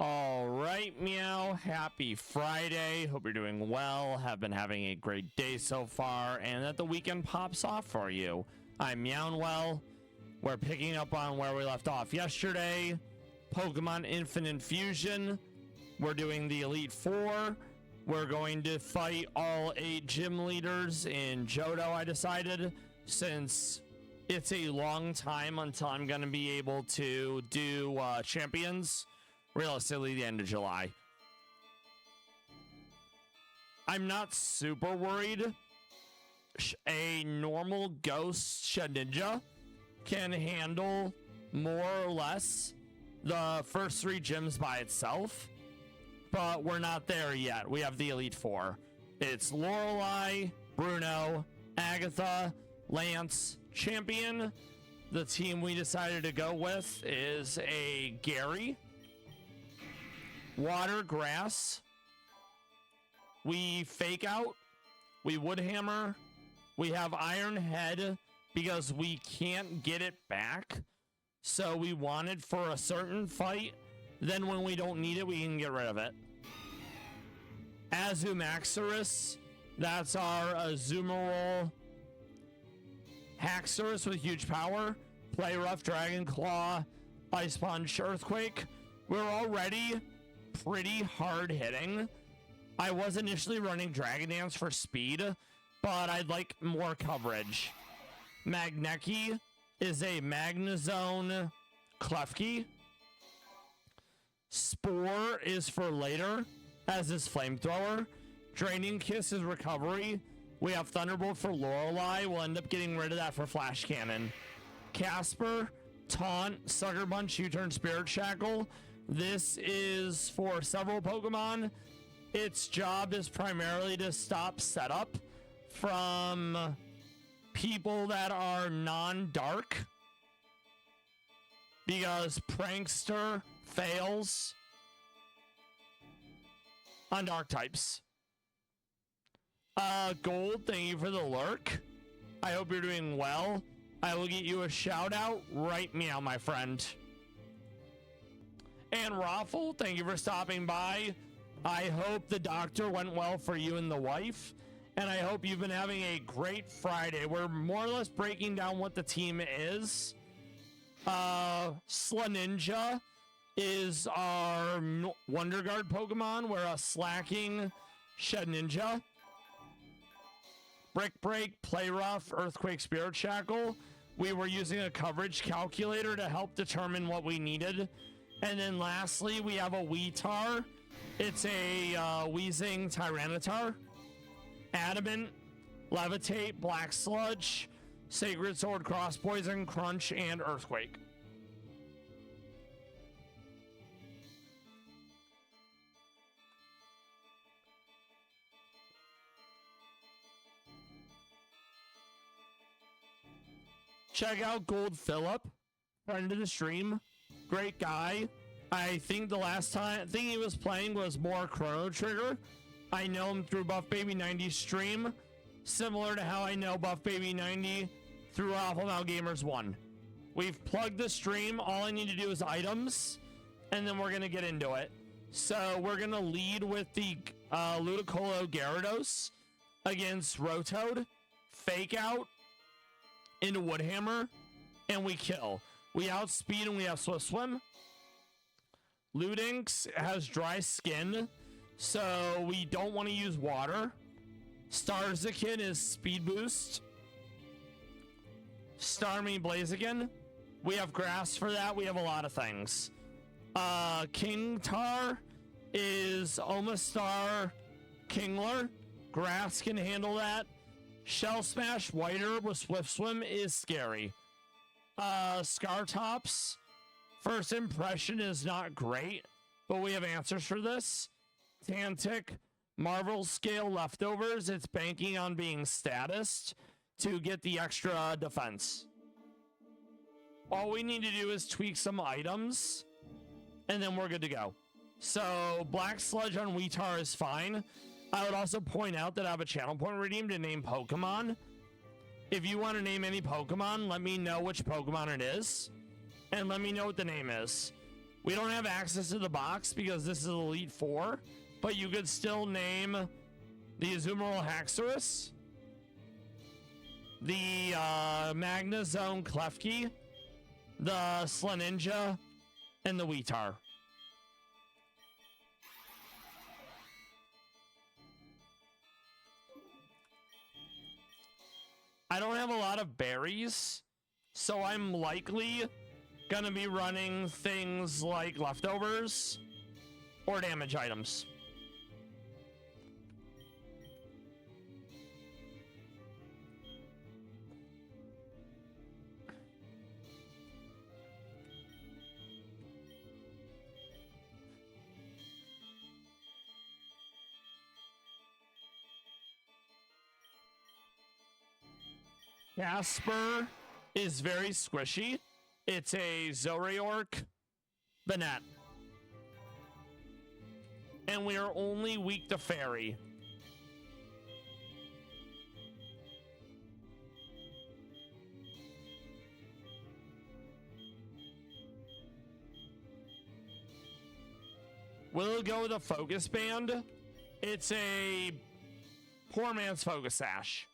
All right, Meow. Happy Friday. Hope you're doing well. Have been having a great day so far, and that the weekend pops off for you. I'm Meownwell. We're picking up on where we left off yesterday. Pokemon Infinite Fusion. We're doing the Elite Four. We're going to fight all 8 gym leaders in Johto, I decided, since it's a long time until I'm going to be able to do champions. Realistically, the end of July. I'm not super worried. A normal ghost Shedinja can handle more or less the first 3 gyms by itself, but we're not there yet. We have the Elite Four. It's Lorelei, Bruno, Agatha, Lance, Champion. The team we decided to go with is a Gary, Water, Grass. We Fake Out. We Wood Hammer. We have Iron Head because we can't get it back. So we want it for a certain fight. Then when we don't need it, we can get rid of it. Azumaxorus. That's our Azumarill Haxorus with huge power. Play Rough, Dragon Claw, Ice Punch, Earthquake. We're already pretty hard hitting. I was initially running Dragon Dance for speed, but I'd like more coverage. Magneki is a Magnezone Klefki. Spore is for later, as is Flamethrower. Draining Kiss is recovery. We have Thunderbolt for Lorelei. We'll end up getting rid of that for Flash Cannon. Casper, Taunt, Sucker Punch, U-Turn, Spirit Shackle. This is for several Pokemon. Its job is primarily to stop setup from people that are non-dark, because Prankster fails on dark types. Gold, thank you for the lurk. I hope you're doing well. I will get you a shout out right meow, my friend. And Raffle, thank you for stopping by. I hope the doctor went well for you and the wife, and I hope you've been having a great Friday. We're more or less breaking down what the team is. Slaninja is our Wonder Guard Pokemon. We're a slacking Shedinja. Brick Break, Play Rough, Earthquake, Spirit Shackle. We were using a coverage calculator to help determine what we needed. And then lastly, we have a Weetar. It's a Wheezing Tyranitar. Adamant, Levitate, Black Sludge, Sacred Sword, Cross Poison, Crunch, and Earthquake. Check out Gold Phillip, friend of the stream. Great guy. I think the last thing he was playing was more Chrono Trigger. I know him through Buff Baby 90's stream, similar to how I know Buff Baby 90 through Alpha Mal Gamers 1. We've plugged the stream. All I need to do is items, and then we're going to get into it. So we're going to lead with the Ludicolo Gyarados against Rotoad, Fake Out into Woodhammer, and we kill. We outspeed and we have Swift Swim. Ludinx has dry skin, so we don't want to use water. Starzakin is speed boost. Starmie Blaziken. We have grass for that. We have a lot of things. King Tar is Omastar Kingler. Grass can handle that. Shell Smash Whiter with Swift Swim is scary. Scartops, first impression is not great, but we have answers for this. Tantic, Marvel Scale Leftovers. It's banking on being statused to get the extra defense. All we need to do is tweak some items, and then we're good to go. So Black Sludge on Weetar is fine. I would also point out that I have a channel point redeem to name Pokemon. If you want to name any Pokemon, let me know which Pokemon it is, and let me know what the name is. We don't have access to the box because this is Elite Four, but you could still name the Azumarill Haxorus, the Magnezone Klefki, the Slaninja, and the Weetar. I don't have a lot of berries, so I'm likely gonna be running things like leftovers or damage items. Casper is very squishy. It's a Zoroark Banette. And we are only weak to Fairy. We'll go with a Focus Band. It's a poor man's Focus Sash.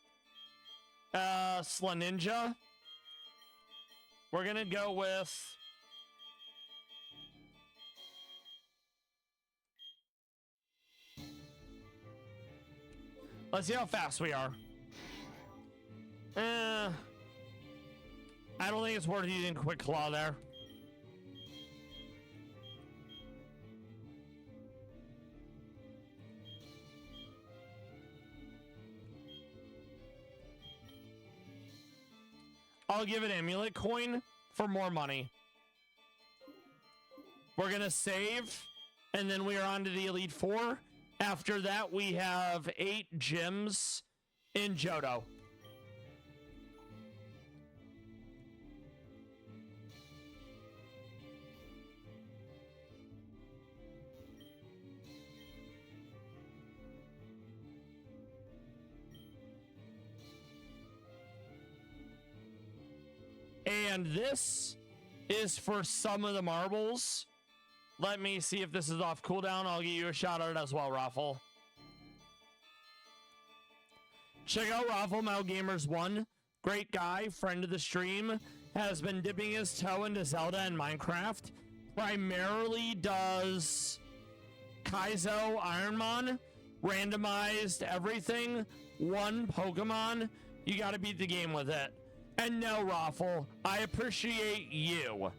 Slaninja. We're gonna go with let's see how fast we are. I don't think it's worth using Quick Claw there. I'll give it Amulet Coin for more money. We're gonna save, and then we are on to the Elite Four. After that, we have 8 gyms in Johto. And this is for some of the marbles. Let me see if this is off cooldown. I'll give you a shout out as well, Raffle. Check out Raffle Gamers1. Great guy, friend of the stream. Has been dipping his toe into Zelda and Minecraft. Primarily does Kaizo Ironmon. Randomized everything. One Pokemon. You gotta beat the game with it. And no, Raffle, I appreciate you.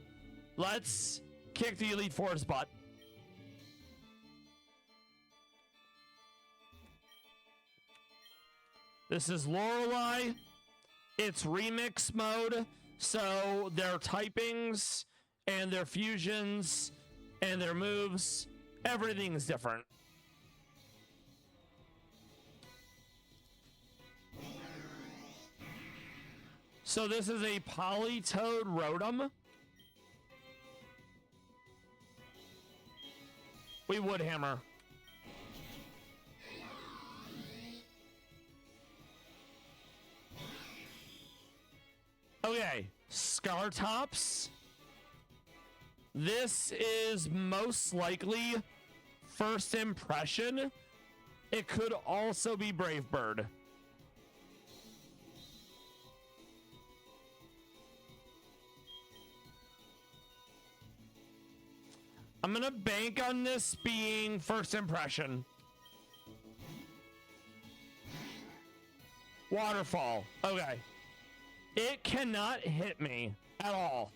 Let's kick the Elite Four's butt. This is Lorelei. It's remix mode, so their typings and their fusions and their moves, everything's different. So this is a Polytoad Rotom. We would hammer. Okay, Scartops. This is most likely first impression. It could also be Brave Bird. I'm gonna bank on this being first impression. Waterfall. Okay. It cannot hit me at all.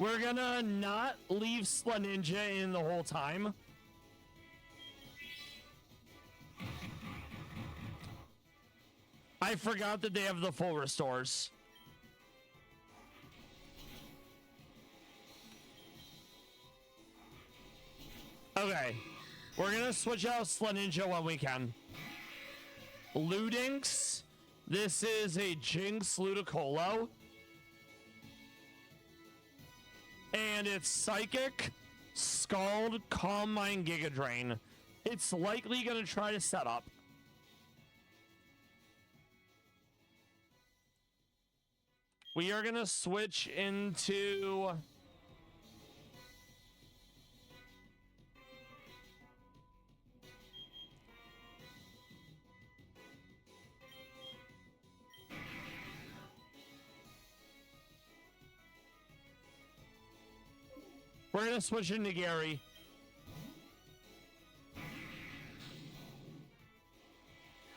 We're gonna not leave Slaninja in the whole time. I forgot that they have the full restores. Okay. We're gonna switch out Slaninja when we can. Ludinx. This is a Jinx Ludicolo. And it's Psychic, Scald, Calm Mind, Giga Drain. It's likely going to try to set up. We are going to switch into... We're going to switch into Gary.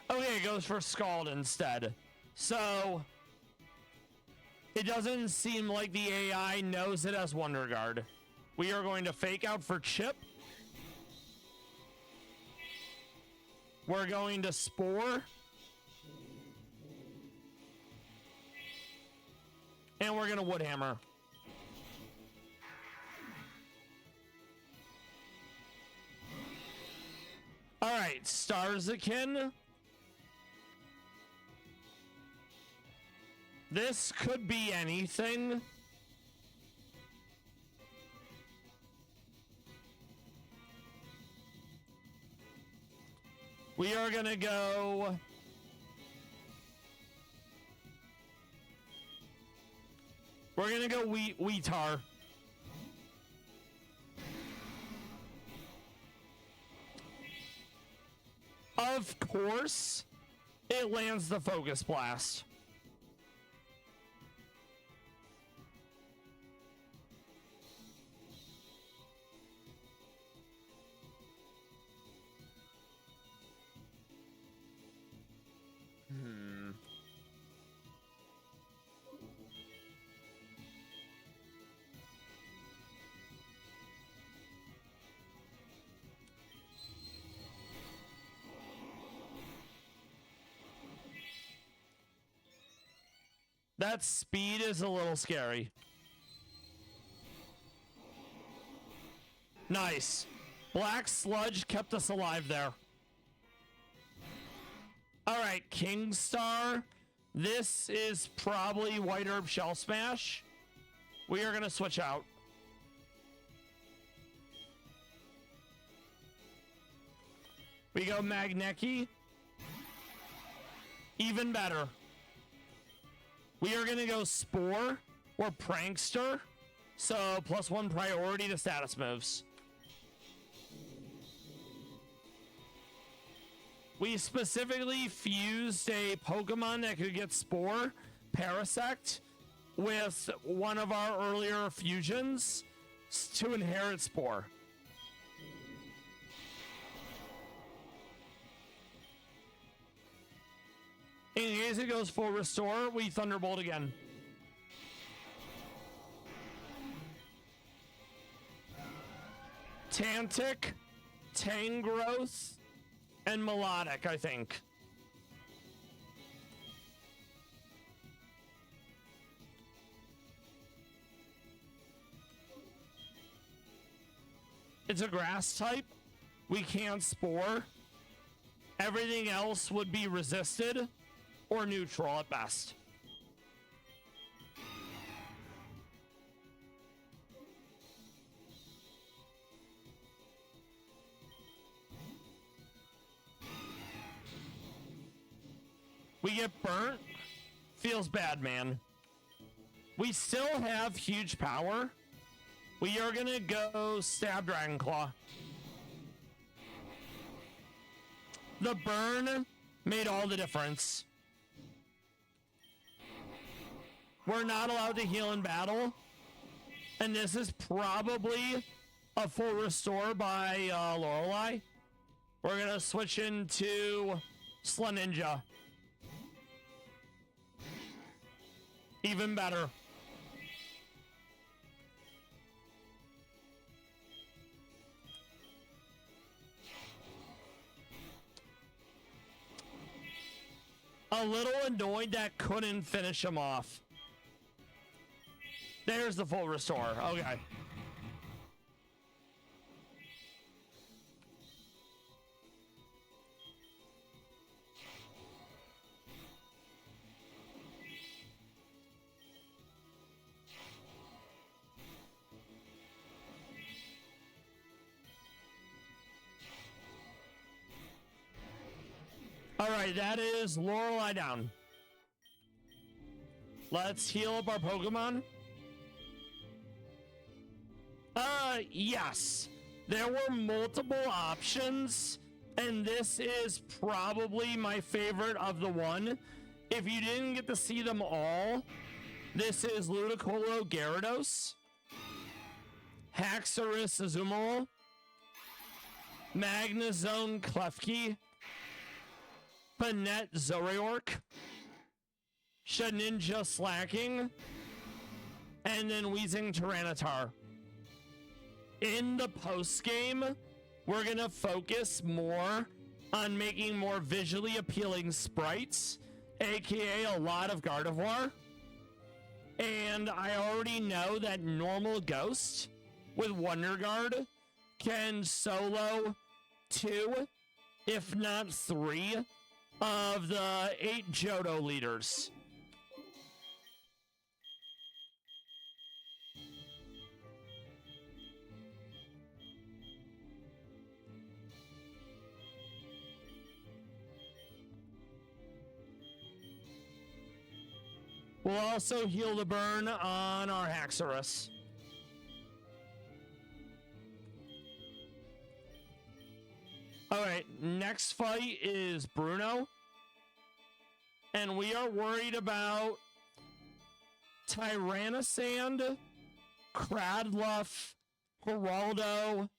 Okay, it goes for Scald instead. So, it doesn't seem like the AI knows it as Wonder Guard. We are going to fake out for Chip. We're going to Spore. And we're going to Woodhammer. All right, Starzakin. This could be anything. We are gonna go... We're gonna go Weetar. Of course, it lands the Focus Blast. That speed is a little scary. Nice. Black Sludge kept us alive there. Alright, Kingstar. This is probably White Herb Shell Smash. We are going to switch out. We go Magneki. Even better. We are going to go Spore or Prankster. So, +1 priority to status moves. We specifically fused a Pokemon that could get Spore, Parasect, with one of our earlier fusions to inherit Spore. In case it goes full restore, we Thunderbolt again. Tantic, Tangrowth, and Melodic, I think. It's a grass type. We can't Spore. Everything else would be resisted or neutral at best. We get burnt. Feels bad, man. We still have huge power. We are gonna go Stab Dragon Claw. The burn made all the difference. We're not allowed to heal in battle. And this is probably a full restore by Lorelei. We're gonna switch into Slun Ninja. Even better. A little annoyed that couldn't finish him off. There's the full restore. Okay. All right, that is Lorelei down. Let's heal up our Pokemon. Yes. There were multiple options, and this is probably my favorite of the one. If you didn't get to see them all, this is Ludicolo Gyarados, Haxorus Azumarill, Magnezone Klefki, Banette Zoroark, Shedinja Slacking, and then Weezing Tyranitar. In the post game, we're gonna focus more on making more visually appealing sprites, aka a lot of Gardevoir. And I already know that normal Ghost with Wonder Guard can solo 2, if not 3, of the 8 Johto leaders. We'll also heal the burn on our Haxorus. Alright, next fight is Bruno. And we are worried about Tyrannosand, Cradluff, Geraldo,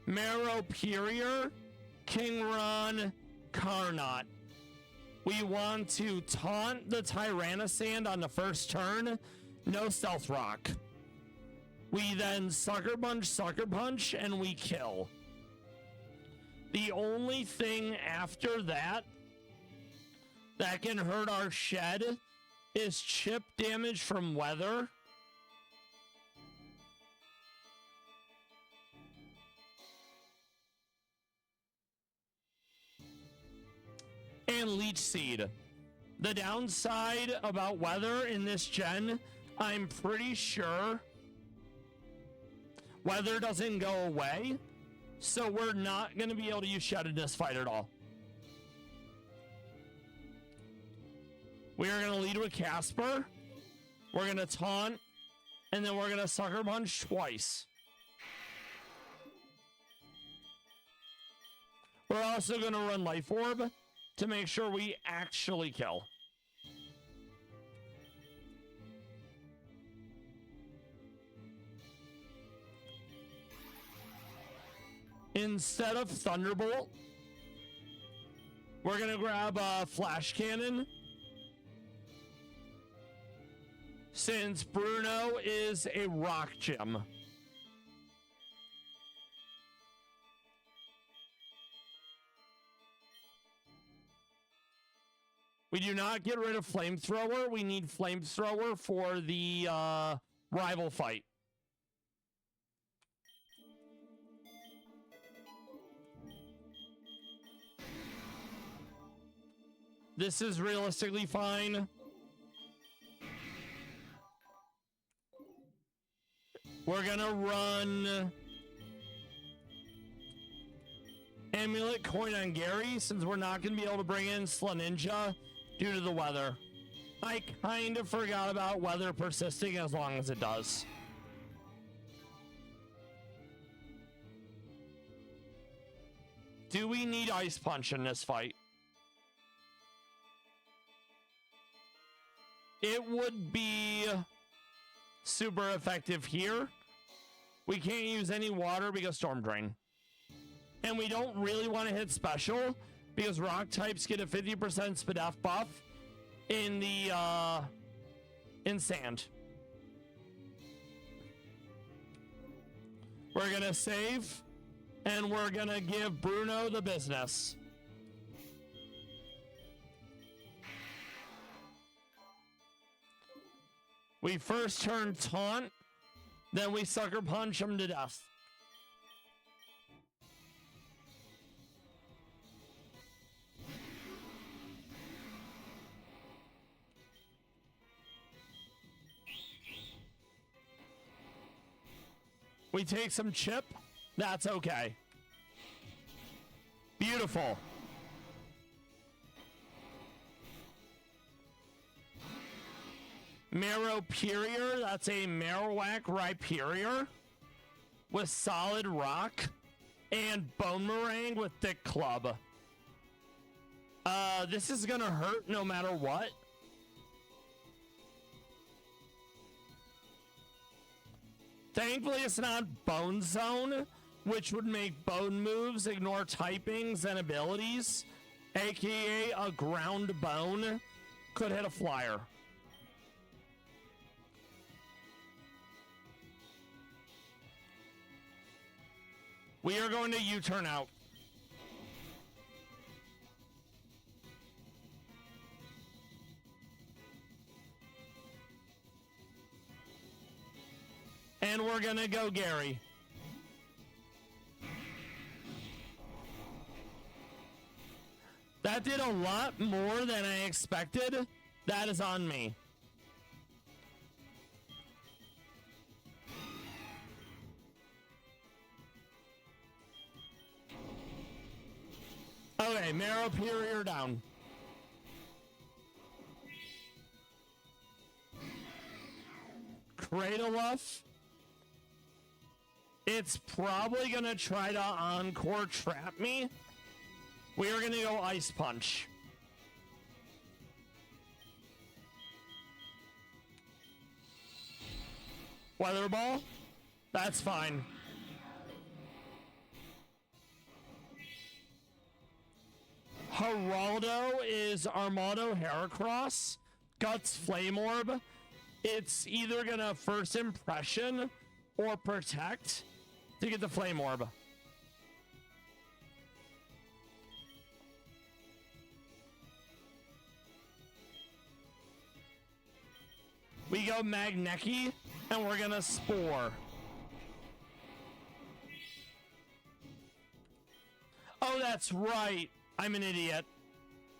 Meowperior, Kingron, Carnot. We want to taunt the Tyrannosand on the first turn, no Stealth Rock. We then Sucker Punch, and we kill. The only thing after that can hurt our Shed is chip damage from weather. And Leech Seed. The downside about weather in this gen, I'm pretty sure weather doesn't go away, so we're not going to be able to use Shed in this fight at all. We are going to lead with Casper. We're going to taunt, and then we're going to Sucker Punch twice. We're also going to run Life Orb to make sure we actually kill. Instead of Thunderbolt, we're gonna grab a Flash Cannon. Since Bruno is a rock gym. We do not get rid of Flamethrower. We need Flamethrower for the rival fight. This is realistically fine. We're gonna run Amulet Coin on Gary since we're not gonna be able to bring in Slaninja due to the weather. I kind of forgot about weather persisting as long as it does. Do we need Ice Punch in this fight? It would be super effective here. We can't use any water because Storm Drain. And we don't really want to hit special because rock types get a 50% Spadef buff in the in sand. We're gonna save and we're gonna give Bruno the business. We first turn taunt, then we Sucker Punch him to death. We take some chip. That's okay. Beautiful. Meownwell, that's a Marowak Rhyperior with Solid Rock and Bone Meringue with Thick Club. This is gonna hurt no matter what. Thankfully, it's not Bone Zone, which would make bone moves ignore typings and abilities, aka a ground bone could hit a flyer. We are going to U-turn out. And we're gonna go Gary. That did a lot more than I expected. That is on me. Okay, Meownwell down. Cradleluff. It's probably gonna try to encore trap me. We are gonna go Ice Punch. Weather Ball? That's fine. Geraldo is Armado Heracross. Guts Flame Orb. It's either gonna First Impression or Protect to get the Flame Orb. We go Magneki, and we're gonna Spore. Oh, that's right. I'm an idiot.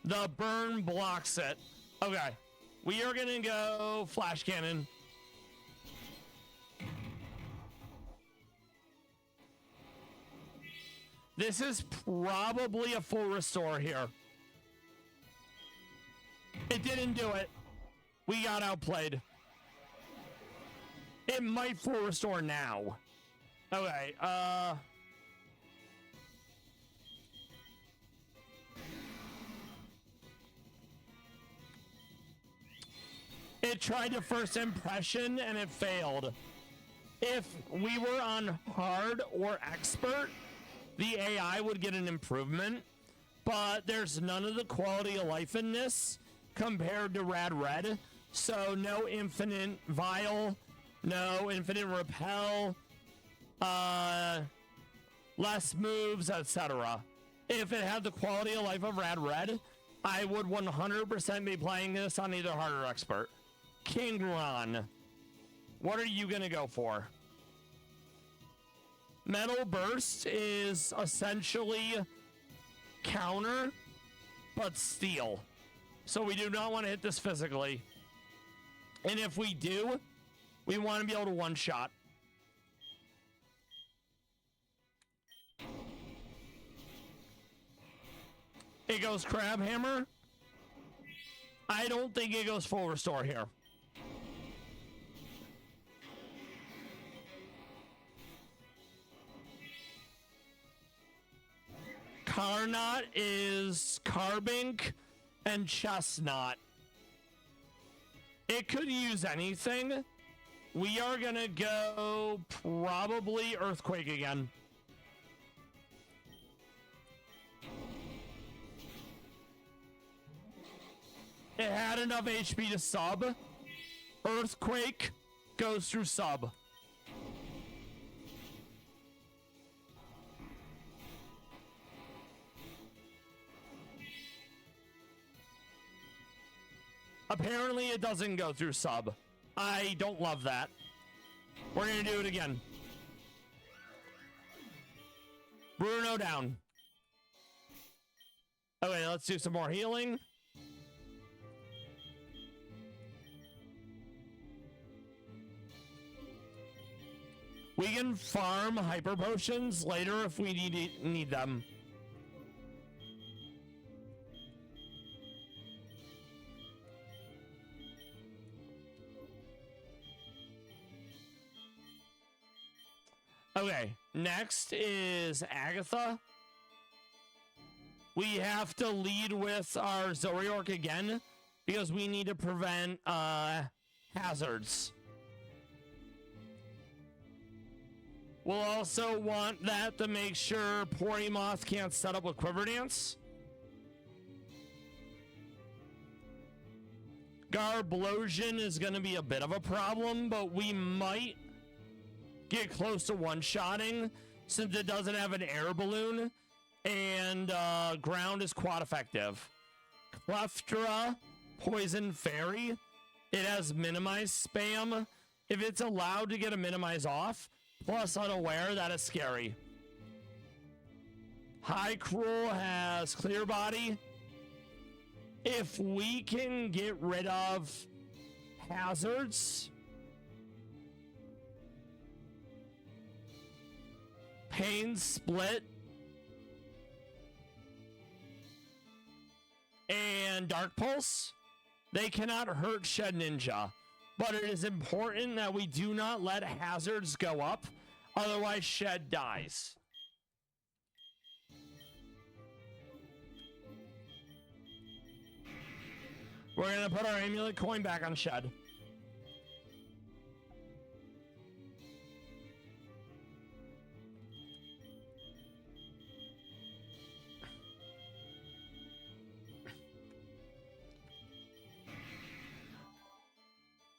The burn blocks it. Okay. We are gonna go Flash Cannon. This is probably a full restore here. It didn't do it. We got outplayed. It might full restore now. Okay, it tried to First Impression and it failed. If we were on hard or expert, the AI would get an improvement, but there's none of the quality of life in this compared to Rad Red. So no infinite Vial, no infinite Repel, less moves, etc. If it had the quality of life of Rad Red, I would 100% be playing this on either hard or expert. King Ron, what are you gonna go for? Metal Burst is essentially counter, but steel. So we do not want to hit this physically. And if we do, we want to be able to one-shot. It goes Crab Hammer. I don't think it goes full restore here. Carnot is Carbink and Chestnut. It could use anything. We are gonna go probably Earthquake again. It had enough HP to sub. Earthquake goes through sub. Apparently it doesn't go through sub. I don't love that. We're gonna do it again. Bruno down. Okay, let's do some more healing. We can farm hyper potions later if we need them. Okay, next is Agatha. We have to lead with our Zoriork again because we need to prevent hazards. We'll also want that to make sure Porimoth can't set up a Quiver Dance. Garblosion is going to be a bit of a problem, but we might get close to one-shotting since it doesn't have an air balloon and ground is quad effective. Cleftra, Poison Fairy, it has minimize spam. If it's allowed to get a minimize off, plus unaware, that is scary. High Cruel has Clear Body. If we can get rid of hazards, Pain Split, and Dark Pulse, they cannot hurt Shed Ninja. But it is important that we do not let hazards go up, otherwise Shed dies. We're gonna put our amulet coin back on Shed.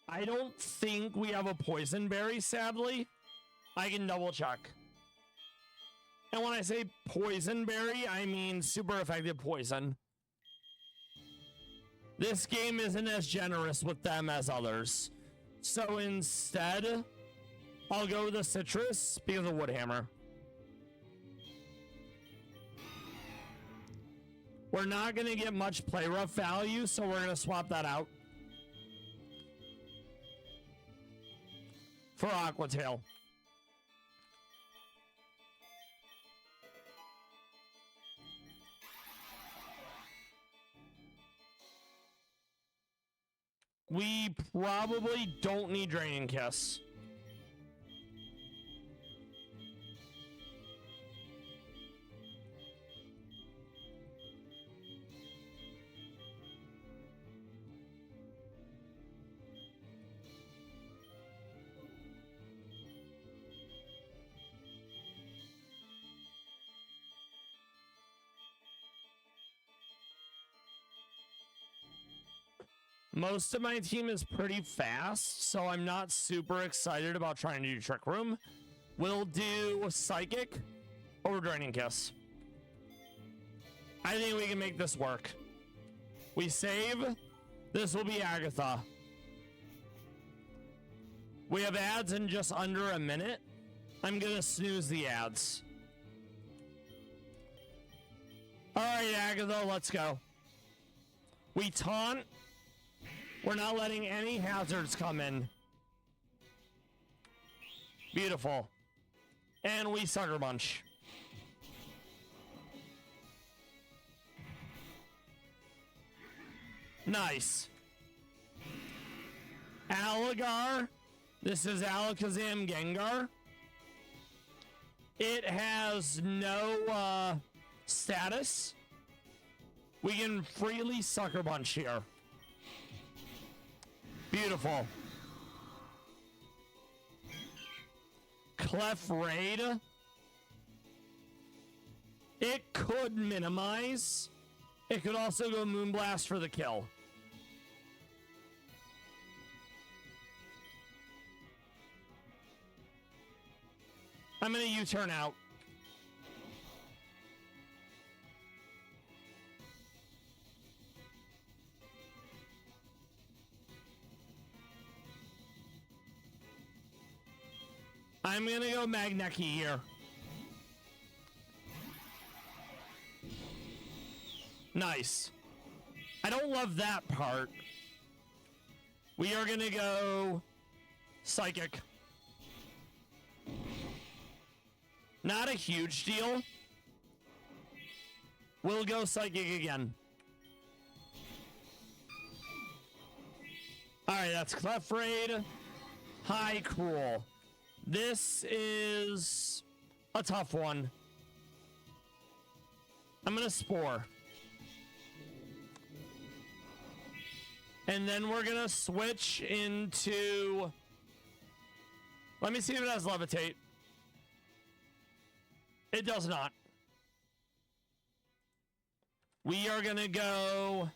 I don't think we have a Poison Berry, sadly. I can double check. And when I say Poison Berry, I mean super effective poison. This game isn't as generous with them as others. So instead, I'll go with the Citrus because of Woodhammer. We're not going to get much play rough value, so we're going to swap that out for Aqua Tail. We probably don't need Draining Kiss. Most of my team is pretty fast, so I'm not super excited about trying to do Trick Room. We'll do Psychic over Draining Kiss. I think we can make this work. We save. This will be Agatha. We have ads in just under a minute. I'm gonna snooze the ads. All right, Agatha, let's go. We taunt. We're not letting any hazards come in. Beautiful. And we Sucker Punch. Nice. Alligar. This is Alakazam Gengar. It has no status. We can freely Sucker Punch here. Beautiful. Clef Raid. It could minimize. It could also go Moonblast for the kill. I'm gonna U-turn out. I'm gonna go Magneki here. Nice. I don't love that part. We are gonna go Psychic. Not a huge deal. We'll go Psychic again. Alright, that's Clef Raid. High Cruel. This is a tough one. I'm gonna Spore. And then we're gonna switch into... Let me see if it has Levitate. It does not. We are gonna go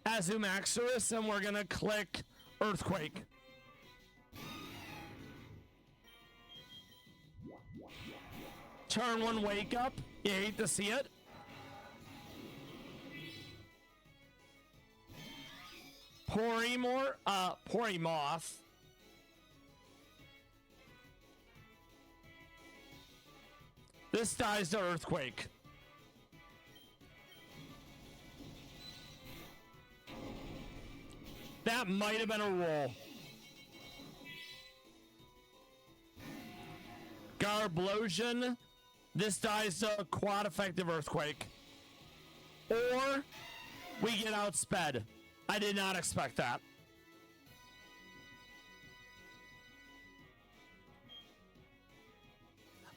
Azumaxorus and we're gonna click Earthquake. Turn 1 Wake Up. You hate to see it. Porymoth. This dies to Earthquake. That might have been a roll. Garblosion. This dies to Quad Effective Earthquake. Or we get outsped. I did not expect that.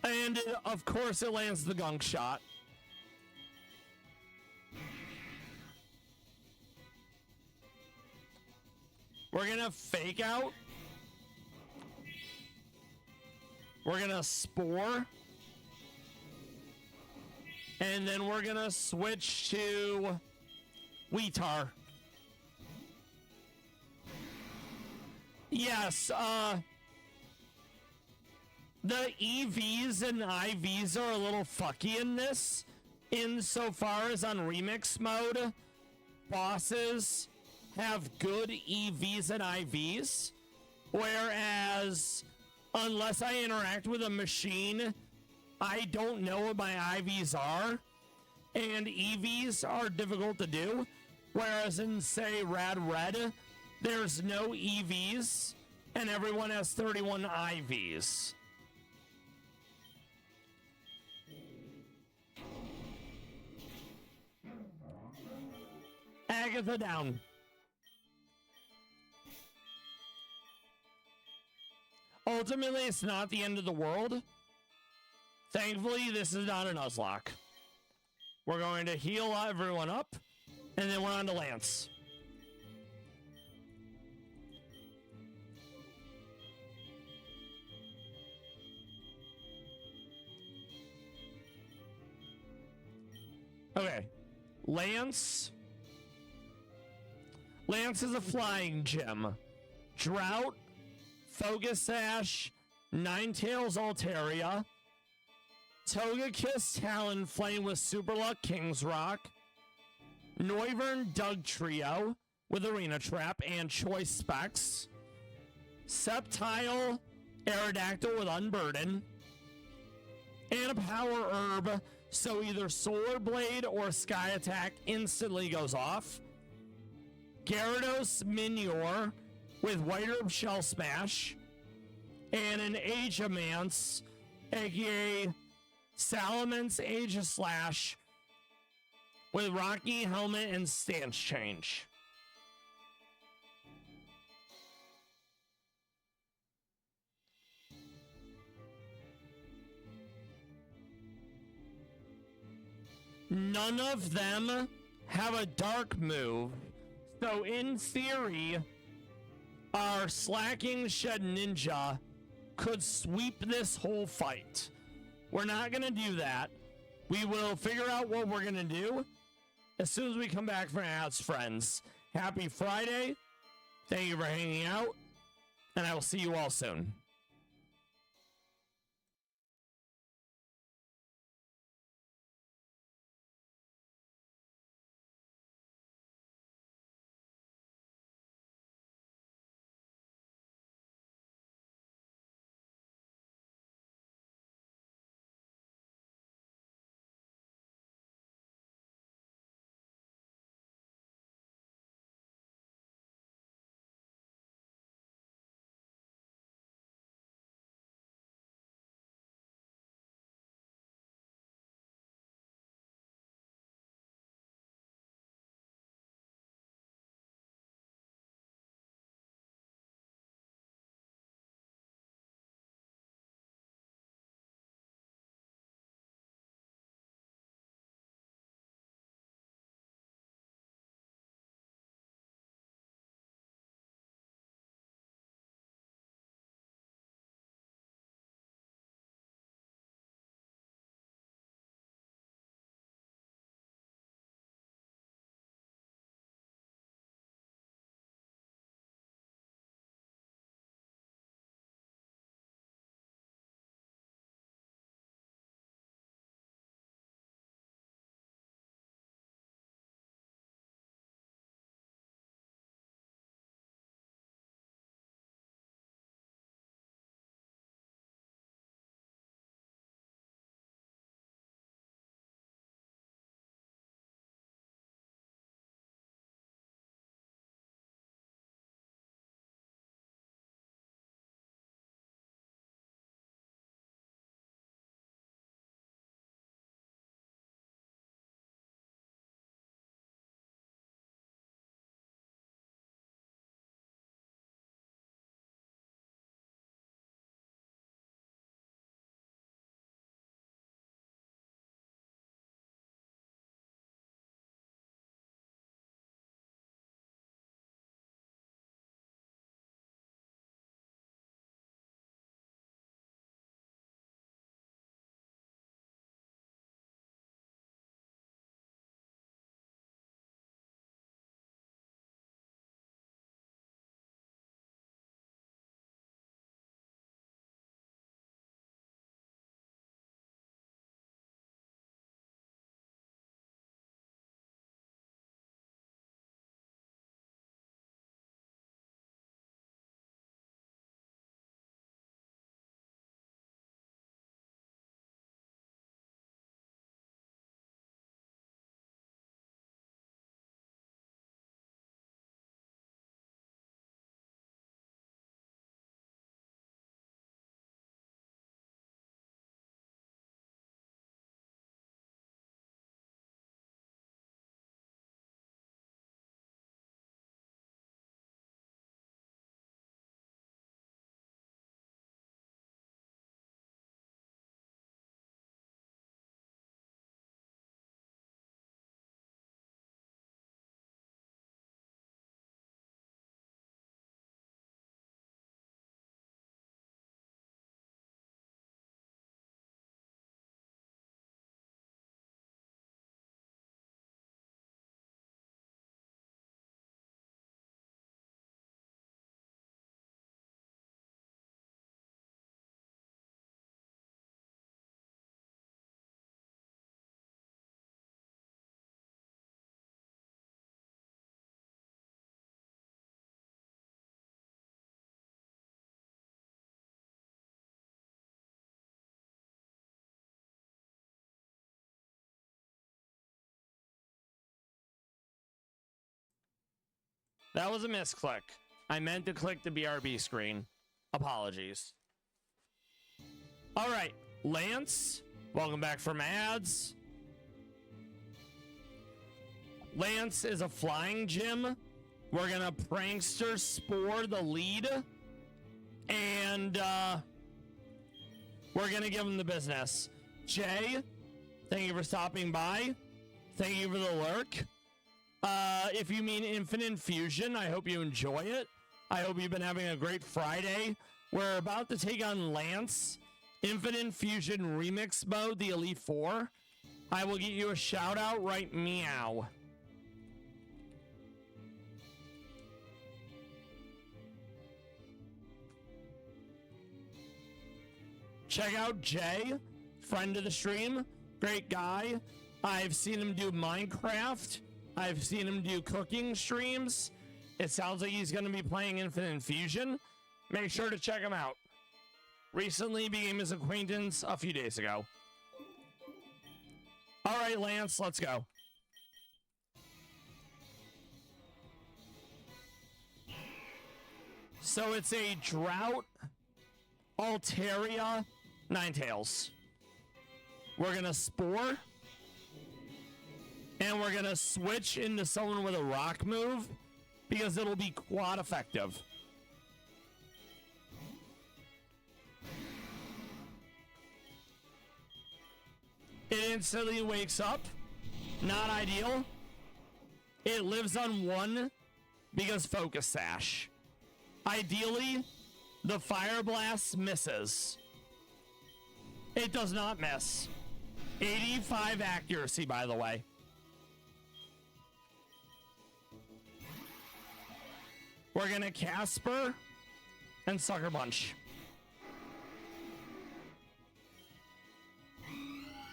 And of course it lands the Gunk Shot. We're gonna Fake Out. We're gonna Spore. And then we're gonna switch to Weetar. Yes, the EVs and IVs are a little fucky in this, insofar as on Remix mode, bosses have good EVs and IVs, whereas unless I interact with a machine, I don't know what my IVs are, and EVs are difficult to do, whereas in, say, Rad Red, there's no EVs, and everyone has 31 IVs. Agatha down. Ultimately, it's not the end of the world. Thankfully, this is not a Nuzlocke. We're going to heal everyone up, and then we're on to Lance. Okay. Lance is a flying gem. Drought, Focus Sash, Ninetales Altaria, Togekiss Talonflame with Super Luck King's Rock, Noivern Dugtrio with Arena Trap and Choice Specs, Sceptile Aerodactyl with Unburden, and a Power Herb, so either Solar Blade or Sky Attack instantly goes off. Gyarados Minior with White Herb Shell Smash, and an Aegiemance, aka Salamence Aegislash with Rocky Helmet and Stance Change. None of them have a dark move, so in theory, our Slacking Shed Ninja could sweep this whole fight. We're not going to do that. We will figure out what we're going to do as soon as we come back from ads, friends. Happy Friday. Thank you for hanging out, and I will see you all soon. That was a misclick. I meant to click the BRB screen. Apologies. All right, Lance, welcome back from ads. Lance is a flying gym. We're gonna prankster Spore the lead, and we're gonna give him the business. Jay, thank you for stopping by. Thank you for the lurk. If you mean Infinite Fusion, I hope you enjoy it. I hope you've been having a great Friday. We're about to take on Lance. Infinite Fusion Remix Mode, the Elite Four. I will get you a shout out right meow. Check out Jay, friend of the stream, great guy. I've seen him do Minecraft. I've seen him do cooking streams. It sounds like he's going to be playing Infinite Fusion. Make sure to check him out. Recently became his acquaintance a few days ago. All right, Lance, let's go. So it's a Drought, Altaria, Ninetales. We're going to Spore. And we're going to switch into someone with a rock move because it'll be quad effective. It instantly wakes up. Not ideal. It lives on 1 because Focus Sash. Ideally, the Fire Blast misses. It does not miss. 85 accuracy, by the way. We're going to Casper and Sucker Punch.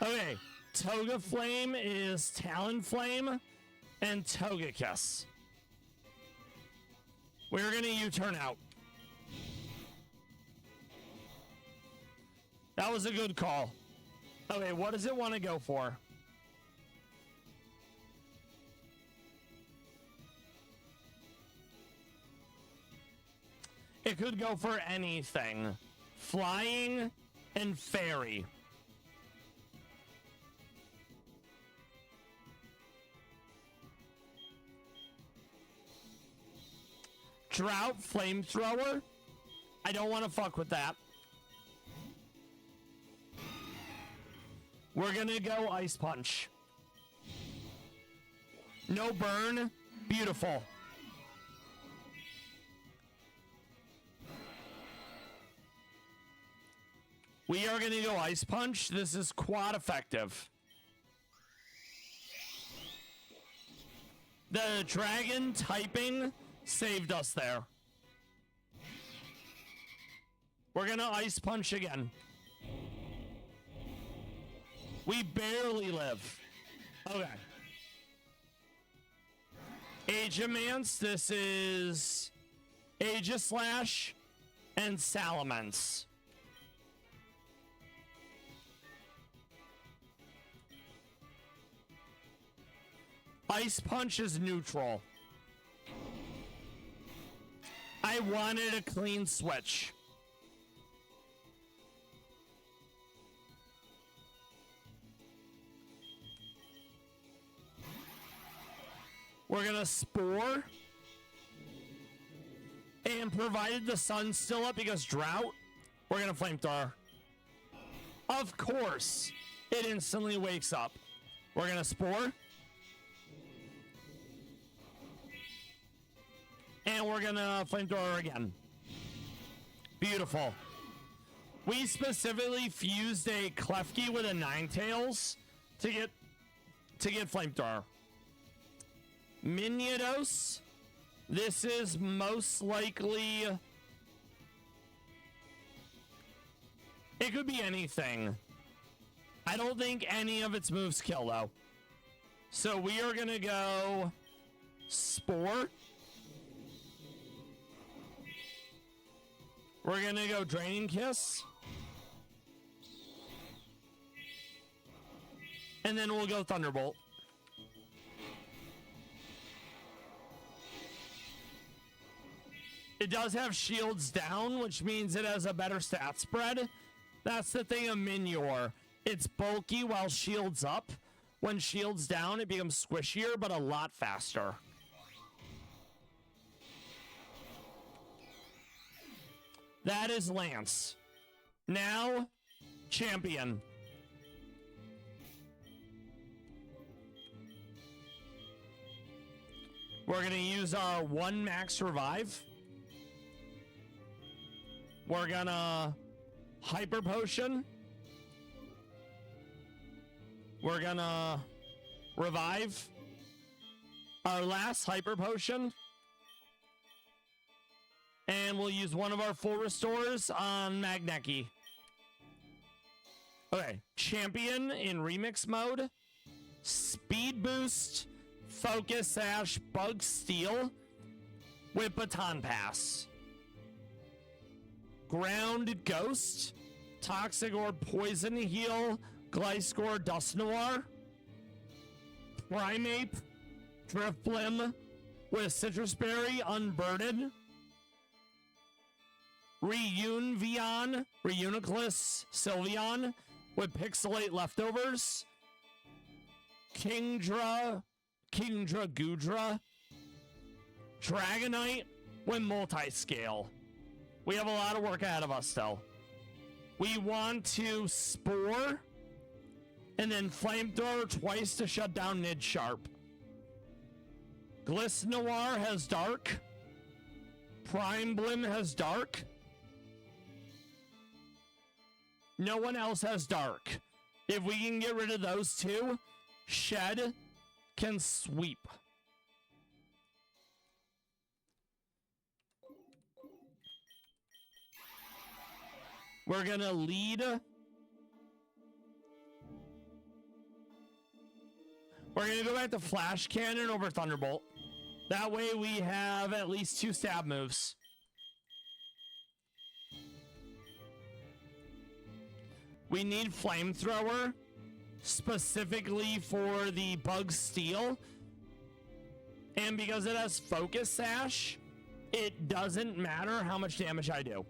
Okay, Toga Flame is Talon Flame and Togekiss. We're going to U-turn out. That was a good call. Okay, what does it want to go for? It could go for anything. Flying and Fairy. Drought Flamethrower. I don't want to fuck with that. We're gonna go Ice Punch. No burn. Beautiful. We are gonna go Ice Punch. This is quad effective. The dragon typing saved us there. We're gonna Ice Punch again. We barely live. Okay. Aegimance, this is Aegislash and Salamence. Ice Punch is neutral. I wanted a clean switch. We're gonna Spore. And provided the sun's still up because Drought, we're gonna Flamethrower. Of course, it instantly wakes up. We're gonna Spore. And we're gonna Flamethrower again. Beautiful. We specifically fused a Klefki with a Ninetales to get Flamethrower. Miniados. This is most likely... It could be anything. I don't think any of its moves kill, though. So we are going to go... Spore. We're going to go Draining Kiss. And then we'll go Thunderbolt. It does have shields down, which means it has a better stat spread. That's the thing of Minior. It's bulky while shields up. When shields down, it becomes squishier, but a lot faster. That is Lance. Now, champion. We're going to use our 1 max revive. We're going to hyper potion. We're going to revive. Our last hyper potion. And we'll use one of our full restores on Magneki. Okay, champion in remix mode. Speed boost, focus sash, bug steal with baton pass. Ground ghost, toxic orb poison heal, Gliscor dust noir. Primeape, Driftblim with citrus berry unburdened. Reunivion, Reuniclus, Sylveon with Pixelate leftovers. Kingdra Gudra, Dragonite with multi-scale. We have a lot of work ahead of us, though. We want to Spore, and then Flamethrower twice to shut down Nidsharp. Gliss Noir has Dark. Prime Blim has Dark. No one else has Dark. If we can get rid of those two, Shed can sweep. We're gonna lead. We're gonna go back to Flash Cannon over Thunderbolt. That way we have at least 2 stab moves. We need Flamethrower specifically for the Bug Steal. And because it has Focus Sash, it doesn't matter how much damage I do.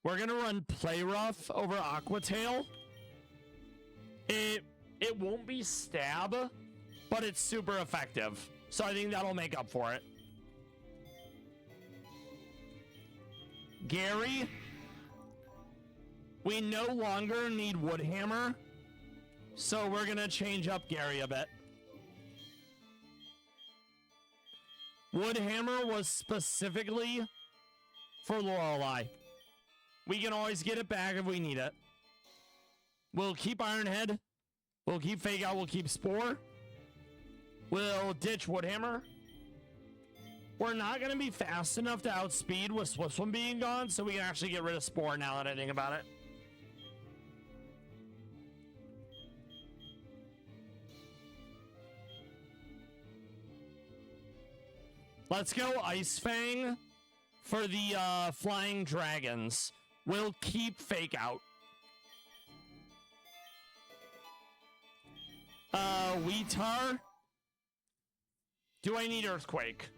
We're gonna run Play Rough over Aqua Tail. It won't be stab, but it's super effective. So I think that'll make up for it. Gary. We no longer need Woodhammer. So we're gonna change up Gary a bit. Woodhammer was specifically for Lorelei. We can always get it back if we need it. We'll keep Iron Head. We'll keep Fake Out. We'll keep Spore. We'll ditch Woodhammer. We're not going to be fast enough to outspeed with Swiftwing being gone, so we can actually get rid of Spore now that I think about it. Let's go Ice Fang for the Flying Dragons. We'll keep Fake Out. Weetar. Do I need Earthquake?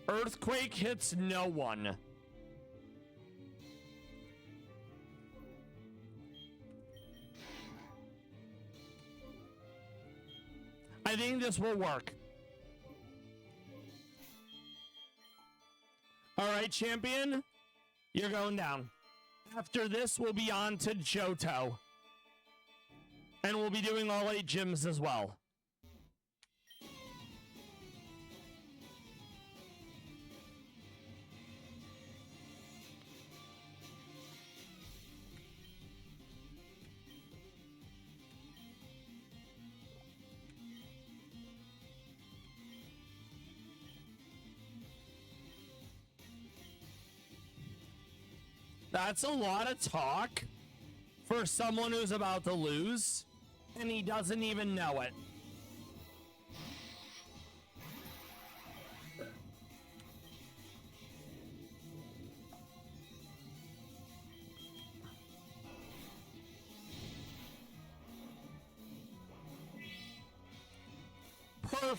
Earthquake hits no one. I think this will work. All right, champion, you're going down. After this, we'll be on to Johto. And we'll be doing all 8 gyms as well. That's a lot of talk for someone who's about to lose, and he doesn't even know it.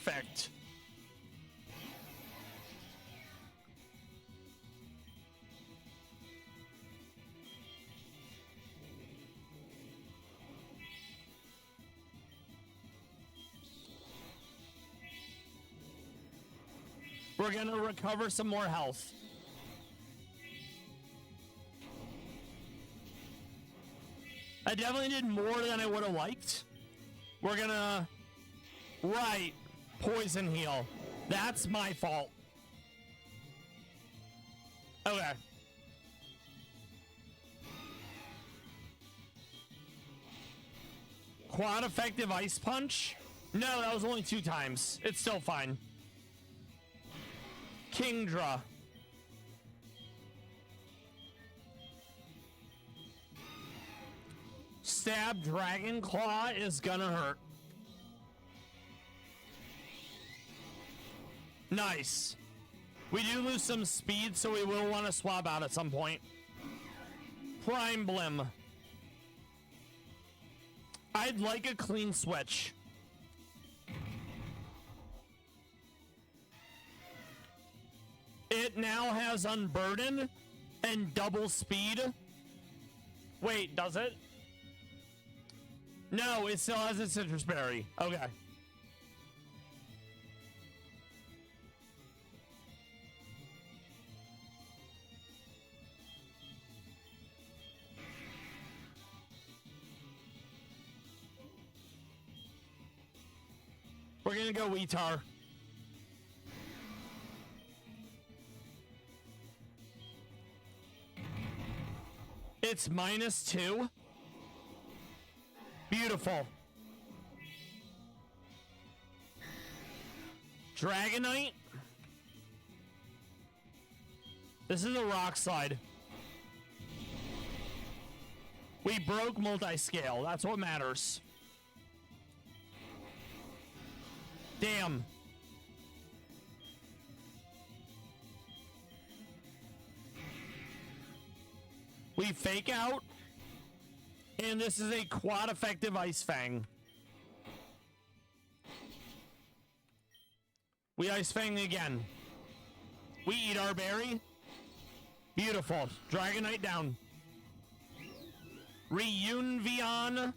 Perfect. We're gonna recover some more health. I definitely did more than I would have liked. We're gonna... Right. Poison heal. That's my fault. Okay. Quad effective ice punch? No, that was only 2 times. It's still fine. Kingdra. Stab Dragon Claw is gonna hurt. Nice. We do lose some speed, so we will want to swap out at some point. Prime Blim. I'd like a clean switch. It now has Unburden and double speed. Wait, does it? No, it still has a Citrus Berry. Okay. We're gonna go Weetar. It's -2. Beautiful. Dragonite. This is a rock slide. We broke multi-scale. That's what matters. Damn. We fake out. And this is a quad effective Ice Fang. We Ice Fang again. We eat our berry. Beautiful. Dragonite down. Reunion.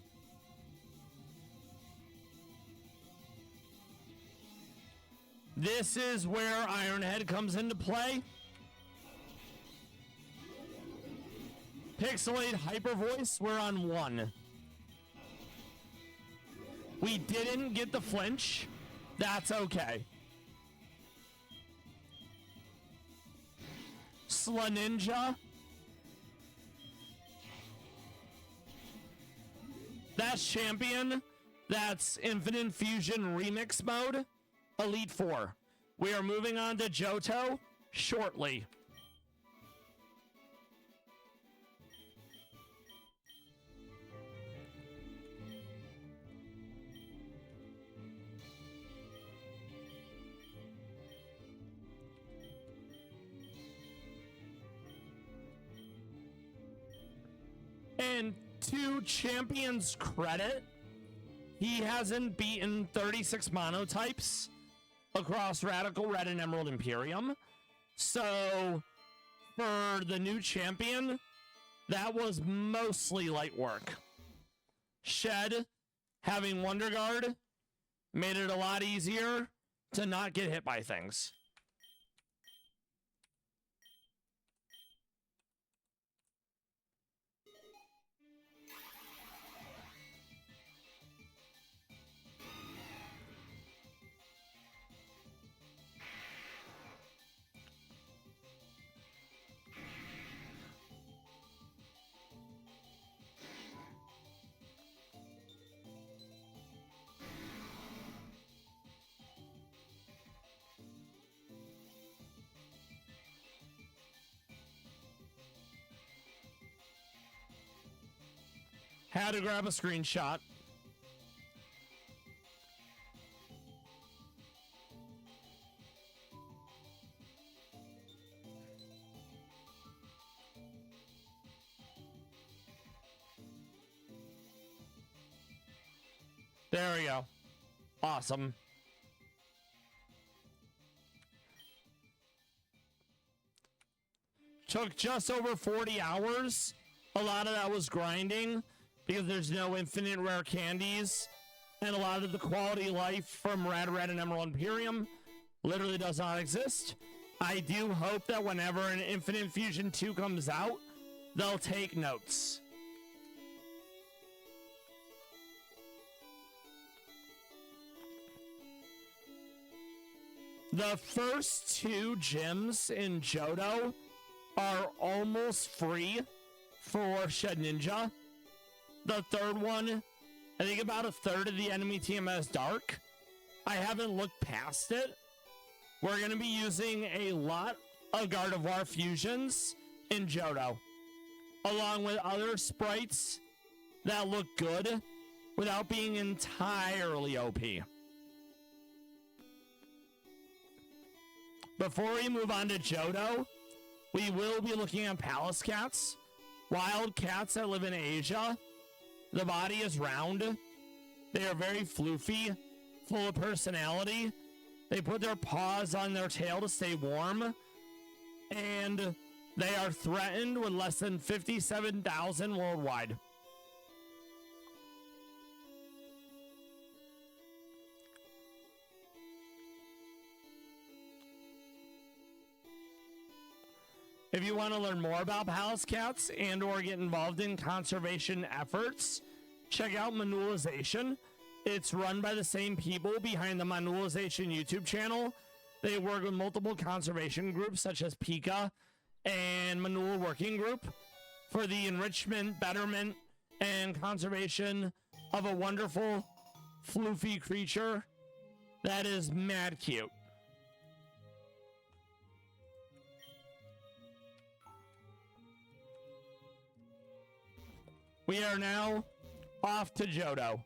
This is where Ironhead comes into play. Pixelate Hyper Voice, we're on 1. We didn't get the flinch. That's okay. Slaninja. That's Champion. That's Infinite Fusion Remix Mode. Elite 4. We are moving on to Johto shortly. And to Champion's credit, he hasn't beaten 36 monotypes across Radical Red and Emerald Imperium. So, for the new champion, that was mostly light work. Shed, having Wonder Guard, made it a lot easier to not get hit by things. Had to grab a screenshot. There we go. Awesome. Took just over 40 hours. A lot of that was grinding because there's no infinite rare candies. And a lot of the quality of life from Red and Emerald Imperium literally does not exist. I do hope that whenever an Infinite Fusion 2 comes out, they'll take notes. The first 2 gyms in Johto are almost free for Shed Ninja. The third one, I think about a third of the enemy team has Dark. I haven't looked past it. We're going to be using a lot of Gardevoir fusions in Johto, along with other sprites that look good without being entirely OP. Before we move on to Johto, we will be looking at Palace Cats, wild cats that live in Asia. The body is round. They are very floofy, full of personality. They put their paws on their tail to stay warm. And they are threatened with less than 57,000 worldwide. If you want to learn more about Palace Cats and or get involved in conservation efforts, check out Meownwell. It's run by the same people behind the Meownwell YouTube channel. They work with multiple conservation groups such as Pika and Meownwell Working Group for the enrichment, betterment, and conservation of a wonderful, floofy creature that is mad cute. We are now off to Johto.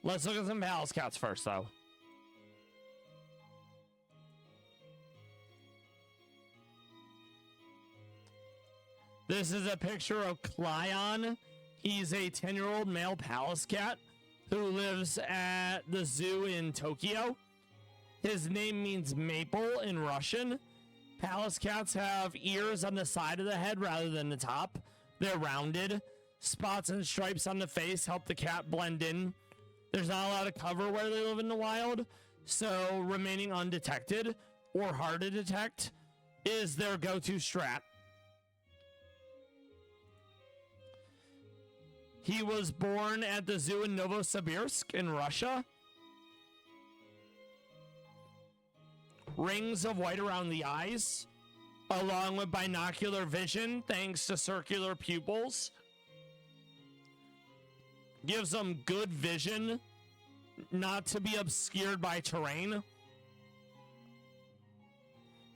Let's look at some Palace Cats first, though. This is a picture of Klyon. He's a 10-year-old male Palace Cat who lives at the zoo in Tokyo. His name means maple in Russian. Palace Cats have ears on the side of the head rather than the top. They're rounded. Spots and stripes on the face help the cat blend in. There's not a lot of cover where they live in the wild, so remaining undetected or hard to detect is their go-to strat. He was born at the zoo in Novosibirsk in Russia. Rings of white around the eyes, along with binocular vision thanks to circular pupils. Gives them good vision, not to be obscured by terrain.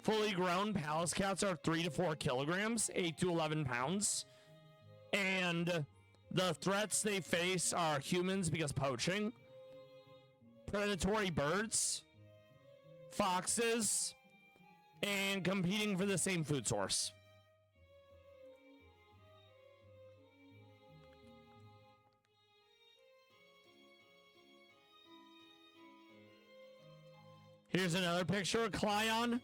Fully grown Palace Cats are 3 to 4 kilograms, 8 to 11 pounds. And the threats they face are humans because poaching, predatory birds, foxes, and competing for the same food source. Here's another picture of Klyon.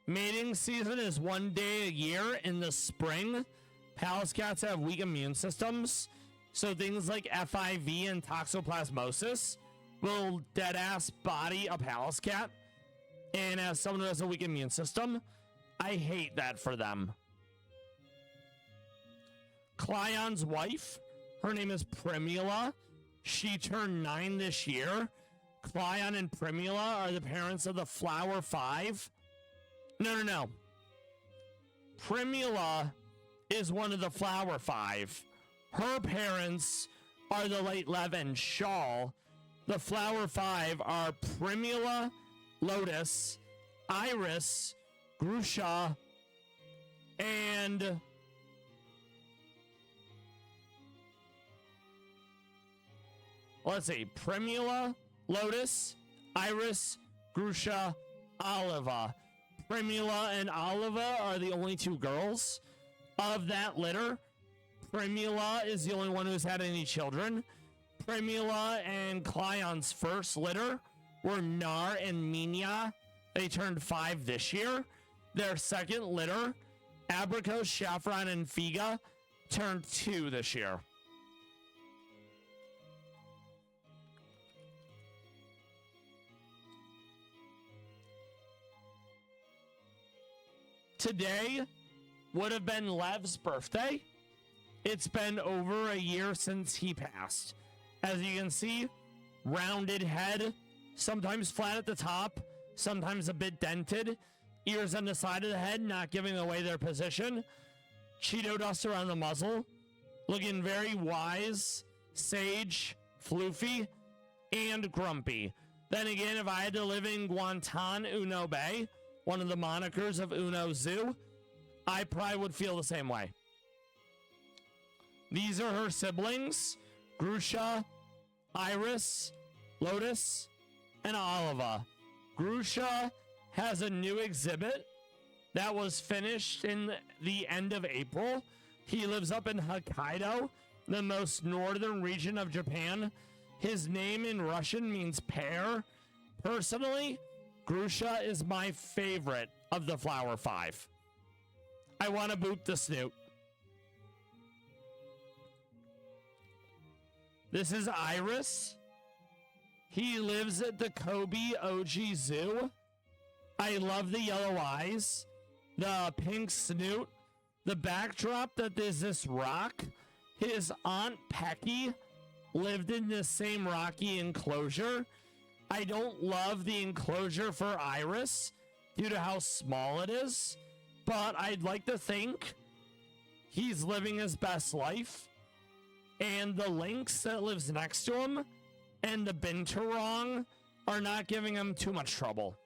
Mating season is 1 day a year in the spring. Palace Cats have weak immune systems, so things like FIV and toxoplasmosis will dead-ass body a Palace Cat. And as someone who has a weak immune system, I hate that for them. Klyon's wife, her name is Primula. She turned 9 this year. Klyon and Primula are the parents of the Flower 5. No. Primula is one of the Flower 5. Her parents are the late Lev and Shaw. The Flower 5 are Primula, Lotus, Iris, Grusha, and let's see, Primula, Lotus, Iris, Grusha, Oliva. Primula and Oliva are the only 2 girls of that litter. Primula is the only one who's had any children. Primula and Clyon's first litter were Nar and Minya. They turned 5 this year. Their second litter, Abricot, Saffron, and Figa, turned 2 this year. Today would have been Lev's birthday. It's been over a year since he passed. As you can see, rounded head, sometimes flat at the top, sometimes a bit dented. Ears on the side of the head, not giving away their position. Cheeto dust around the muzzle. Looking very wise, sage, floofy, and grumpy. Then again, if I had to live in Guantan Uno Bay, one of the monikers of Uno Zoo, I probably would feel the same way. These are her siblings, Grusha, Iris, Lotus, and Oliva. Grusha has a new exhibit that was finished in the end of April. He lives up in Hokkaido, the most northern region of Japan. His name in Russian means pear. Personally, Grusha is my favorite of the Flower 5. I want to boot the snoot. This is Iris. He lives at the Kobe OG Zoo. I love the yellow eyes, the pink snoot, the backdrop that there's this rock. His Aunt Pecky lived in the same rocky enclosure. I don't love the enclosure for Iris due to how small it is, but I'd like to think he's living his best life. And the lynx that lives next to him and the binturong are not giving him too much trouble.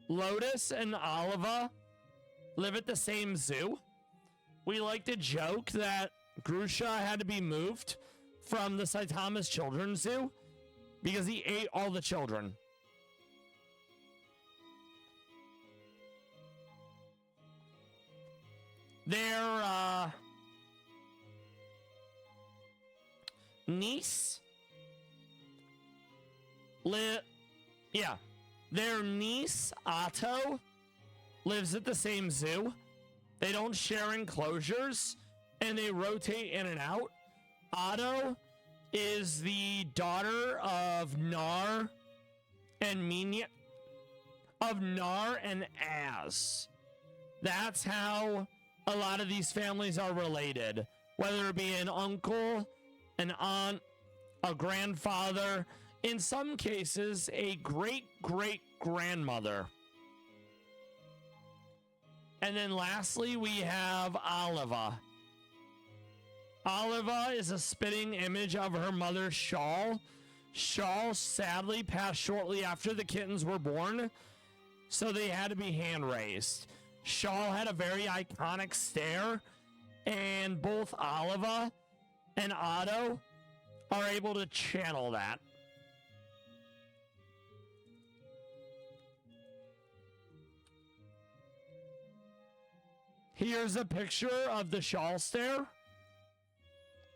Lotus and Oliva live at the same zoo. We like to joke that Grusha had to be moved from the Saitama's Children's Zoo because he ate all the children. Their niece their niece Otto lives at the same zoo. They don't share enclosures and they rotate in and out. Otto is the daughter of Nar and Minya, of Nar and Az. That's how a lot of these families are related, whether it be an uncle, an aunt, a grandfather, in some cases, a great-great-grandmother. And then lastly, we have Oliva. Oliva is a spitting image of her mother, Shawl. Shawl sadly passed shortly after the kittens were born, so they had to be hand-raised. Shawl had a very iconic stare, and both Oliva and Otto are able to channel that. Here's a picture of the Shawl stare.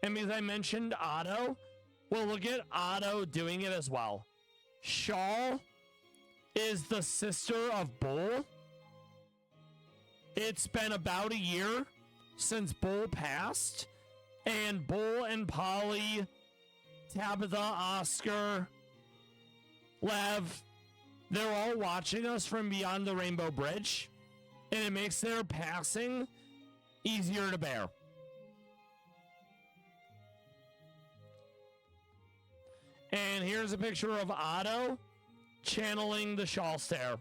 And because I mentioned Otto, we'll look at Otto doing it as well. Shawl is the sister of Bull. It's been about a year since Bull passed, and Bull and Polly, Tabitha, Oscar, Lev, they're all watching us from beyond the Rainbow Bridge, and it makes their passing easier to bear. And here's a picture of Otto channeling the Shawl stare.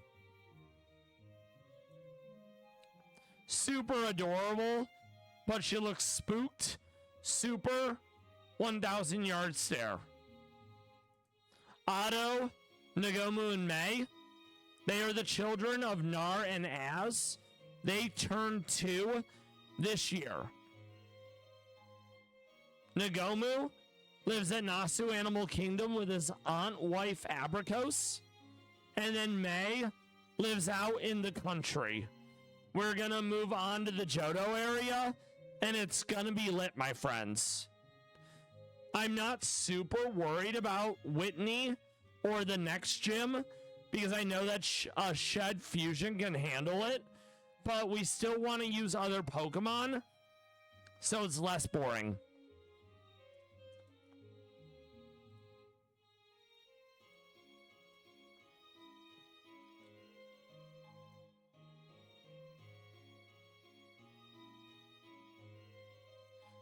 Super adorable, but she looks spooked. Super 1,000 yard stare. Otto, Nagomu, and May, they are the children of Nar and Az. They turned 2 this year. Nagomu lives at Nasu Animal Kingdom with his aunt, wife, Abricos. And then May lives out in the country. We're gonna move on to the Johto area, and it's gonna be lit, my friends. I'm not super worried about Whitney or the next gym because I know that Shed Fusion can handle it, but we still want to use other Pokemon so it's less boring.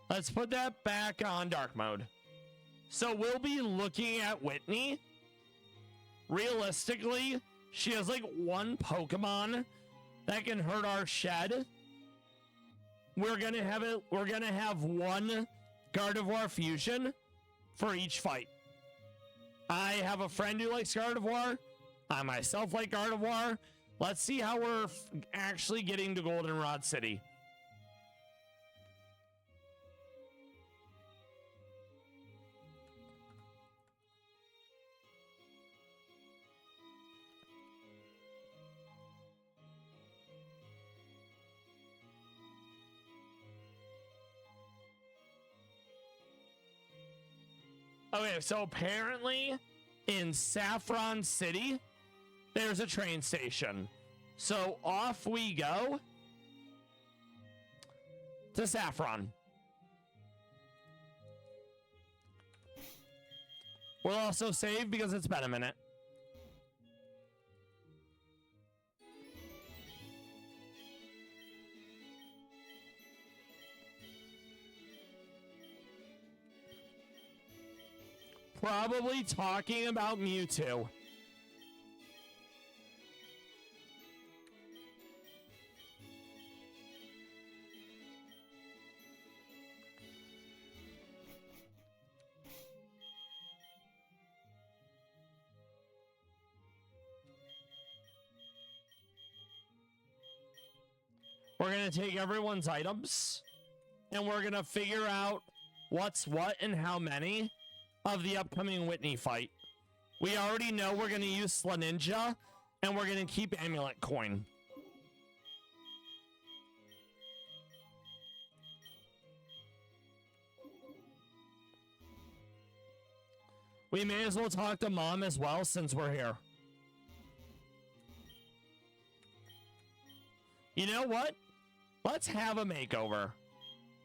Let's put that back on dark mode. So we'll be looking at Whitney. Realistically, she has like one Pokemon that can hurt our Shed. We're gonna have one Gardevoir fusion for each fight. I have a friend who likes Gardevoir. I myself like Gardevoir. Let's see how we're actually getting to Goldenrod City. Okay, so apparently in Saffron City, there's a train station. So off we go to Saffron. We'll also save because it's been a minute. Probably talking about Mewtwo. We're going to take everyone's items and we're going to figure out what's what and how many of the upcoming Whitney fight. We already know we're going to use Slaninja and we're going to keep Amulet Coin. We may as well talk to Mom as well since we're here. You know what? Let's have a makeover.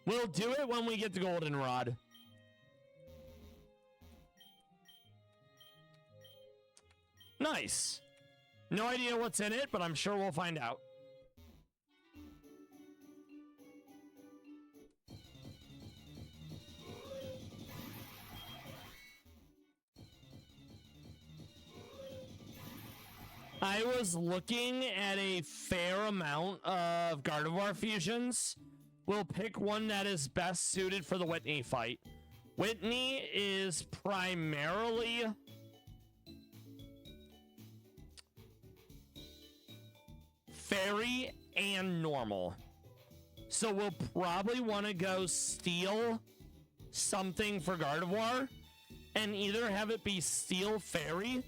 We'll do it when we get to Goldenrod. Nice. No idea what's in it, but I'm sure we'll find out. I was looking at a fair amount of Gardevoir fusions. We'll pick one that is best suited for the Whitney fight. Whitney is primarily fairy and normal. So we'll probably want to go Steel something for Gardevoir and either have it be Steel Fairy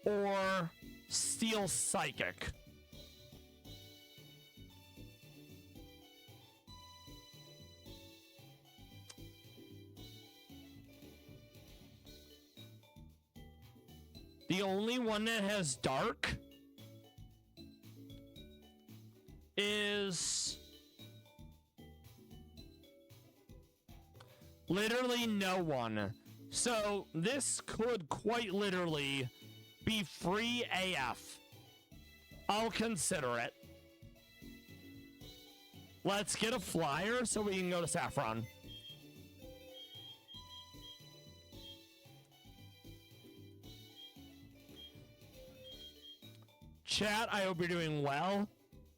or Steel Psychic. The only one that has Dark is literally no one. So this could quite literally be free AF. I'll consider it. Let's get a flyer so we can go to Saffron. Chat, I hope you're doing well.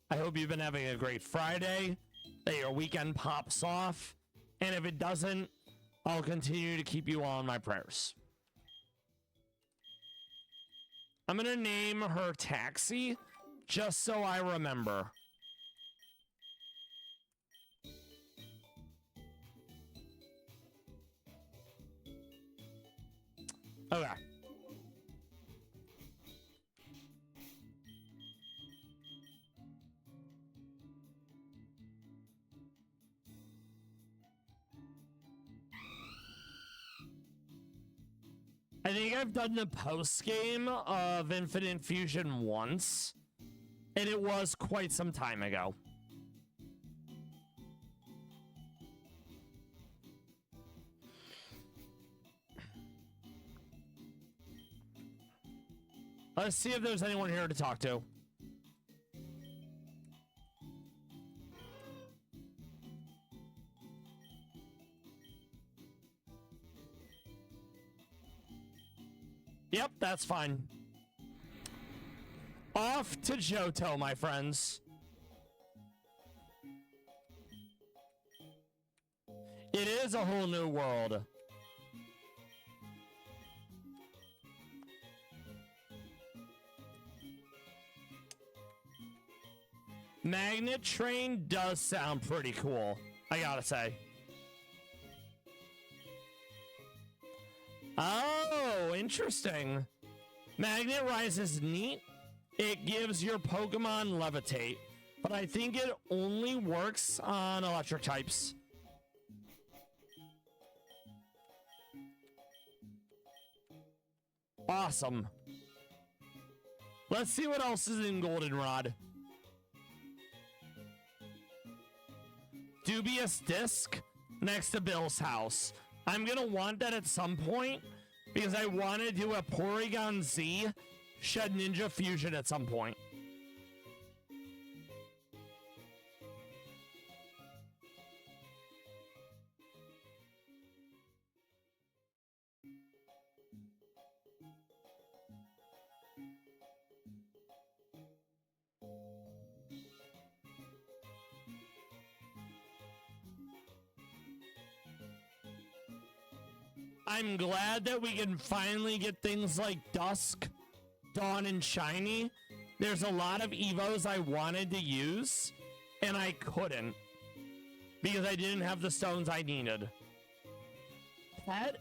I hope you've been having a great Friday, that your weekend pops off. And if it doesn't, I'll continue to keep you all in my prayers. I'm going to name her Taxi, just so I remember. Okay. I think I've done the post game of Infinite Fusion once, and it was quite some time ago. Let's see if there's anyone here to talk to. Yep, that's fine. Off to Johto, my friends. It is a whole new world. Magnet Train does sound pretty cool, I gotta say. Oh, interesting. Magnet Rise is neat. It gives your Pokemon levitate, but I think it only works on electric types. Awesome. Let's see what else is in Goldenrod. Dubious Disc next to Bill's house. I'm gonna want that at some point because I want to do a Porygon Z Shed Ninja Fusion at some point. I'm glad that we can finally get things like Dusk, Dawn, and Shiny. There's a lot of Evos I wanted to use, and I couldn't because I didn't have the stones I needed. Pet,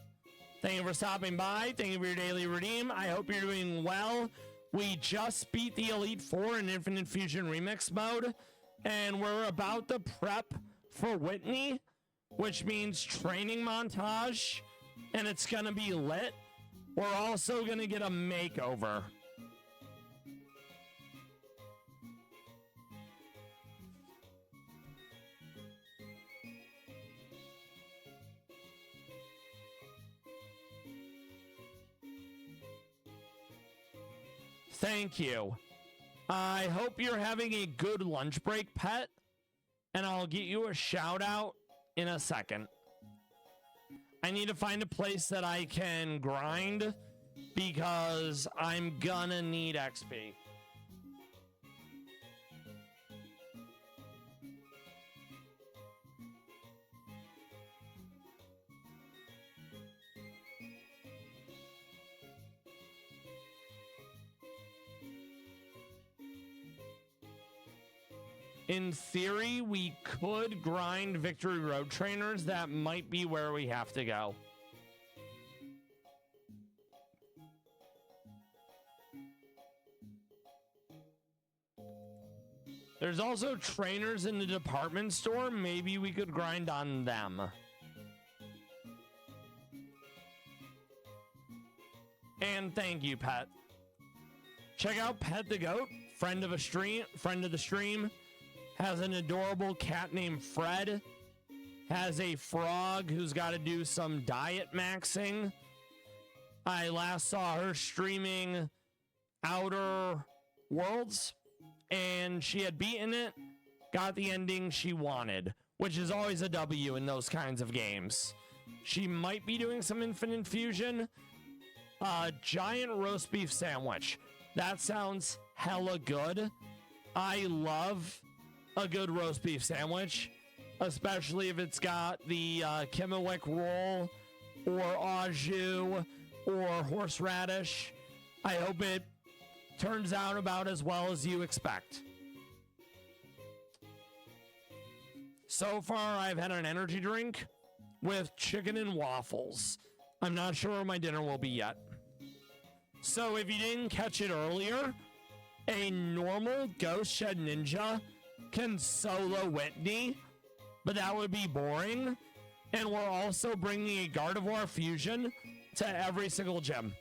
thank you for stopping by. Thank you for your daily redeem. I hope you're doing well. We just beat the Elite Four in Infinite Fusion Remix mode, and we're about to prep for Whitney, which means training montage. And it's gonna be lit. We're also gonna get a makeover. Thank you. I hope you're having a good lunch break, Pet. And I'll get you a shout out in a second. I need to find a place that I can grind because I'm gonna need XP. In theory, we could grind Victory Road Trainers. That might be where we have to go. There's also trainers in the department store. Maybe we could grind on them. And thank you, Pet. Check out Pet the Goat, friend of the stream. Has an adorable cat named Fred. Has a frog who's got to do some diet maxing. I last saw her streaming Outer Worlds, and she had beaten it, got the ending she wanted, which is always a W in those kinds of games. She might be doing some Infinite Fusion. Giant roast beef sandwich. That sounds hella good. I love a good roast beef sandwich, especially if it's got the Kimmel roll or au jus or horseradish. I hope it turns out about as well as you expect. So far, I've had an energy drink with chicken and waffles. I'm not sure where my dinner will be yet. So if you didn't catch it earlier, a normal Ghost Shed Ninja can solo Whitney, but that would be boring. And we're also bringing a Gardevoir Fusion to every single gym.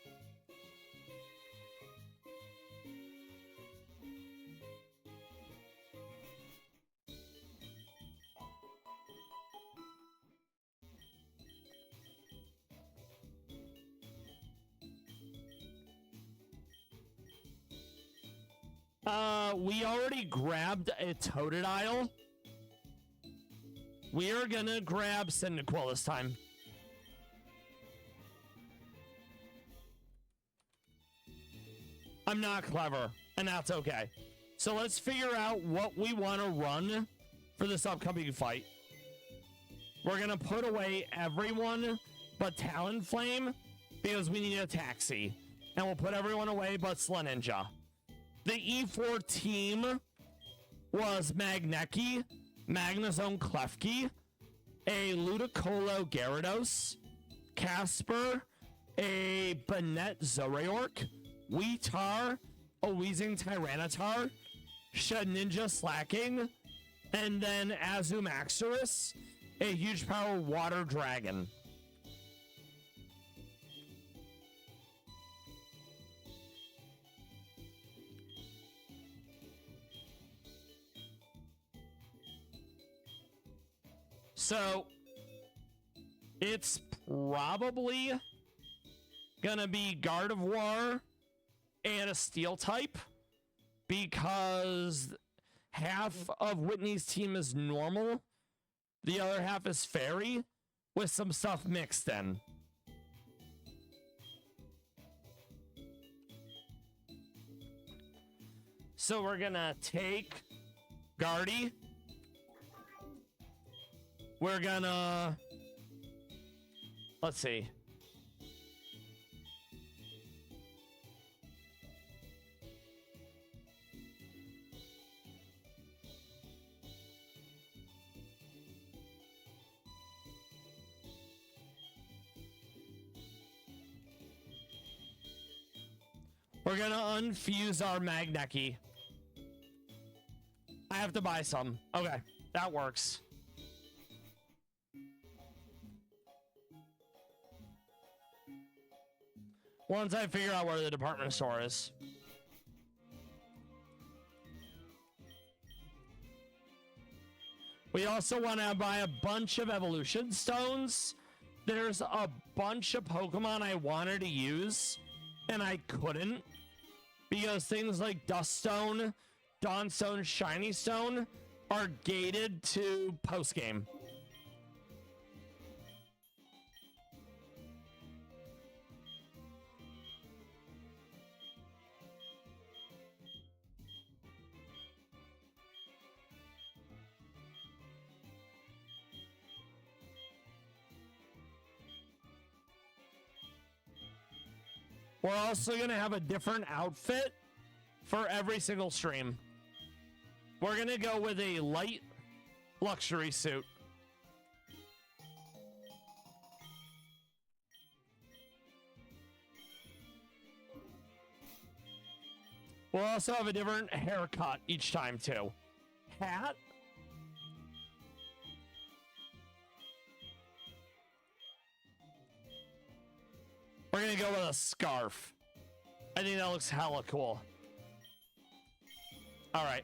We already grabbed a Totodile. We are gonna grab Cyndaquil this time. I'm not clever, and that's okay. So let's figure out what we want to run for this upcoming fight. We're gonna put away everyone but Talonflame because we need a taxi. And we'll put everyone away but Slaninja. The E4 team was Magneki, Magnezone Klefki, a Ludicolo Gyarados, Casper, a Banette Zoroark, Weetar, a Weezing Tyranitar, Shedinja Slacking, and then Azumaxorus, a huge power Water Dragon. So it's probably gonna be Gardevoir and a Steel type because half of Whitney's team is normal, the other half is fairy with some stuff mixed in. So we're gonna take Guardy. We're gonna, let's see. We're gonna unfuse our Magneki. I have to buy some. Okay, that works. Once I figure out where the department store is. We also want to buy a bunch of evolution stones. There's a bunch of Pokemon I wanted to use, and I couldn't. Because things like Duststone, Dawnstone, Shiny Stone are gated to post-game. We're also going to have a different outfit for every single stream. We're going to go with a light luxury suit. We'll also have a different haircut each time too. Hat. We're gonna go with a scarf. I think that looks hella cool. All right.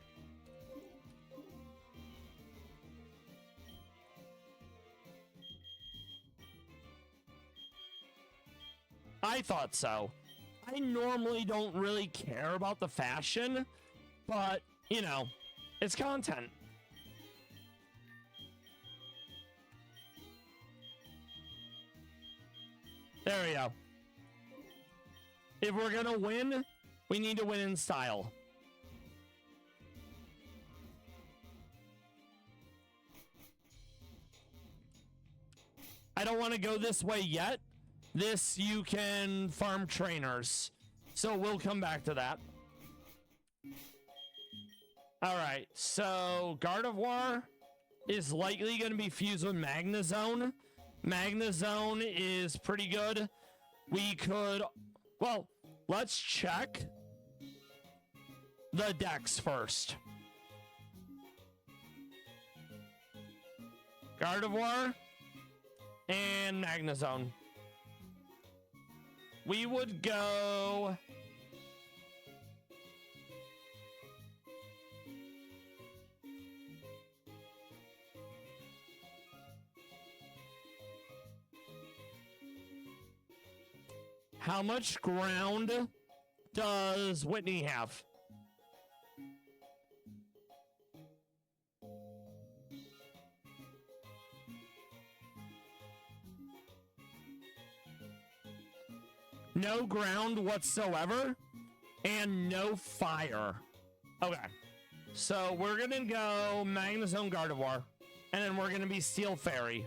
I thought so. I normally don't really care about the fashion, but, you know, it's content. There we go. If we're gonna win, we need to win in style. I don't want to go this way yet. This, you can farm trainers. So we'll come back to that. All right, so Gardevoir is likely going to be fused with Magnezone. Magnezone is pretty good. We could, well, let's check the decks first. Gardevoir and Magnezone. We would go... How much ground does Whitney have? No ground whatsoever and no fire. Okay. So we're going to go Magnezone Gardevoir and then we're going to be Steel Fairy.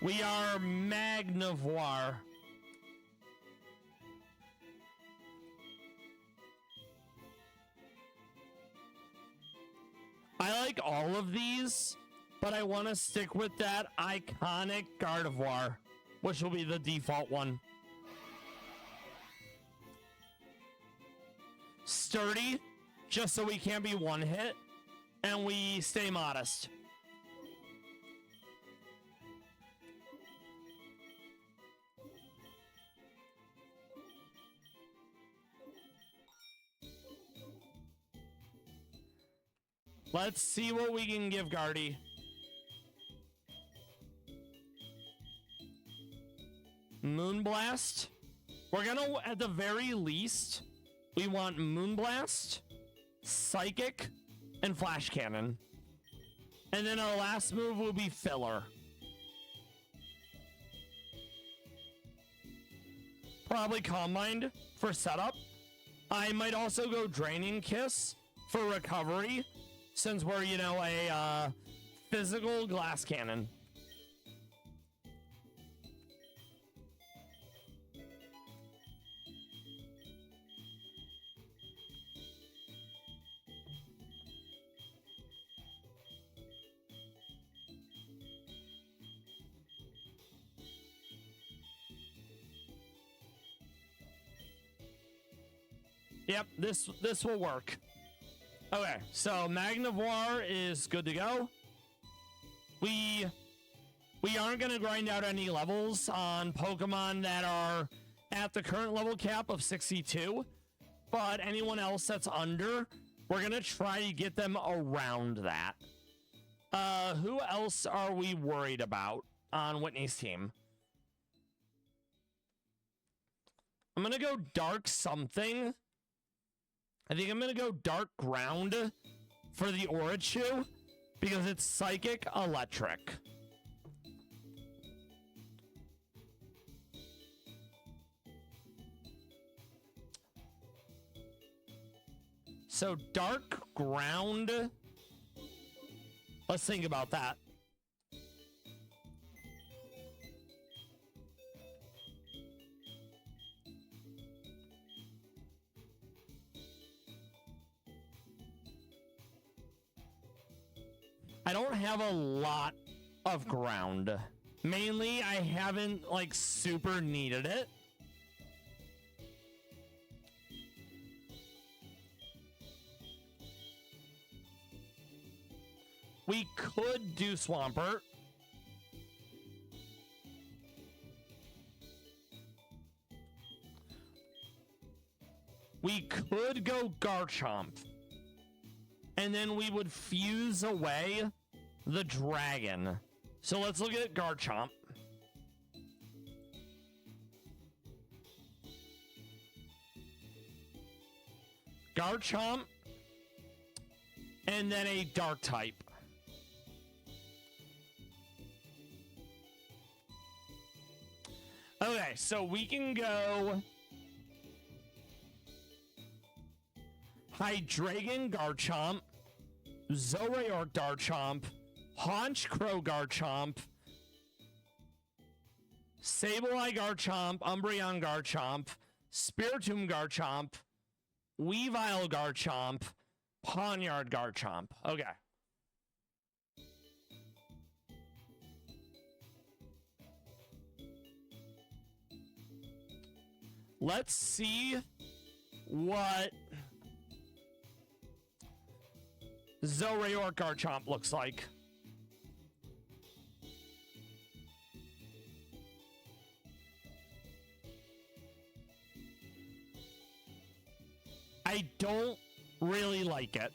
We are Magnavoire. I like all of these, but I want to stick with that iconic Gardevoir, which will be the default one. Sturdy, just so we can't be one hit, and we stay modest. Let's see what we can give Guardy. Moonblast. We're gonna, at the very least, we want Moonblast, Psychic, and Flash Cannon. And then our last move will be Filler. Probably Calm Mind for setup. I might also go Draining Kiss for recovery, since we're, you know, a physical glass cannon. Yep, this will work. Okay, so Magnavoire is good to go. We aren't going to grind out any levels on Pokemon that are at the current level cap of 62, but anyone else that's under, we're going to try to get them around that. Who else are we worried about on Whitney's team? I'm going to go Dark something. I think I'm going to go Dark Ground for the Orichu because it's Psychic Electric. So Dark Ground. Let's think about that. I don't have a lot of ground. Mainly, I haven't, like, super needed it. We could do Swampert. We could go Garchomp. And then we would fuse away the dragon. So let's look at Garchomp. Garchomp. And then a dark type. Okay, so we can go Hydreigon Garchomp, Zoroark Garchomp, Haunch Crow Garchomp, Sableye Garchomp, Umbreon Garchomp, Spiritomb Garchomp, Weavile Garchomp, Pawniard Garchomp. Okay. Let's see what Zoroark Garchomp looks like. I don't really like it.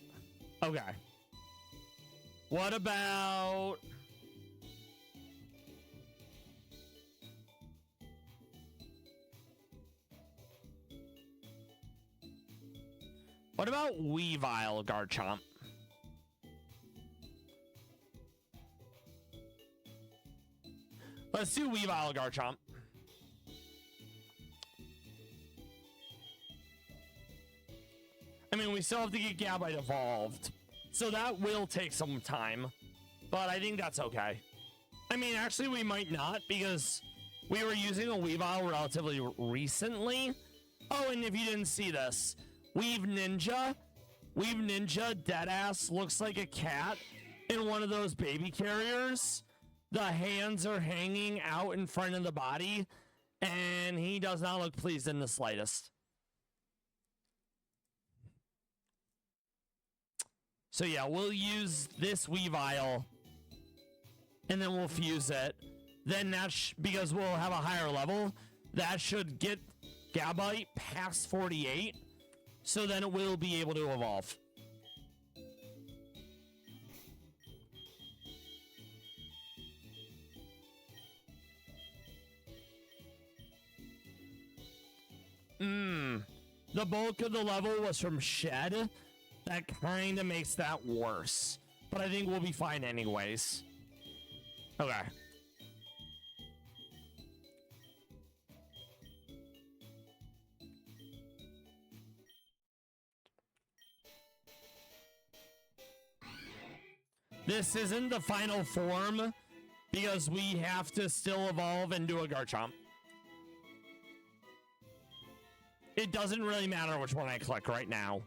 Okay. What about... What about Weavile Garchomp? Let's do Weavile Garchomp. I mean, we still have to get Gabite evolved, so that will take some time, but I think that's okay. I mean, actually, we might not, because we were using a Weavile relatively recently. Oh, and if you didn't see this, Weave Ninja deadass looks like a cat in one of those baby carriers. The hands are hanging out in front of the body, and he does not look pleased in the slightest. So yeah, we'll use this Weavile, and then we'll fuse it. Then that's because we'll have a higher level. That should get Gabite past 48, so then it will be able to evolve. The bulk of the level was from Shed. That kind of makes that worse. But I think we'll be fine anyways. Okay. This isn't the final form because we have to still evolve and do a Garchomp. It doesn't really matter which one I click right now.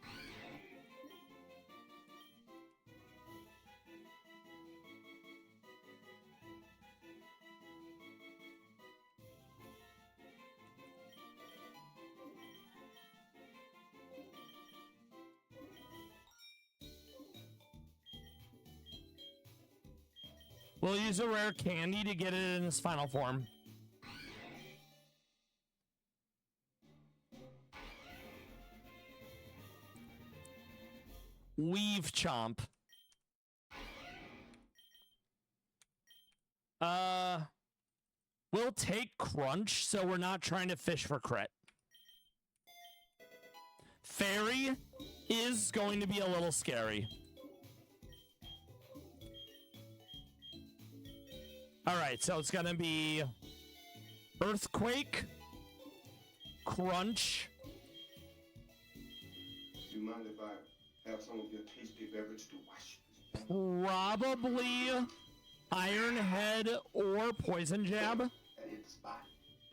We'll use a rare candy to get it in its final form. Weave Chomp. We'll take Crunch, so we're not trying to fish for crit. Fairy is going to be a little scary. Alright, so it's gonna be Earthquake, Crunch. Do you mind if I have some of your tasty beverage to wash? Probably Iron Head or Poison Jab.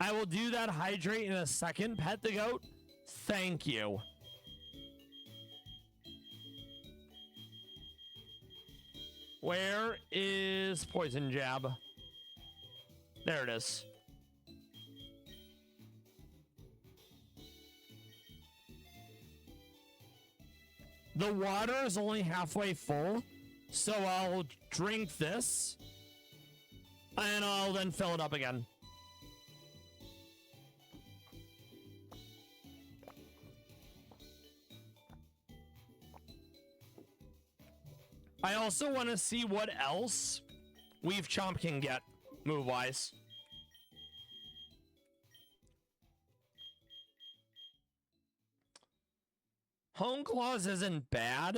I will do that hydrate in a second. Pet the goat. Thank you. Where is Poison Jab? There it is. The water is only halfway full, so I'll drink this, and I'll then fill it up again. I also want to see what else Weave Chomp can get, move-wise. Hone Claws isn't bad,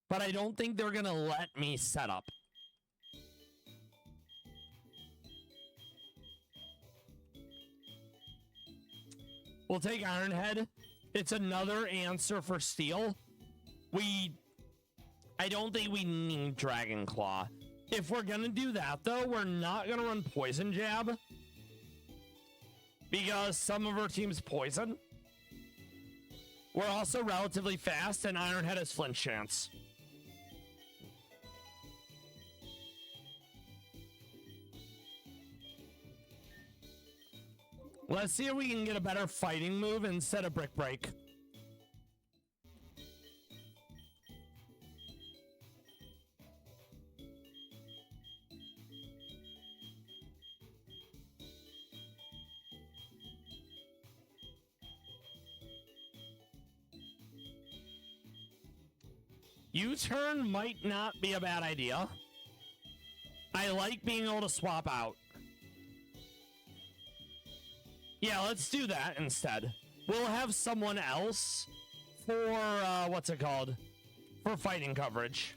but I don't think they're going to let me set up. We'll take Iron Head. It's another answer for Steel. I don't think we need Dragon Claw. If we're gonna do that, though, we're not gonna run Poison Jab. Because some of our team's poison. We're also relatively fast, and Ironhead has flinch chance. Let's see if we can get a better fighting move instead of Brick Break. U-turn might not be a bad idea. I like being able to swap out. Yeah, let's do that instead. We'll have someone else for, what's it called? For fighting coverage.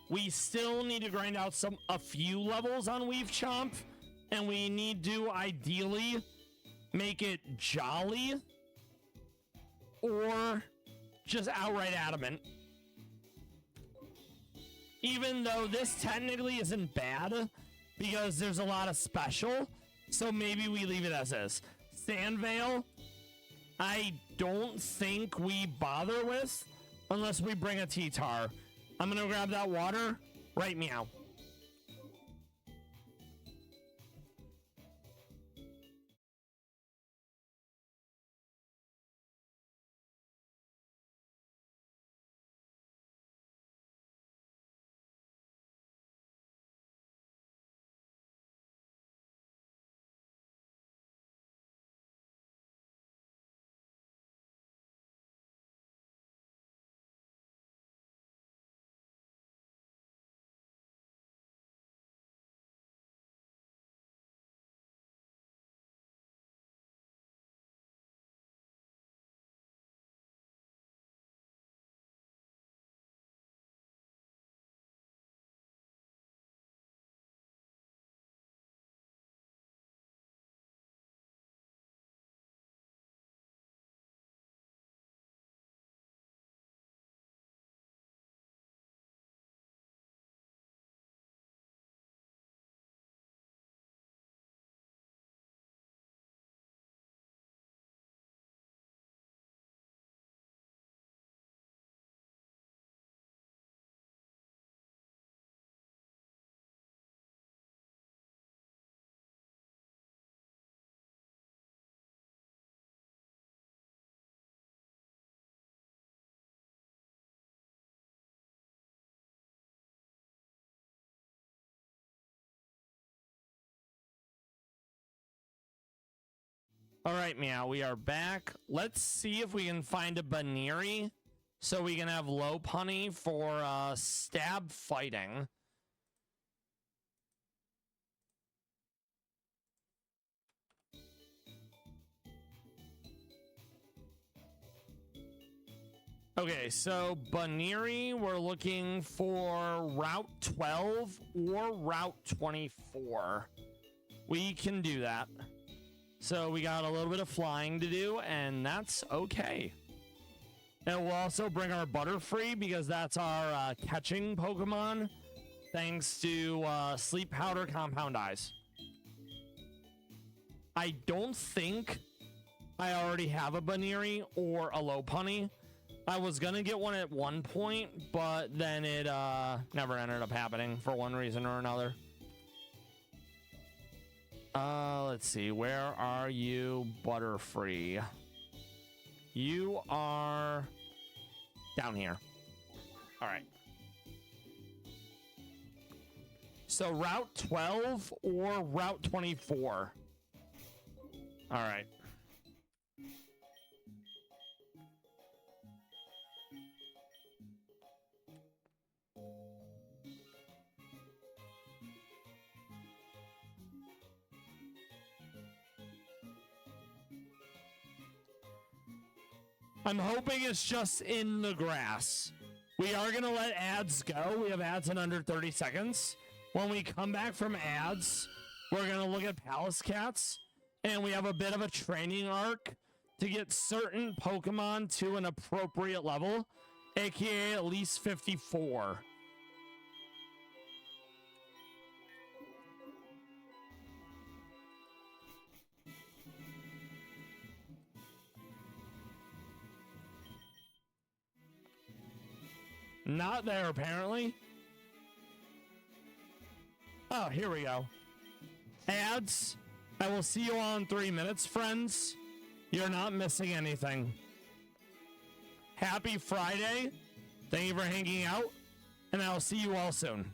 We still need to grind out a few levels on Weave Chomp, and we need to ideally make it Jolly or just outright Adamant. Even though this technically isn't bad, because there's a lot of special, so maybe we leave it as is. Sandveil, I don't think we bother with unless we bring a T-Tar. I'm gonna grab that water, right meow. All right, Meow, we are back. Let's see if we can find a Baniri so we can have low punny for stab fighting. Okay, so Baniri, we're looking for Route 12 or Route 24. We can do that. So we got a little bit of flying to do, and that's okay. And we'll also bring our Butterfree because that's our catching Pokemon, thanks to Sleep Powder Compound Eyes. I don't think I already have a Baniri or a Lopunny. I was going to get one at one point, but then it never ended up happening for one reason or another. Let's see. Where are you, Butterfree? You are down here. All right. So Route 12 or Route 24? All right. I'm hoping it's just in the grass. We are going to let ads go. We have ads in under 30 seconds. When we come back from ads, we're going to look at Palace Cats. And we have a bit of a training arc to get certain Pokemon to an appropriate level. aka at least 54. Not there, apparently. Oh, here we go. Ads. I will see you all in 3 minutes, friends. You're not missing anything. Happy Friday. Thank you for hanging out, and I'll see you all soon.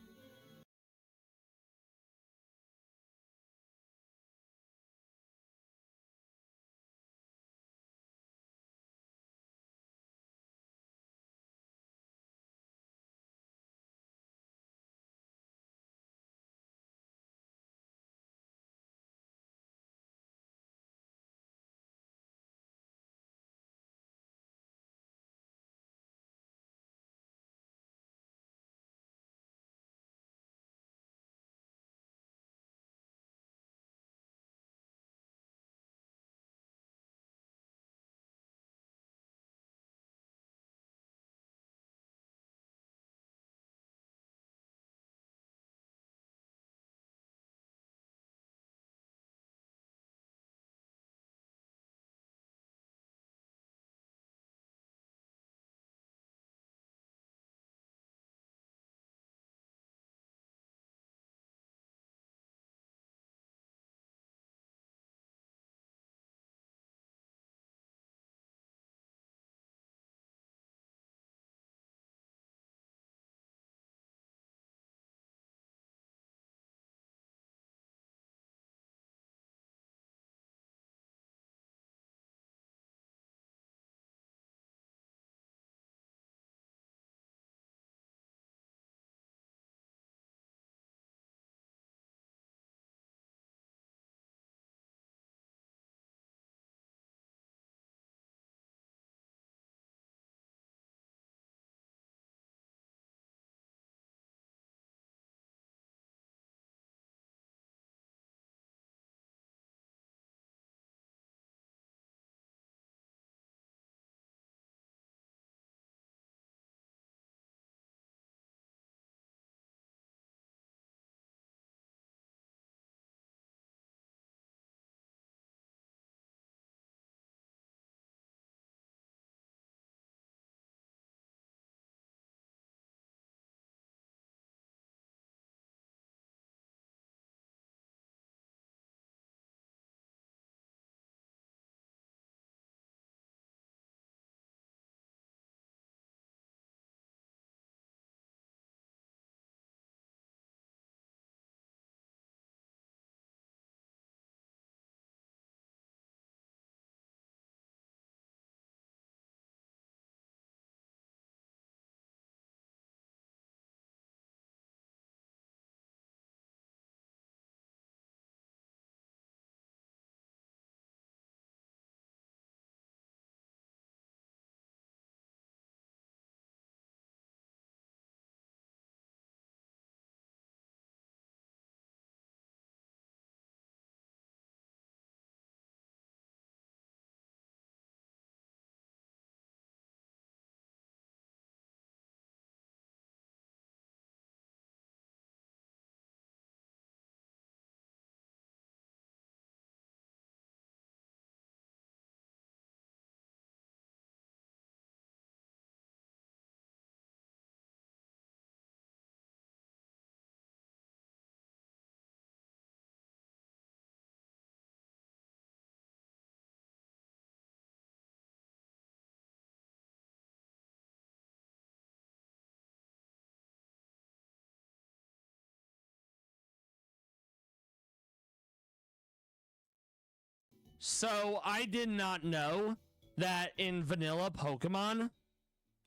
So I did not know that in vanilla Pokemon,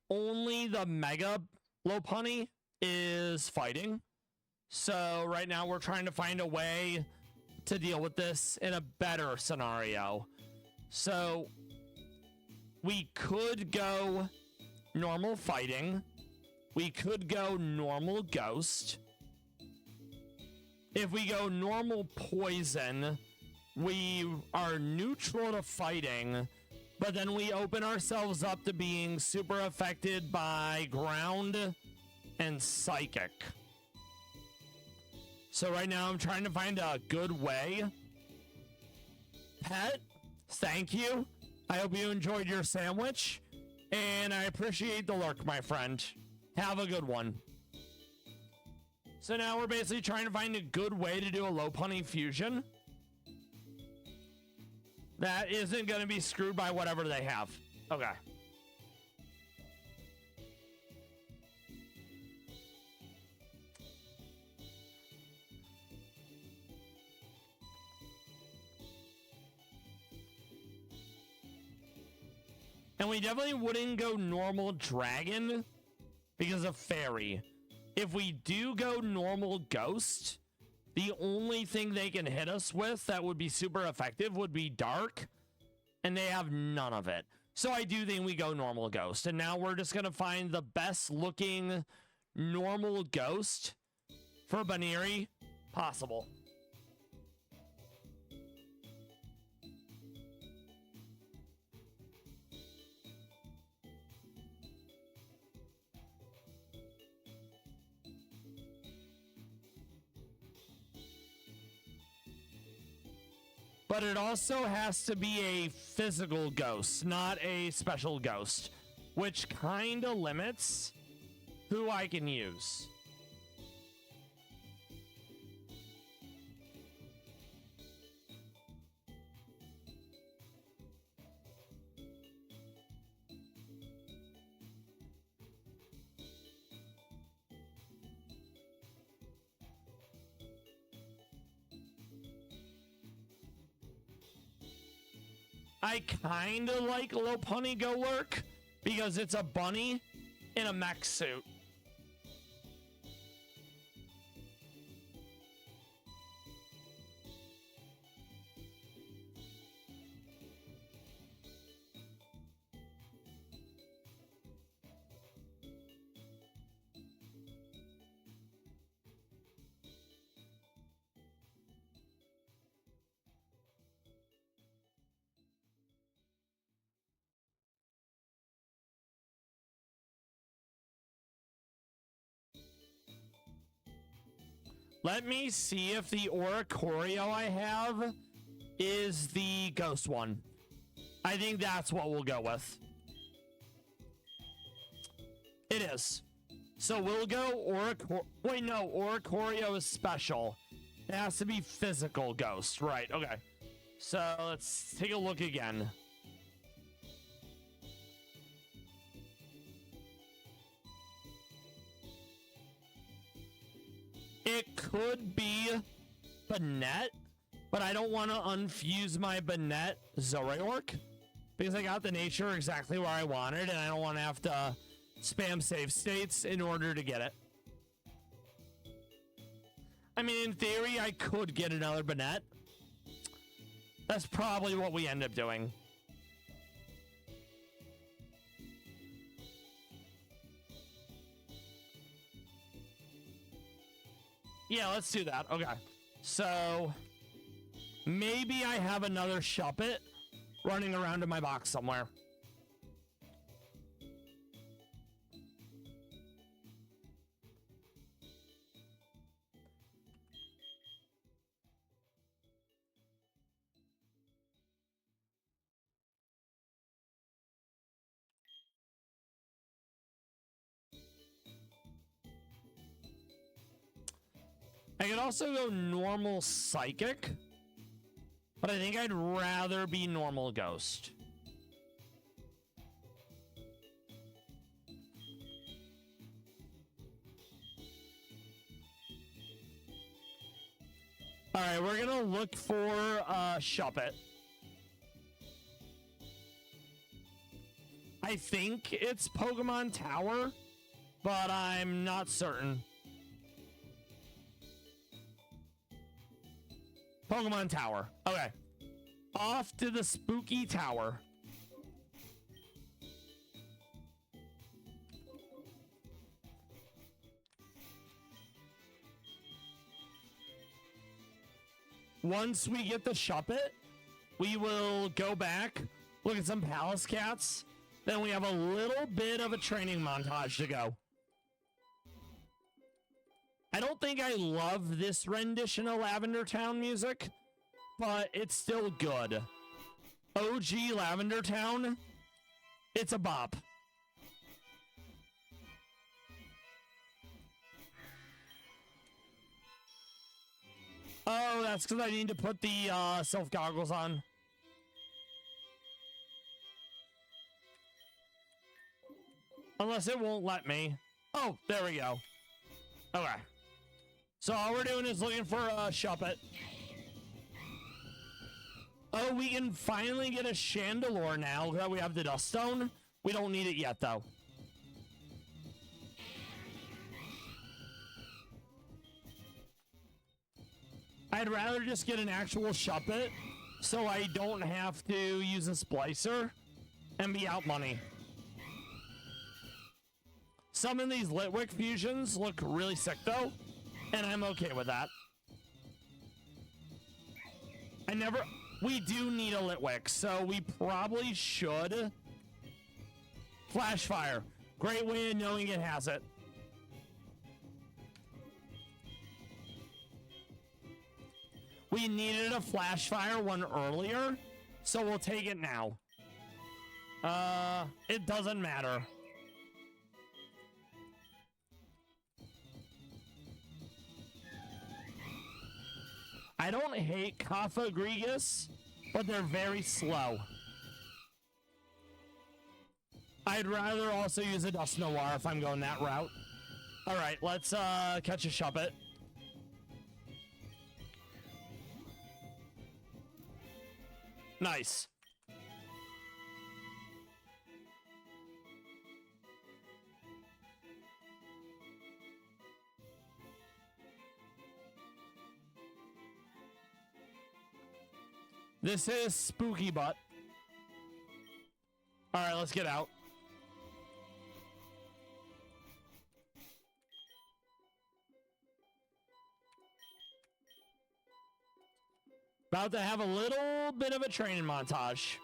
only the Mega Lopunny is fighting. So right now we're trying to find a way to deal with this in a better scenario. So we could go normal fighting. We could go normal ghost. If we go normal poison, we are neutral to fighting, but then we open ourselves up to being super affected by ground and psychic. So right now I'm trying to find a good way. Pet, thank you. I hope you enjoyed your sandwich, and I appreciate the lurk, my friend. Have a good one. So now we're basically trying to find a good way to do a Lopunny fusion that isn't going to be screwed by whatever they have. Okay. And we definitely wouldn't go normal dragon because of fairy. If we do go normal ghost, the only thing they can hit us with that would be super effective would be dark, and they have none of it. So I do think we go normal ghost, and now we're just going to find the best looking normal ghost for Baneri possible. But it also has to be a physical ghost, not a special ghost, which kind of limits who I can use. I kind of like Lopunny Go Lurk because it's a bunny in a mech suit. Let me see if the Oricorio I have is the ghost one. I think that's what we'll go with. It is. So we'll go Wait, no, Oricorio is special. It has to be physical ghost. Right, okay. So let's take a look again. It could be Banette, but I don't want to unfuse my Banette Zoroark because I got the nature exactly where I wanted, and I don't want to have to spam save states in order to get it. I mean, in theory, I could get another Banette. That's probably what we end up doing. Yeah, let's do that. Okay. So maybe I have another Shuppet running around in my box somewhere. I could also go normal psychic, but I think I'd rather be normal ghost. All right, we're gonna look for Shuppet. I think it's Pokemon Tower, but I'm not certain. Pokemon Tower. Okay. Off to the spooky tower. Once we get the Shuppet, we will go back, look at some palace cats. Then we have a little bit of a training montage to go. I don't think I love this rendition of Lavender Town music, but it's still good. OG Lavender Town, it's a bop. Oh, that's because I need to put the self goggles on. Unless it won't let me. Oh, there we go. Okay. So all we're doing is looking for a Shuppet. Oh, we can finally get a Chandelure now that we have the Dust Stone. We don't need it yet, though. I'd rather just get an actual Shuppet so I don't have to use a Splicer and be out money. Some of these Litwick fusions look really sick, though, and I'm okay with that. We do need a Litwick, so we probably should. Flash Fire. Great way of knowing it has it. We needed a Flash Fire one earlier, so we'll take it now. It doesn't matter. I don't hate Kapha Grigus, but they're very slow. I'd rather also use a Dust Noir if I'm going that route. Alright, let's catch a Shuppet. Nice. This is Spooky Butt. Alright, let's get out. About to have a little bit of a training montage.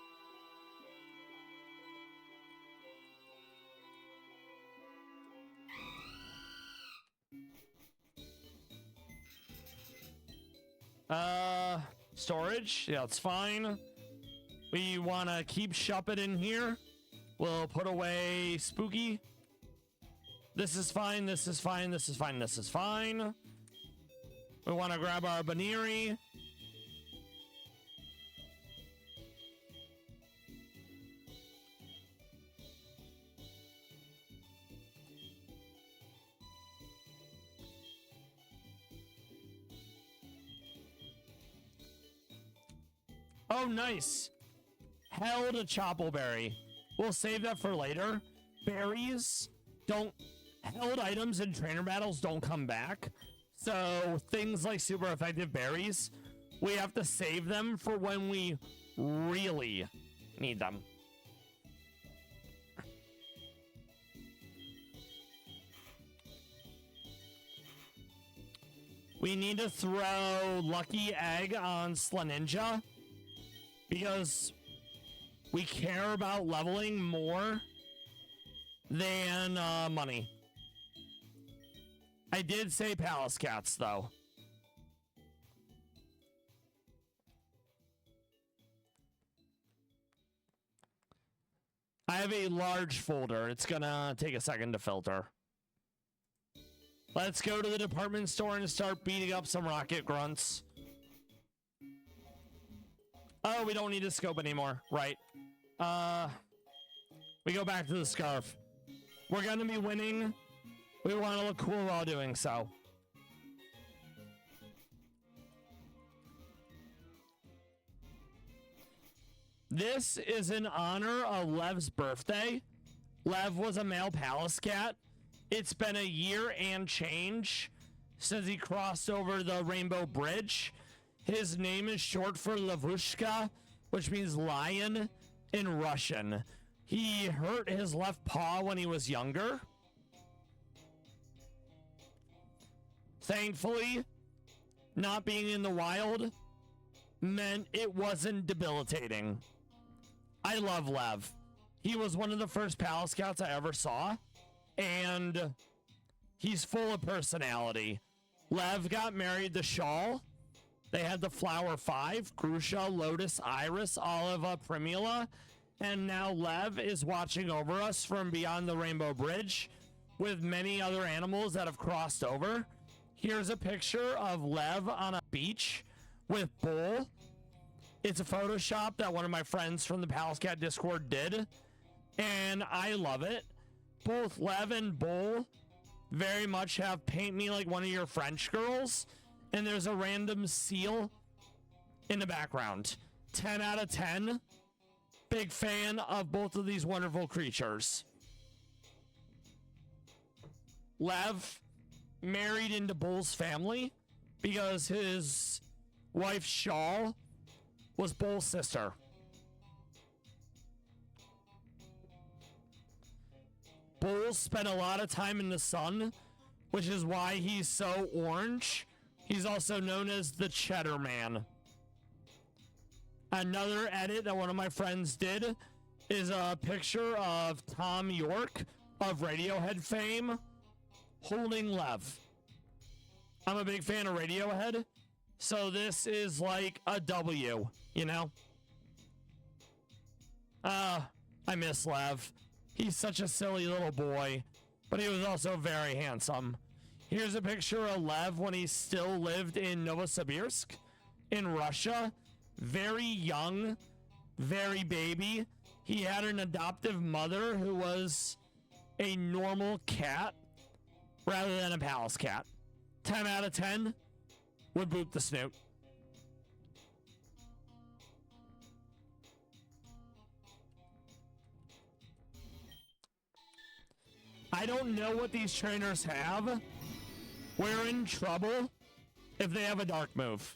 Storage? Yeah, it's fine. We want to keep Shuppet in here. We'll put away Spooky. This is fine, this is fine, this is fine, this is fine. We want to grab our Baneri. Oh, nice. Held a Choppleberry. We'll save that for later. Berries don't... Held items in trainer battles don't come back. So things like super effective berries, we have to save them for when we really need them. We need to throw Lucky Egg on Slaninja because we care about leveling more than money. I did say Palace Cats, though. I have a large folder. It's gonna take a second to filter. Let's go to the department store and start beating up some rocket grunts. Oh, we don't need a scope anymore. Right. We go back to the scarf. We're gonna be winning. We want to look cool while doing so. This is in honor of Lev's birthday. Lev was a male palace cat. It's been a year and change since he crossed over the Rainbow Bridge. His name is short for Lavushka, which means lion in Russian. He hurt his left paw when he was younger. Thankfully, not being in the wild meant it wasn't debilitating. I love Lev. He was one of the first Pal Scouts I ever saw, and he's full of personality. Lev got married to Shawl. They had the Flower 5, Grusha, Lotus, Iris, Oliva, Primula, and now Lev is watching over us from beyond the Rainbow Bridge with many other animals that have crossed over. Here's a picture of Lev on a beach with Bull. It's a Photoshop that one of my friends from the Palscat Discord did, and I love it. Both Lev and Bull very much have paint me like one of your French girls, and there's a random seal in the background. 10 out of 10. Big fan of both of these wonderful creatures. Lev married into Bull's family because his wife Shawl was Bull's sister. Bull spent a lot of time in the sun, which is why he's so orange. He's also known as the Cheddar Man. Another edit that one of my friends did is a picture of Tom York of Radiohead fame holding Lev. I'm a big fan of Radiohead, so this is like a W, you know? I miss Lev. He's such a silly little boy, but he was also very handsome. Here's a picture of Lev when he still lived in Novosibirsk in Russia. Very young, very baby. He had an adoptive mother who was a normal cat rather than a palace cat. 10 out of 10 would boot the snoot. I don't know what these trainers have. We're in trouble if they have a dark move.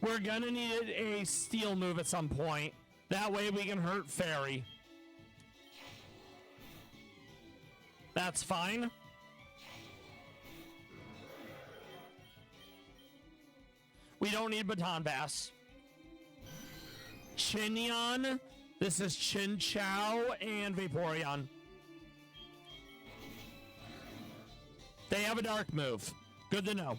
We're gonna need a steel move at some point. That way we can hurt Fairy. That's fine. We don't need Baton Pass. Chinyon. This is Chin Chow and Vaporeon. They have a dark move. Good to know.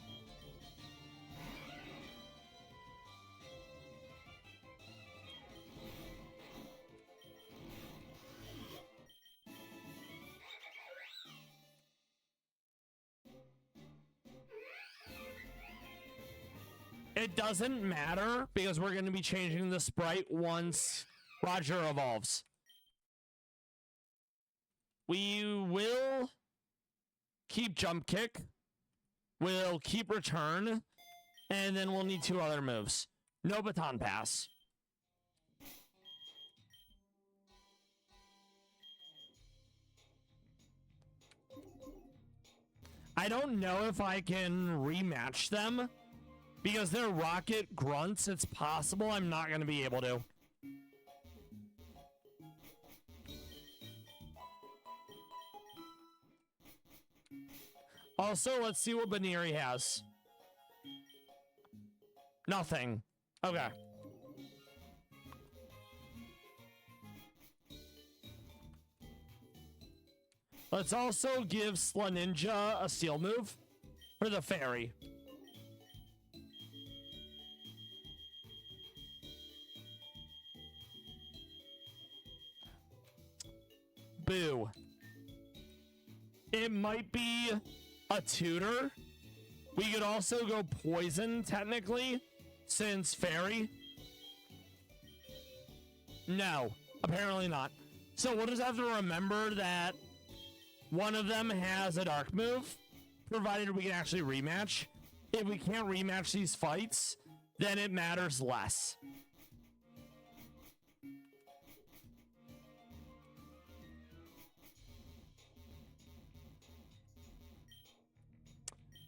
It doesn't matter because we're going to be changing the sprite once Roger evolves. We will keep jump kick. We'll keep return. And then we'll need 2 other moves. No baton pass. I don't know if I can rematch them. Because they're rocket grunts, it's possible I'm not going to be able to. Also, let's see what Baniri has. Nothing. Okay. Let's also give Slaninja a steel move for the fairy. Boo. It might be a tutor. We could also go poison, technically, since fairy. No, apparently not. So we'll just have to remember that one of them has a dark move, provided we can actually rematch. If we can't rematch these fights, then it matters less.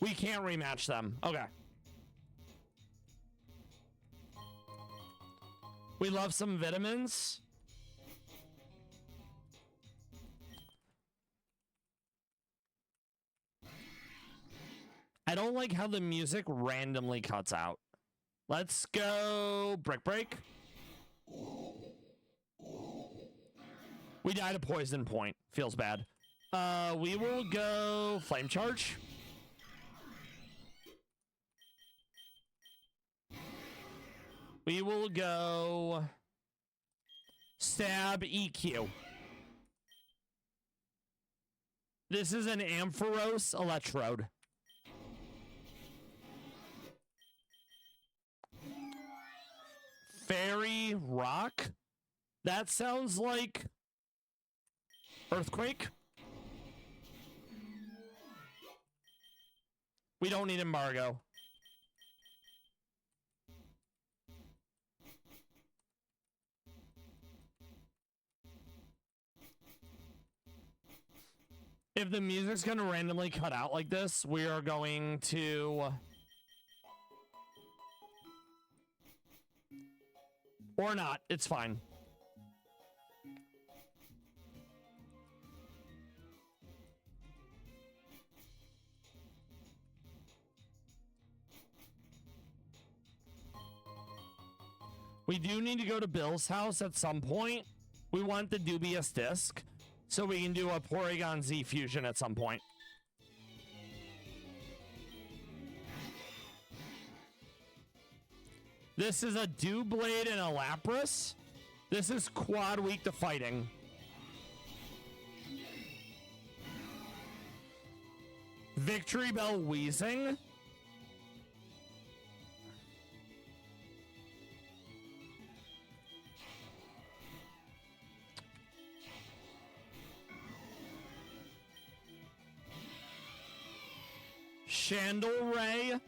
We can't rematch them. Okay. We love some vitamins. I don't like how the music randomly cuts out. Let's go Brick Break. We died a poison point. Feels bad. We will go Flame Charge. We will go Stab EQ. This is an Ampharos Electrode. Fairy Rock? That sounds like Earthquake. We don't need Embargo. If the music's going to randomly cut out like this, we are going to... Or not. It's fine. We do need to go to Bill's house at some point. We want the dubious disc, so we can do a Porygon Z fusion at some point. This is a Doublade and a Lapras. This is quad weak to fighting. Victory Bell Wheezing. Chandel Ray.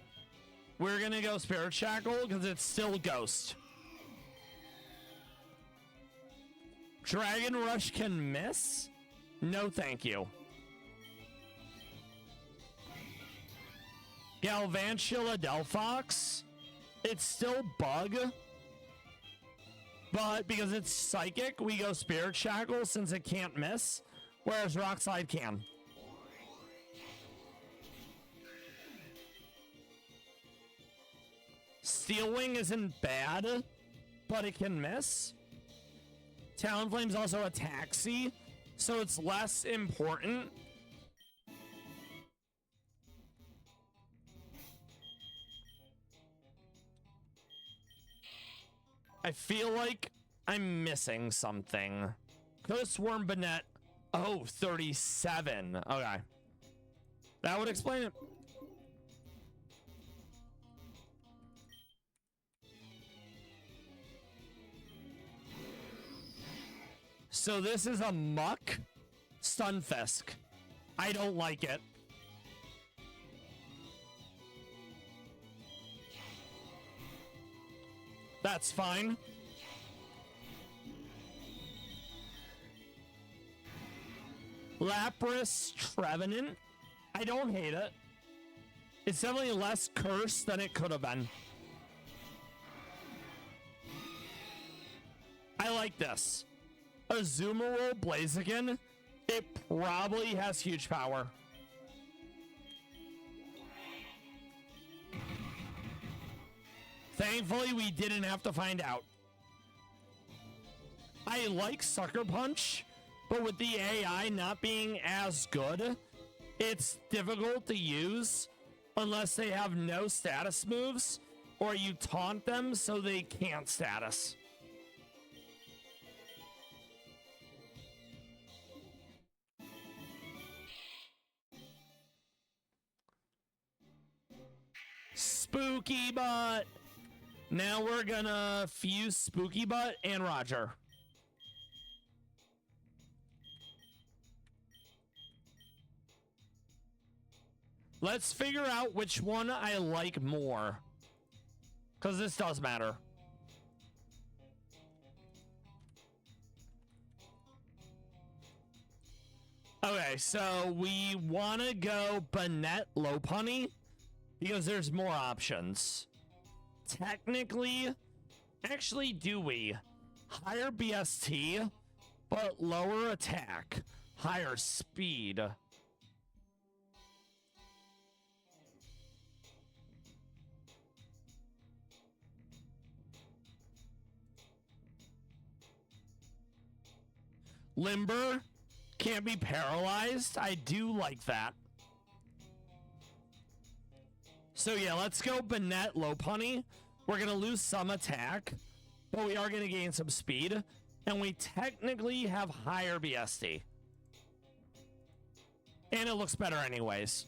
We're gonna go Spirit Shackle because it's still Ghost. Dragon Rush can miss? No, thank you. Galvantula Delphox. It's still Bug. But because it's Psychic, we go Spirit Shackle since it can't miss. Whereas Rock Slide can. Steel Wing isn't bad, but it can miss. Talonflame's also a taxi, so it's less important. I feel like I'm missing something. Could have sworn Banette. Oh, 37. Okay. That would explain it. So this is a Muck Stunfisk. I don't like it. That's fine. Lapras Trevenant. I don't hate it. It's definitely less cursed than it could have been. I like this. Azumarill Blaziken, it probably has huge power. Thankfully, we didn't have to find out. I like Sucker Punch, but with the AI not being as good, it's difficult to use unless they have no status moves or you taunt them so they can't status. Spooky Butt. Now we're gonna fuse Spooky Butt and Roger. Let's figure out which one I like more, because this does matter. Okay, so we want to go Banette Lopunny because there's more options. Technically, actually, do we? Higher BST, but lower attack, higher speed. Limber can't be paralyzed. I do like that. So yeah, let's go Banette Lopunny. We're going to lose some attack, but we are going to gain some speed. And we technically have higher BSD. And it looks better anyways.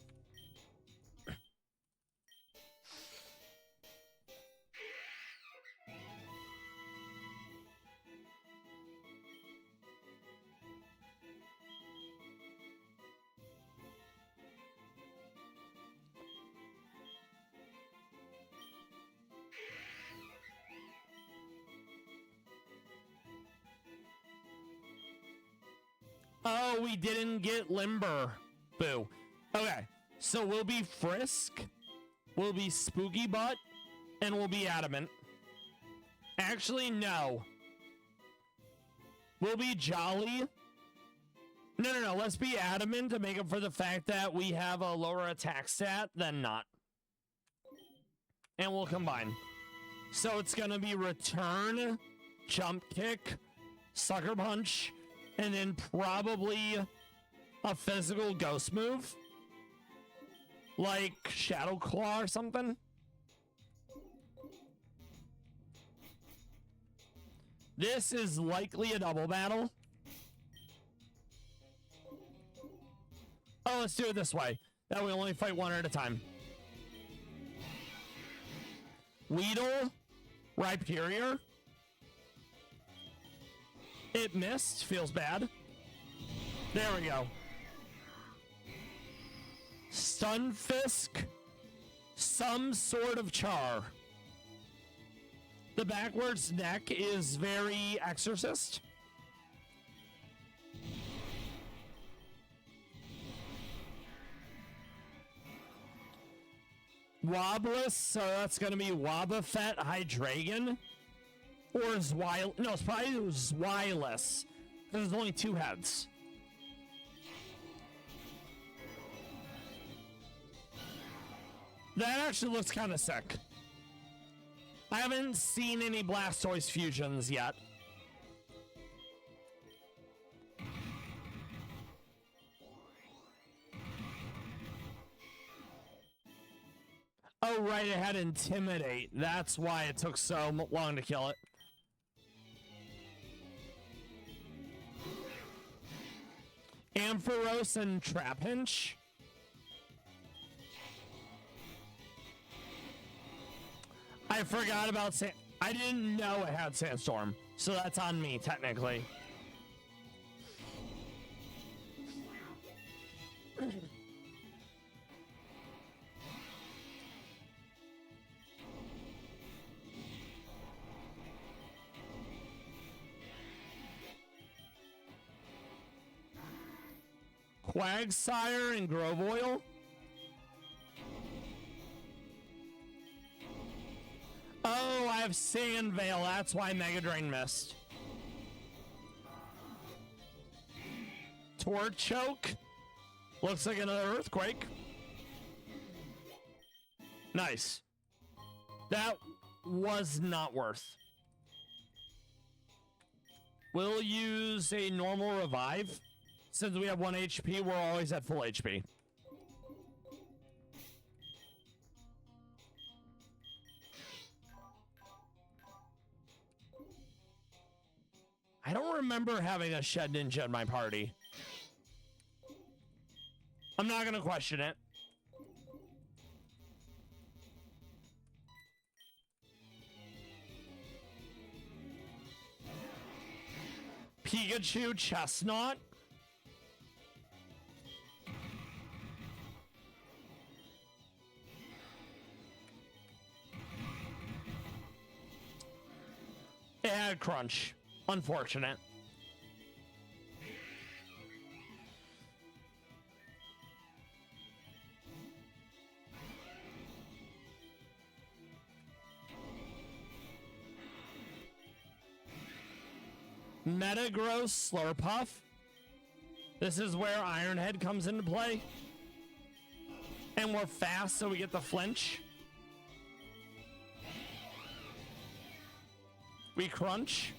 Oh, we didn't get Limber. Boo. Okay, so we'll be Frisk, we'll be Spooky Butt, and we'll be Adamant. Actually, no. We'll be Jolly. No. Let's be Adamant to make up for the fact that we have a lower attack stat than not. And we'll combine. So it's going to be Return, Jump Kick, Sucker Punch, and then probably a physical ghost move. Like Shadow Claw or something. This is likely a double battle. Oh, let's do it this way. That way we only fight one at a time. Weedle, Rhyperior. It missed. Feels bad. There we go. Stunfisk. Some sort of char. The backwards neck is very Exorcist. Wobless, so that's going to be Wobbuffet Hydreigon. Or Zwile. No, it's probably Zwilus. Because there's only 2 heads. That actually looks kind of sick. I haven't seen any Blastoise fusions yet. Oh, right, it had Intimidate. That's why it took so long to kill it. Ampharos and Trapinch. I forgot about I didn't know it had Sandstorm, so that's on me, technically. Quagsire and Grovoil. Oh, I have Sand Veil. That's why Mega Drain missed. Torchoke. Looks like another Earthquake. Nice. That was not worth. We'll use a normal revive. Since we have 1 HP, we're always at full HP. I don't remember having a Shed Ninja in my party. I'm not going to question it. Pikachu Chestnut. It had Crunch. Unfortunate. Metagross Slurpuff. This is where Ironhead comes into play. And we're fast, so we get the flinch. We crunch.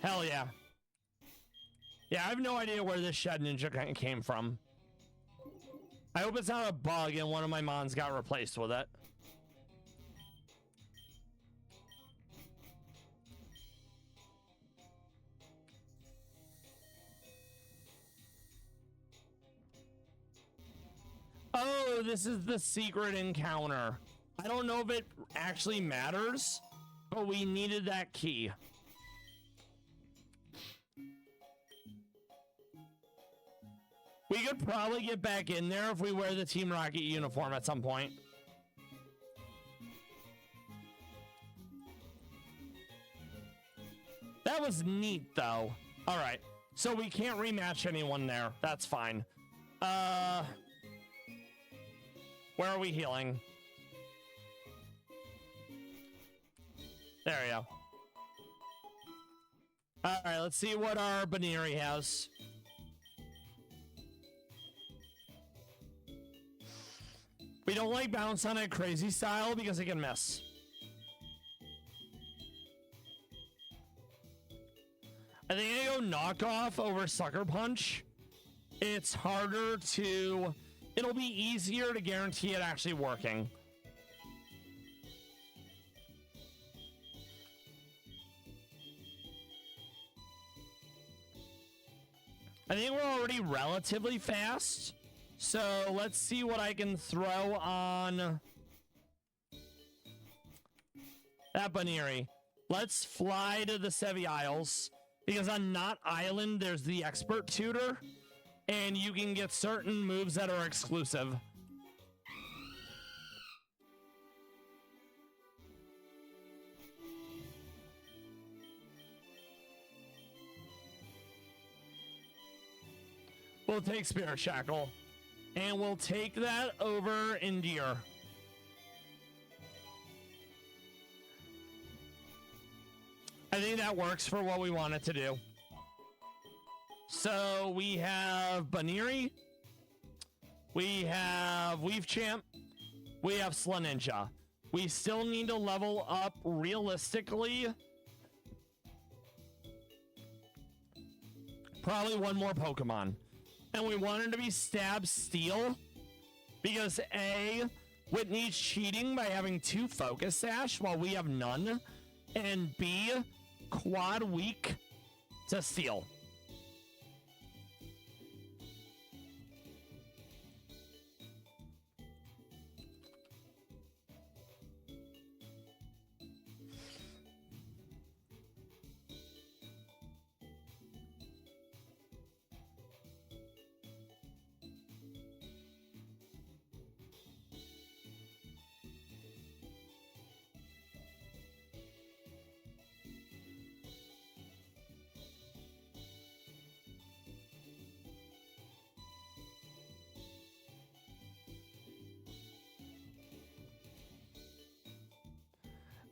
Hell yeah. Yeah, I have no idea where this shed ninja came from. I hope it's not a bug and one of my mons got replaced with it. Oh, this is the secret encounter. I don't know if it actually matters, but we needed that key. We could probably get back in there if we wear the Team Rocket uniform at some point. That was neat, though. All right. So we can't rematch anyone there. That's fine. Where are we healing? There we go. All right, let's see what our Baneri has. We don't like bounce on it crazy style because it can miss. I think I go knockoff over sucker punch. It's harder to... It'll be easier to guarantee it actually working. I think we're already relatively fast. So let's see what I can throw on that Baneri. Let's fly to the Sevi Isles, because on Knot Island, there's the expert tutor, and you can get certain moves that are exclusive. We'll take Spirit Shackle. And we'll take that over Endear. I think that works for what we want it to do. So we have Baneri. We have Weave Champ. We have Sla Ninja. We still need to level up realistically. Probably one more Pokemon. And we want it to be Stab Steel because A, Whitney's cheating by having 2 Focus Sash while we have none, and B, quad weak to Steel.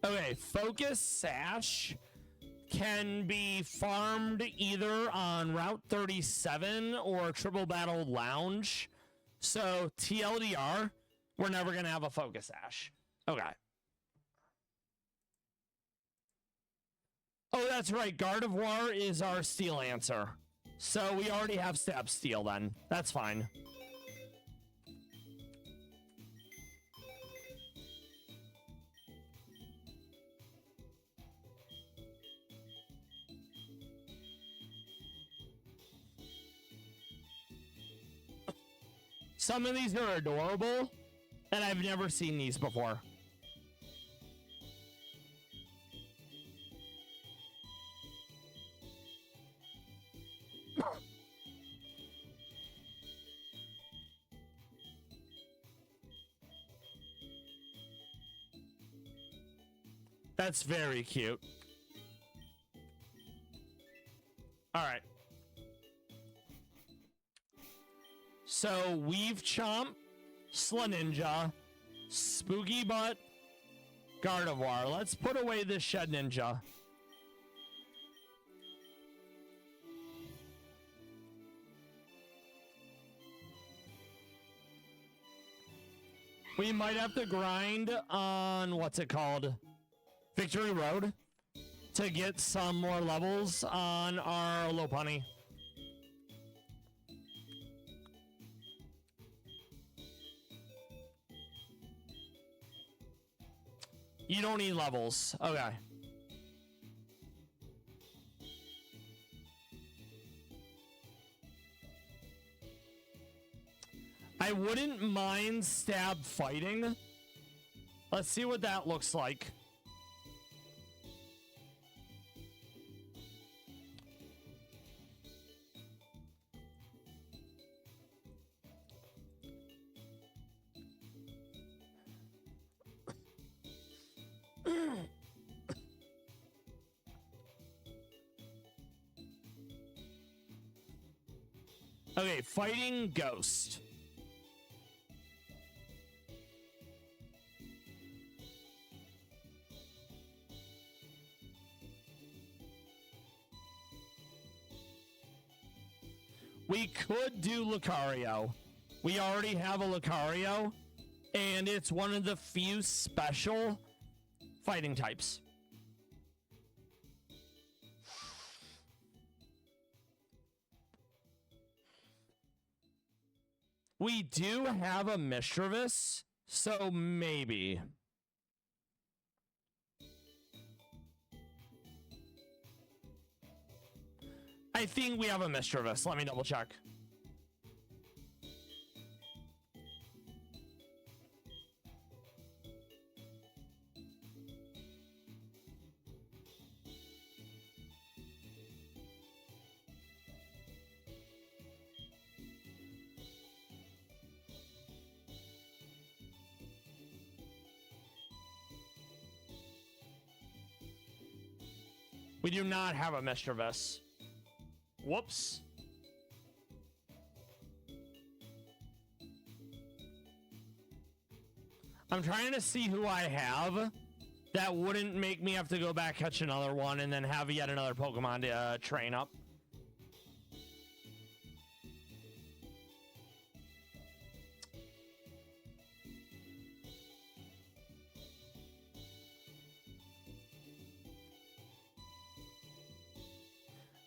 Okay, Focus Sash can be farmed either on Route 37 or Triple Battle Lounge. So TLDR, we're never going to have a Focus Sash. Okay. Oh, that's right. Gardevoir is our Steel answer. So we already have Stab Steel then. That's fine. Some of these are adorable, and I've never seen these before. That's very cute. All right. So, Weave Chomp, Sla Ninja, Spooky Butt, Gardevoir. Let's put away this Shed Ninja. We might have to grind on, what's it called? Victory Road. to get some more levels on our Lopunny. You don't need levels. Okay. I wouldn't mind stab fighting. Let's see what that looks like. Okay, fighting ghost. We could do Lucario. We already have a Lucario, and it's one of the few special fighting types. We do have a Mischievous, so maybe. I think we have a Mischievous. Let me double check. We do not have a Mischievous. Whoops. I'm trying to see who I have that wouldn't make me have to go back, catch another one, and then have yet another Pokemon to train up.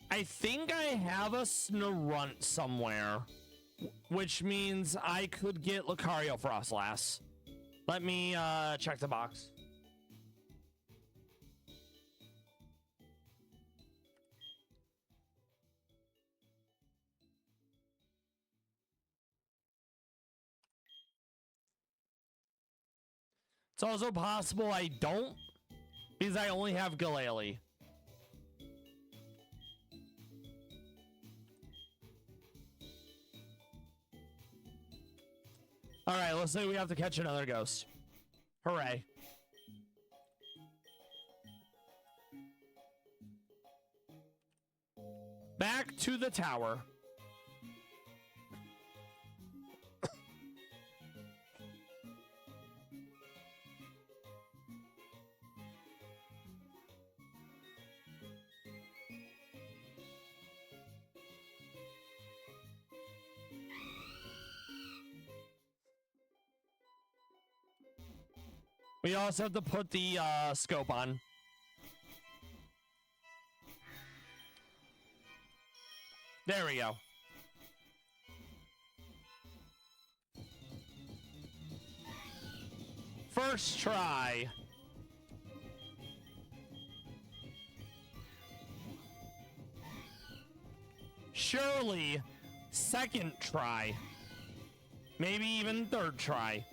I think I have a Snorunt somewhere, which means I could get Lucario Frostlass. Let me check the box. It's also possible I don't, because I only have Galele. All right, let's say we have to catch another ghost. Hooray. Back to the tower. We also have to put the scope on. There we go. First try. Surely, second try. Maybe even third try.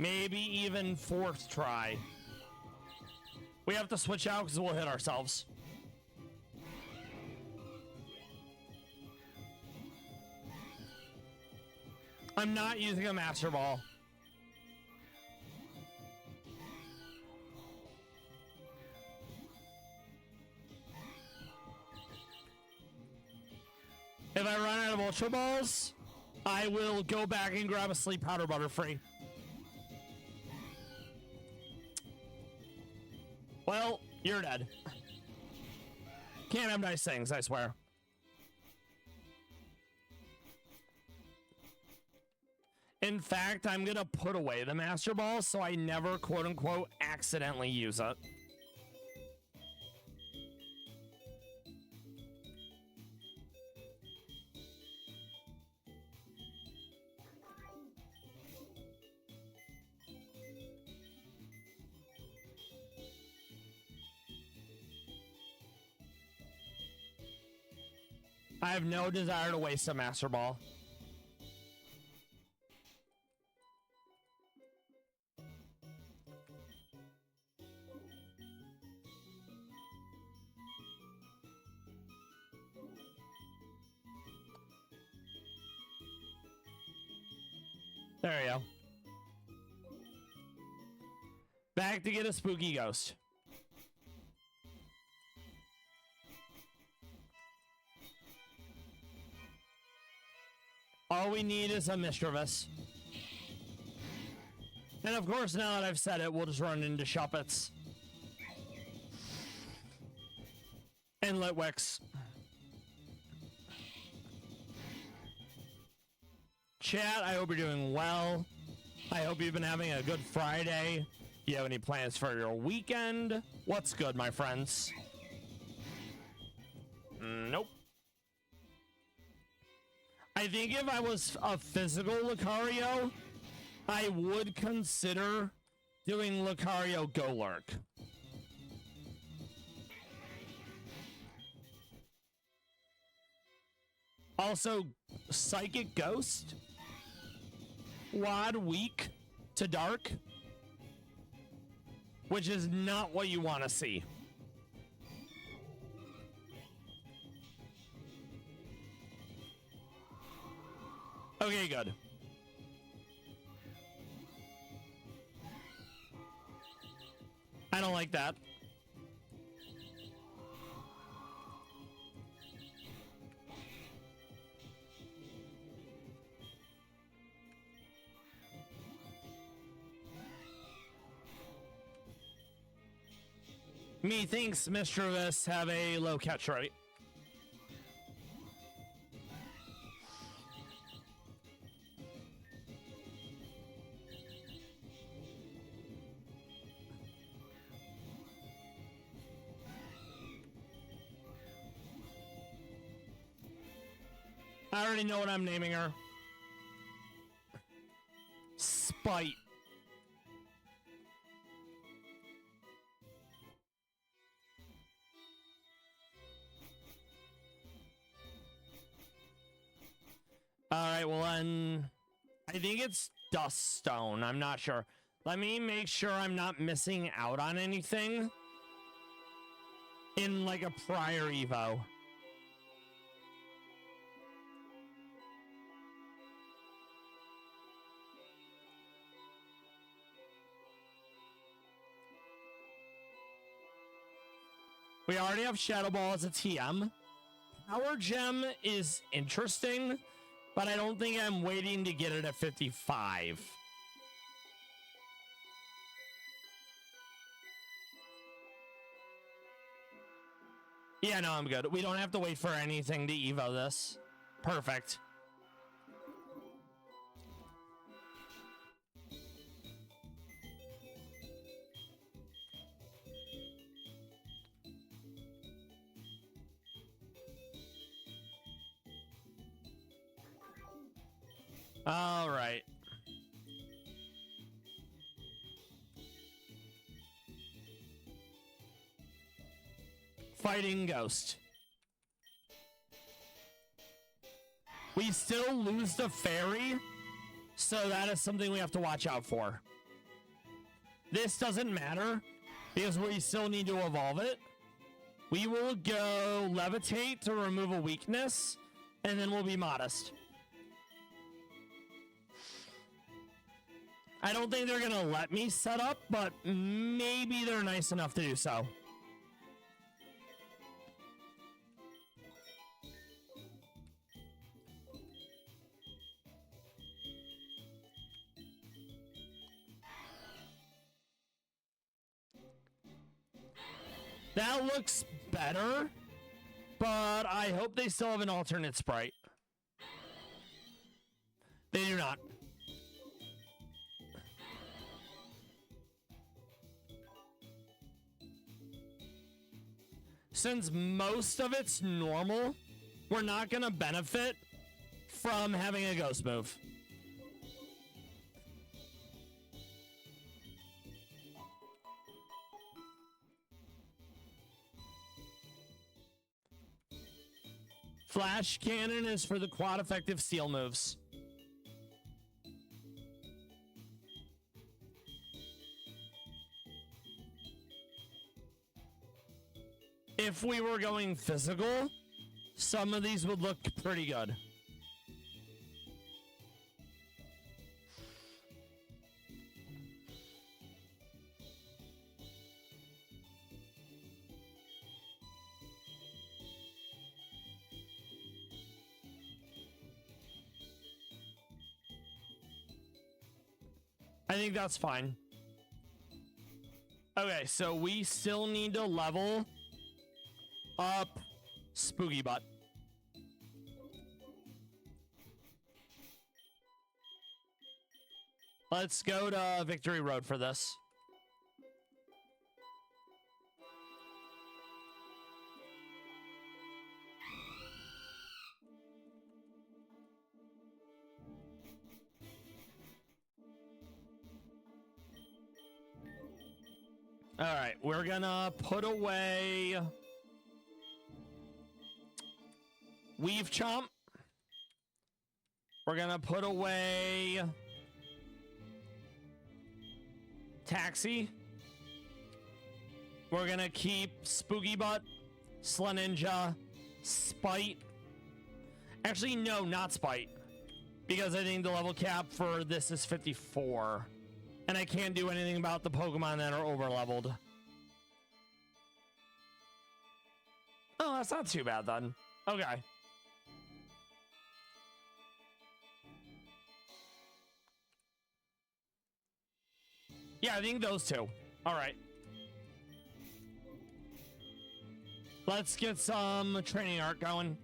Maybe even fourth try. We have to switch out because we'll hit ourselves. I'm not using a Master Ball. If I run out of Ultra Balls, I will go back and grab a Sleep Powder Butterfree. Well, you're dead. Can't have nice things, I swear. In fact, I'm gonna put away the Master Ball so I never, quote-unquote, accidentally use it. I have no desire to waste a Master Ball. There you go. Back to get a spooky ghost. All we need is a Mischievous. And of course, now that I've said it, we'll just run into Shuppets. And Litwicks. Chat, I hope you're doing well. I hope you've been having a good Friday. Do you have any plans for your weekend? What's good, my friends? Nope. I think if I was a physical Lucario, I would consider doing Lucario Go Lurk. Also, Psychic Ghost. Wad weak to dark. Which is not what you want to see. Okay, good. I don't like that. Methinks Mischievous have a low catch rate. I already know what I'm naming her. Spite. Alright, well then, I think it's Dust Stone. I'm not sure. Let me make sure I'm not missing out on anything in like a prior Evo. We already have Shadow Ball as a TM. Power Gem is interesting, but I don't think I'm waiting to get it at 55. Yeah, no, I'm good. We don't have to wait for anything to Evo this. Perfect. All right. Fighting Ghost. We still lose the fairy, so that is something we have to watch out for. This doesn't matter because we still need to evolve it. We will go Levitate to remove a weakness, and then we'll be Modest. I don't think they're gonna let me set up, but maybe they're nice enough to do so. That looks better, but I hope they still have an alternate sprite. They do not. Since most of it's normal, we're not going to benefit from having a ghost move. Flash cannon is for the quad effective steel moves. If we were going physical, some of these would look pretty good. I think that's fine. Okay, so we still need to level up Spooky Butt. Let's go to Victory Road for this. All right, we're gonna put away Weave Chomp. We're gonna put away Taxi. We're gonna keep Spooky Butt, Sla Ninja, Spite. Actually, no, not Spite. Because I think the level cap for this is 54. And I can't do anything about the Pokemon that are over leveled. Oh, that's not too bad then. Okay. Yeah, I think those two. All right. Let's get some training art going.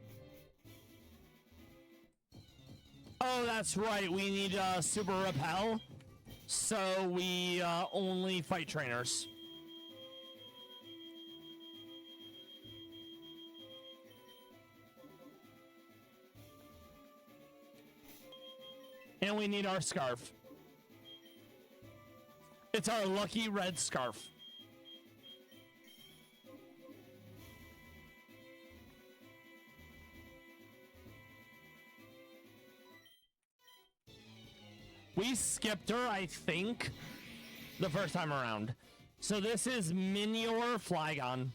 Oh, that's right. We need Super Repel. So we only fight trainers. And we need our scarf. It's our lucky red scarf. We skipped her, I think, the first time around. So this is Minior Flygon.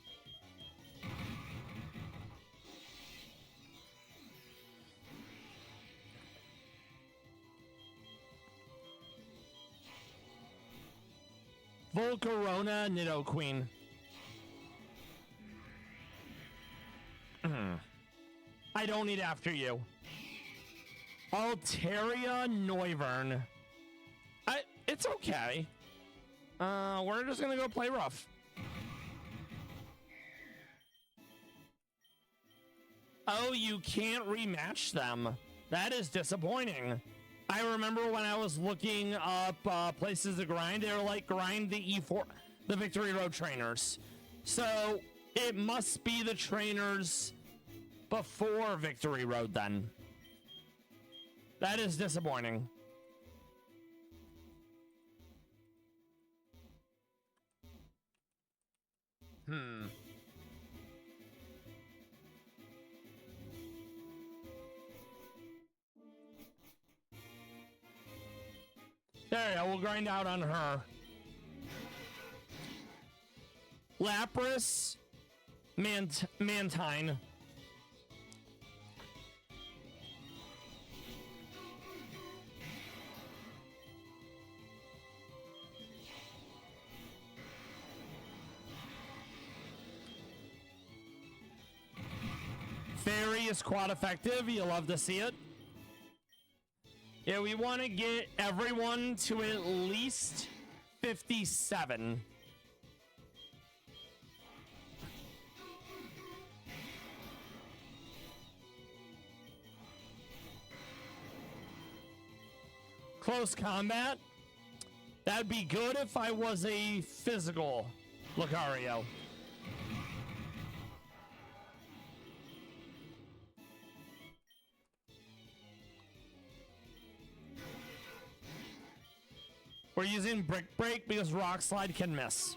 Volcarona Nidoqueen. I don't need after you. Altaria Noivern. It's okay. We're just gonna go play rough. Oh, you can't rematch them. That is disappointing. I remember when I was looking up places to grind, they were like, grind the E4, the Victory Road trainers. So it must be the trainers before Victory Road then. That is disappointing. There you go, we'll grind out on her. Lapras, Mantine. Fairy is quad effective. You love to see it. Yeah, we want to get everyone to at least 57. Close combat. That'd be good if I was a physical Lucario. We're using Brick Break because Rock Slide can miss.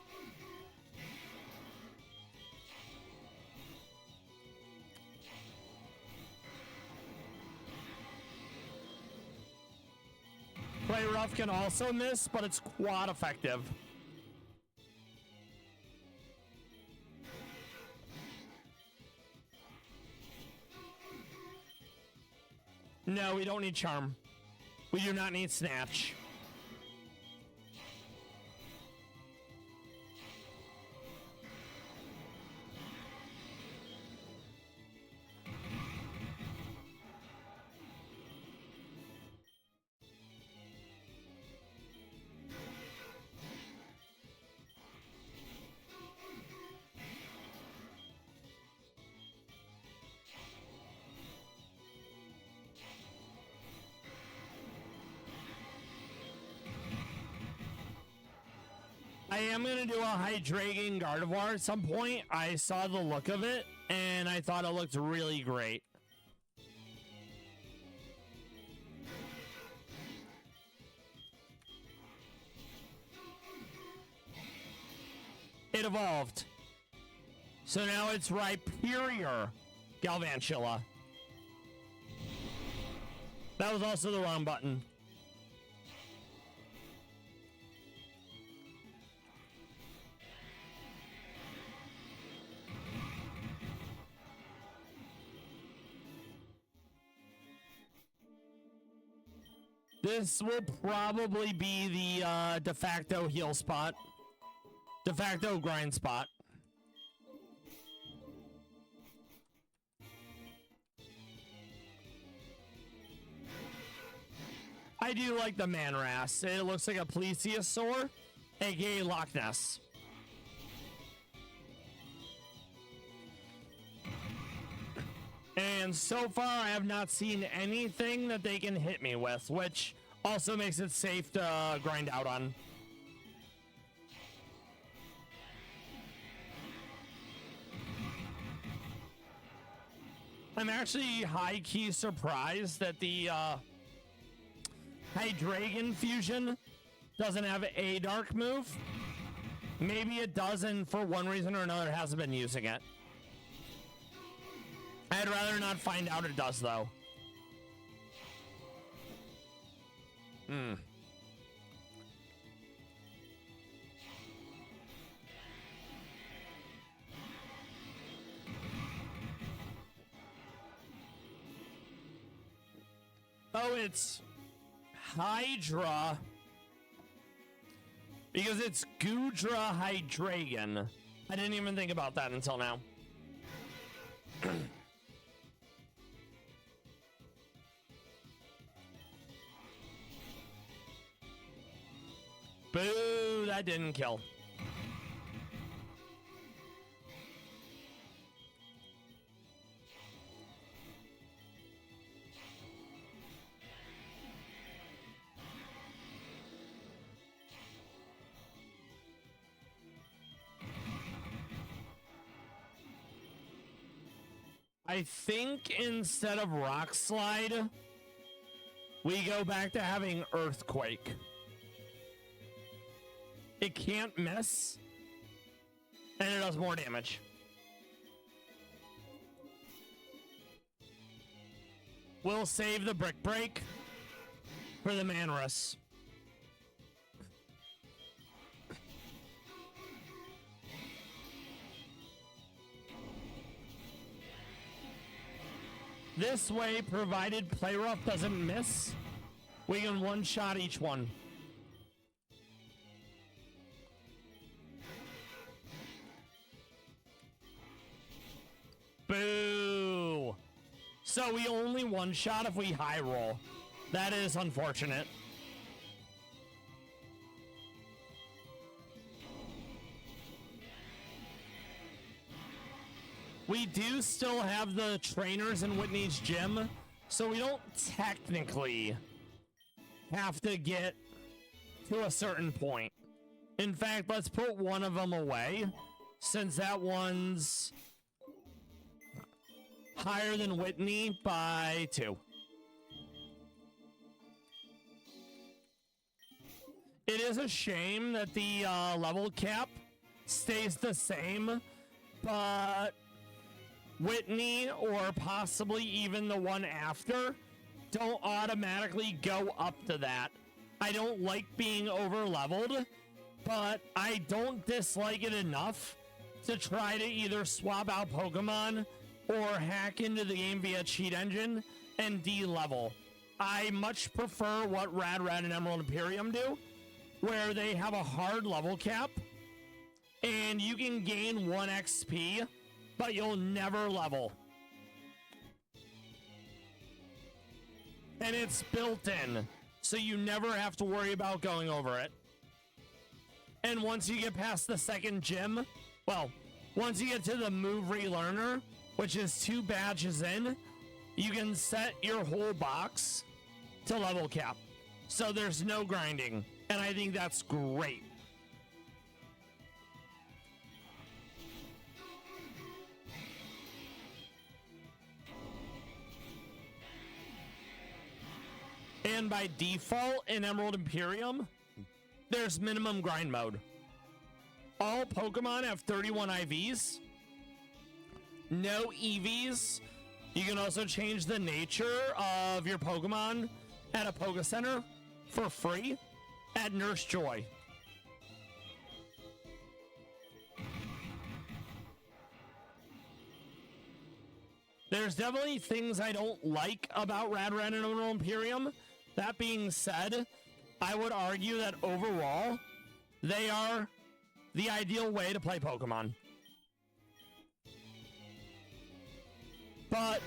Play rough can also miss, but it's quad effective. No, we don't need charm. We do not need snatch. I am going to do a Hydragon Gardevoir at some point. I saw the look of it, and I thought it looked really great. It evolved. So now it's Rhyperior Galvantula. That was also the wrong button. This will probably be the de facto heal spot. De facto grind spot. I do like the Manras. It looks like a Plesiosaur, aka Loch Ness. And so far, I have not seen anything that they can hit me with, which also makes it safe to grind out on. I'm actually high-key surprised that the Hydreigon fusion doesn't have a dark move. Maybe it does, and for one reason or another, it hasn't been using it. I'd rather not find out it does, though. Oh, it's Hydra. Because it's Gudra Hydreigon. I didn't even think about that until now. Boo, that didn't kill. I think instead of Rock Slide, we go back to having Earthquake. It can't miss, and it does more damage. We'll save the Brick Break for the Manras. This way, provided Play Rough doesn't miss, we can one-shot each one. Boo! So we only one-shot if we high roll. That is unfortunate. We do still have the trainers in Whitney's gym, so we don't technically have to get to a certain point. In fact, let's put one of them away, since that one's higher than Whitney by 2. It is a shame that the level cap stays the same, but Whitney, or possibly even the one after, don't automatically go up to that. I don't like being over leveled, but I don't dislike it enough to try to either swap out Pokemon or hack into the game via cheat engine and de-level. I much prefer what Rad and Emerald Imperium do, where they have a hard level cap and you can gain 1 XP, but you'll never level. And it's built in, so you never have to worry about going over it. And once you get past the second gym, well, once you get to the move relearner, which is 2 badges in, you can set your whole box to level cap. So there's no grinding, and I think that's great. And by default in Emerald Imperium, there's minimum grind mode. All Pokemon have 31 IVs. No EVs. You can also change the nature of your Pokemon at a Poke Center for free at Nurse Joy. There's definitely things I don't like about Rad and Emerald Imperium. That being said, I would argue that overall, they are the ideal way to play Pokemon. But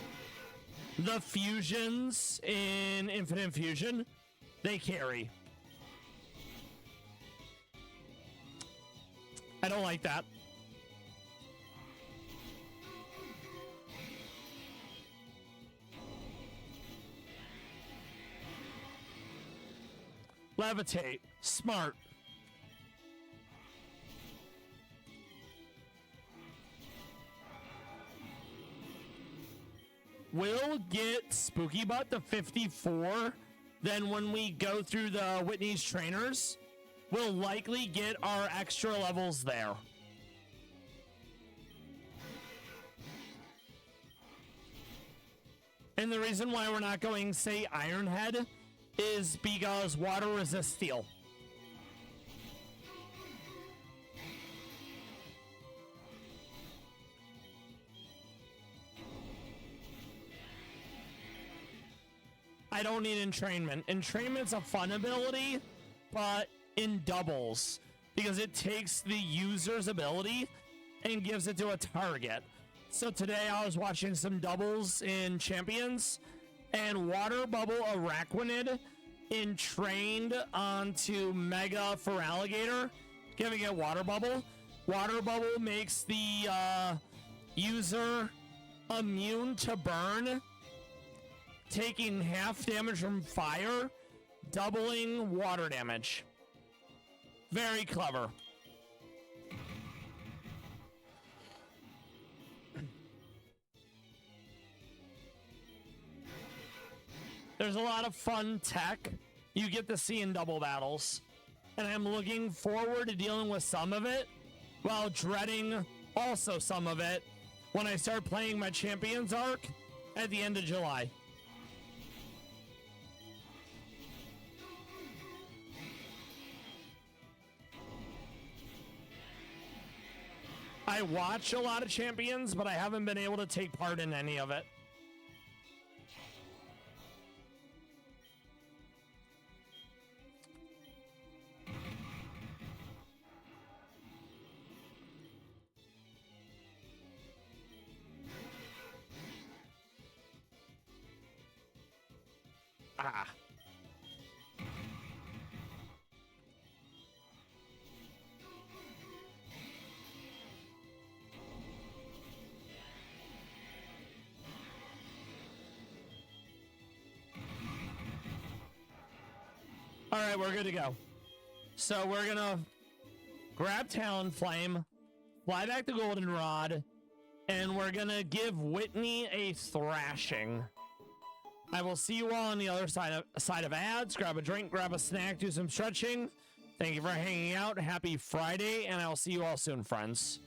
the fusions in Infinite Fusion, they carry. I don't like that. Levitate. Smart. We'll get Spooky Butt to 54. Then when we go through the Whitney's trainers, we'll likely get our extra levels there. And the reason why we're not going, say, Ironhead is because water resists steel. I don't need entrainment. Entrainment's a fun ability, but in doubles, because it takes the user's ability and gives it to a target. So today I was watching some doubles in Champions, and Water Bubble Araquanid entrained onto Mega for Alligator, giving it Water Bubble. Water Bubble makes the user immune to burn, taking half damage from fire, doubling water damage. Very clever. There's a lot of fun tech you get to see in double battles, and I'm looking forward to dealing with some of it while dreading also some of it when I start playing my Champions arc at the end of July. I watch a lot of Champions, but I haven't been able to take part in any of it. Ah. All right, we're good to go. So we're gonna grab Talonflame, fly back to Goldenrod, and we're gonna give Whitney a thrashing. I will see you all on the other side of ads. Grab a drink, grab a snack, do some stretching. Thank you for hanging out. Happy Friday, and I'll see you all soon, friends.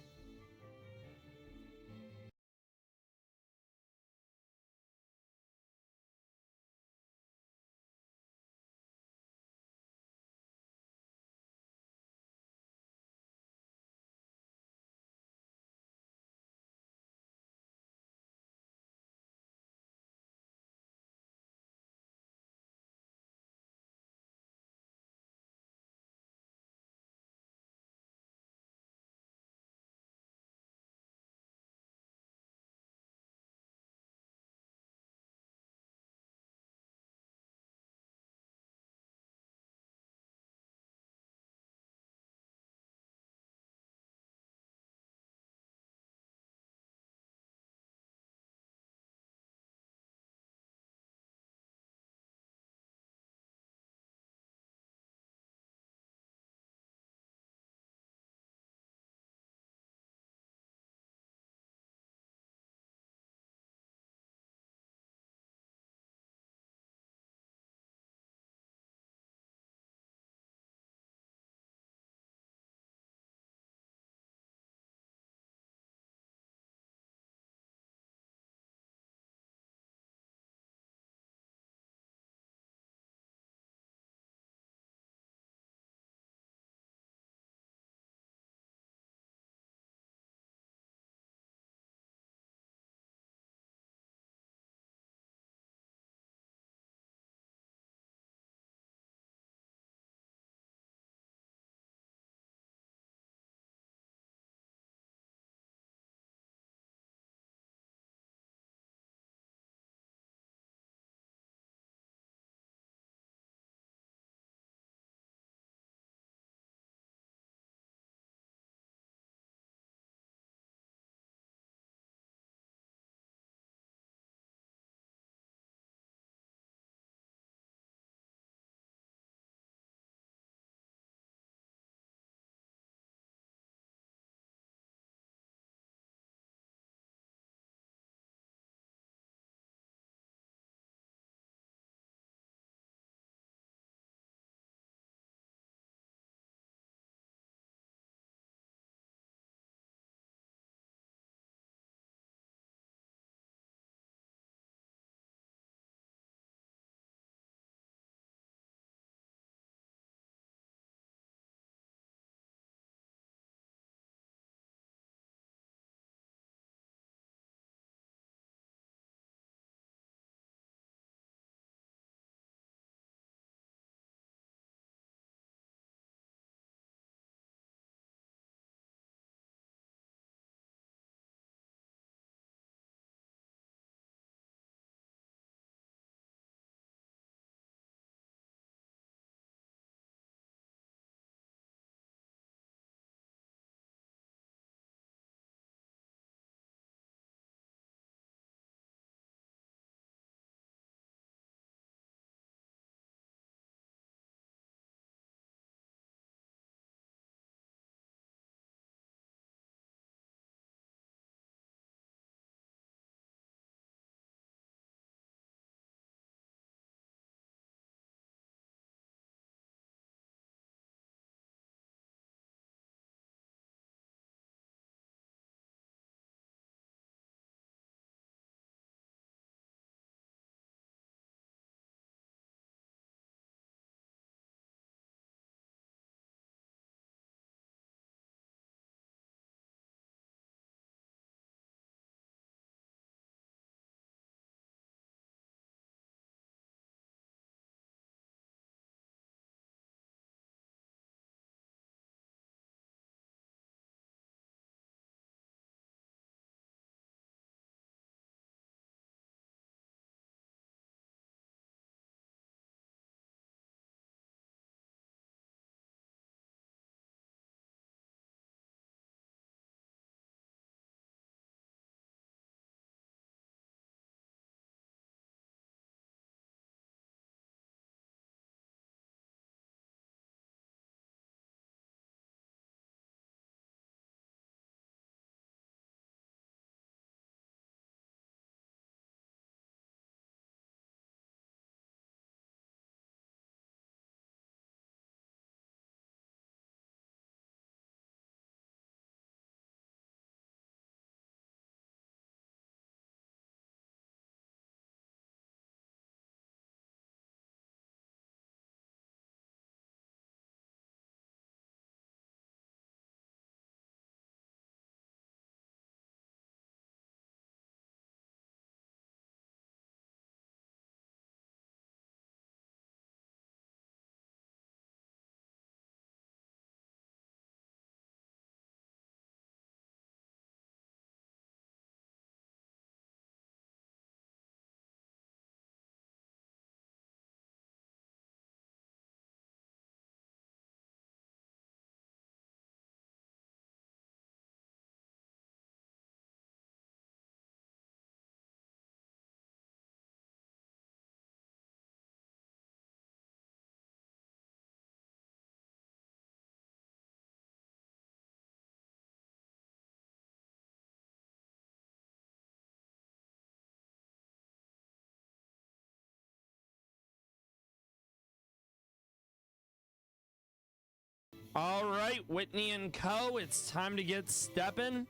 All right, Whitney and Co. It's time to get stepping.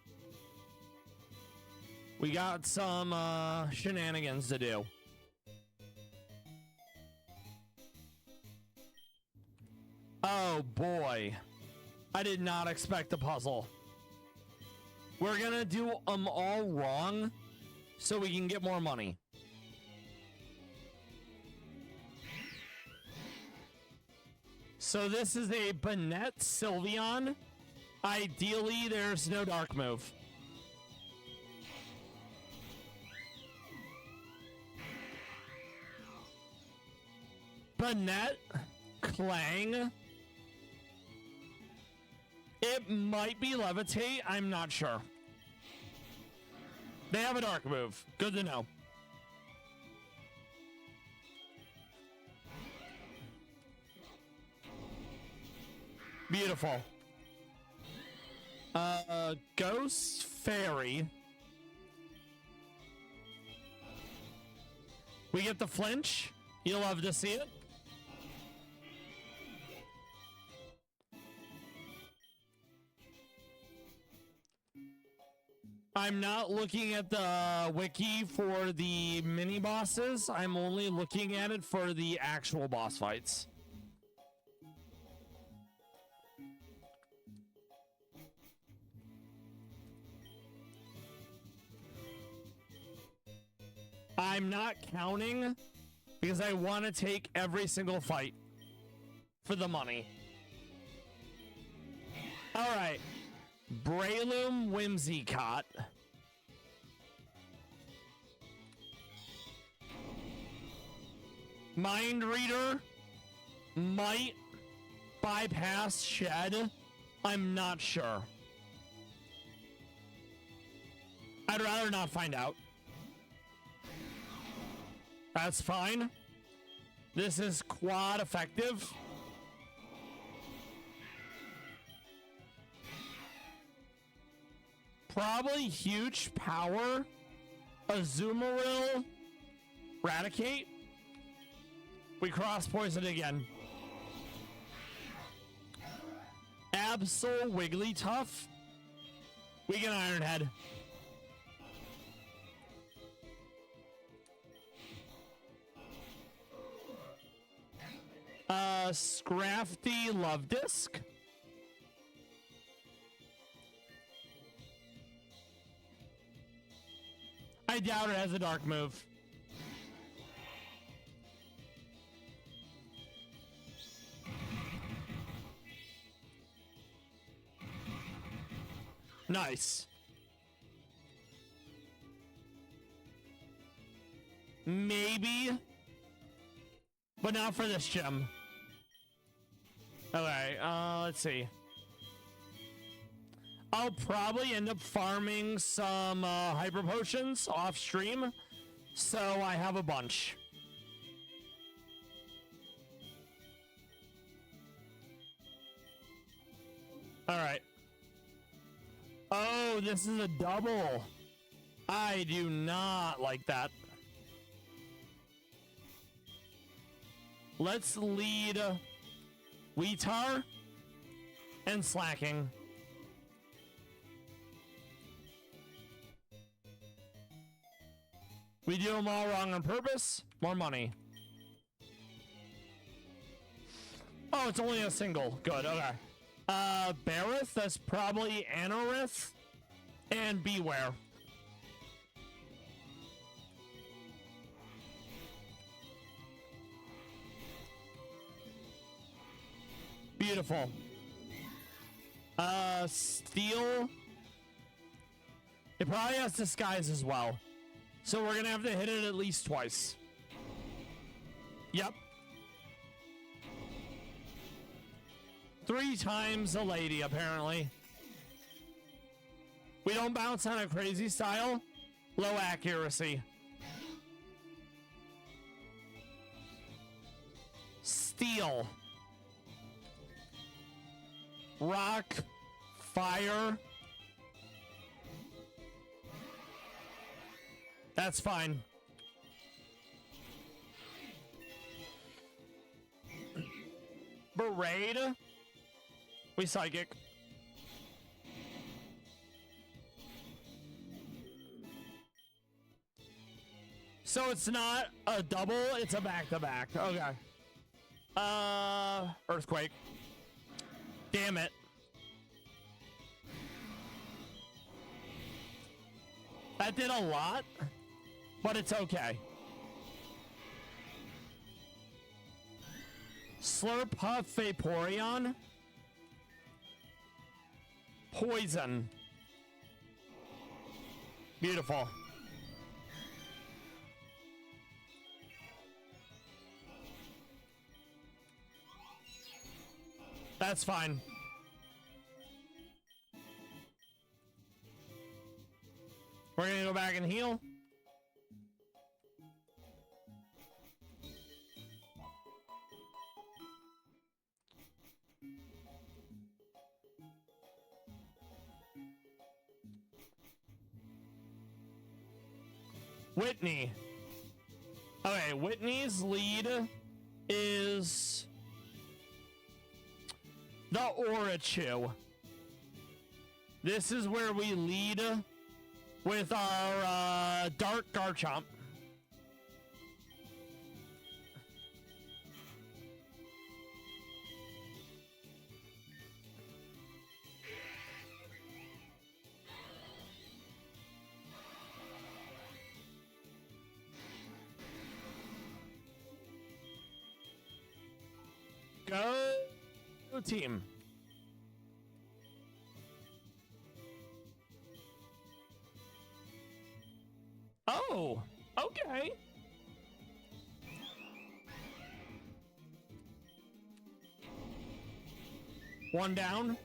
We got some shenanigans to do. Oh boy, I did not expect the puzzle. We're gonna do them all wrong so we can get more money. So this is a Bennett Sylveon. Ideally, there's no dark move. Bennett Clang. It might be Levitate. I'm not sure. They have a dark move. Good to know. Beautiful. Ghost Fairy. We get the flinch. You'll love to see it. I'm not looking at the wiki for the mini bosses. I'm only looking at it for the actual boss fights. I'm not counting because I want to take every single fight for the money. All right. Breloom Whimsicott. Mind Reader might bypass Shed. I'm not sure. I'd rather not find out. That's fine. This is quad effective. Probably huge power. Azumarill. Raticate. We cross poison again. Absol Wigglytuff. We get Iron Head. Scrafty Love Disc. I doubt it has a dark move. Nice. Maybe. But not for this gem. Okay, let's see. I'll probably end up farming some hyper potions off stream, so I have a bunch. All right. Oh, this is a double. I do not like that. Let's lead Weetar and Slacking. We do them all wrong on purpose. More money. Oh, it's only a single. Good, okay. Barith, that's probably Anorith. And Beware. Beautiful. Steel. It probably has Disguise as well. So we're gonna have to hit it at least twice. Yep. 3 times a lady, apparently. We don't bounce on a crazy style. Low accuracy. Steel. Rock. Fire. That's fine. Berate. We psychic. So it's not a double, it's a back-to-back. Okay. Earthquake. Damn it. That did a lot, but it's okay. Slurp, Huff, Vaporeon. Poison. Beautiful. That's fine. We're gonna go back and heal. Whitney. Okay, Whitney's lead is the Orichu. This is where we lead with our Dark Garchomp. Go team. Oh, okay. One down.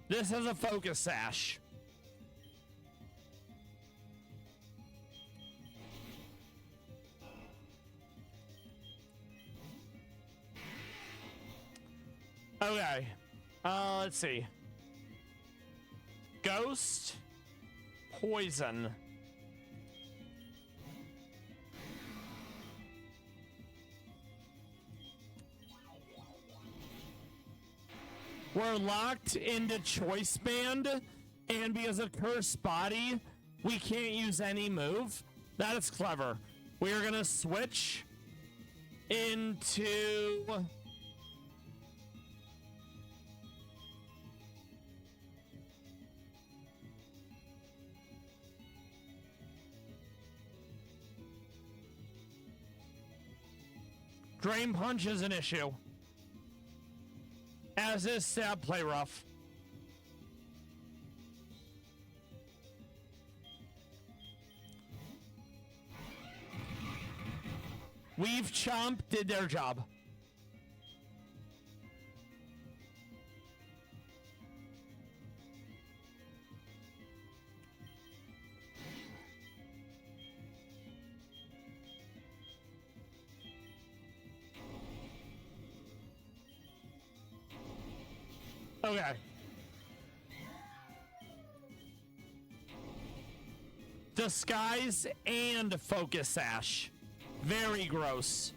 This has a focus sash. Okay. Let's see. Ghost. Poison. We're locked into Choice Band, and because of Cursed Body, we can't use any move. That is clever. We are gonna switch into Drain Punch is an issue. As is Stab Play Rough. Weave Chomp did their job. Okay. Disguise and Focus Sash. Very gross.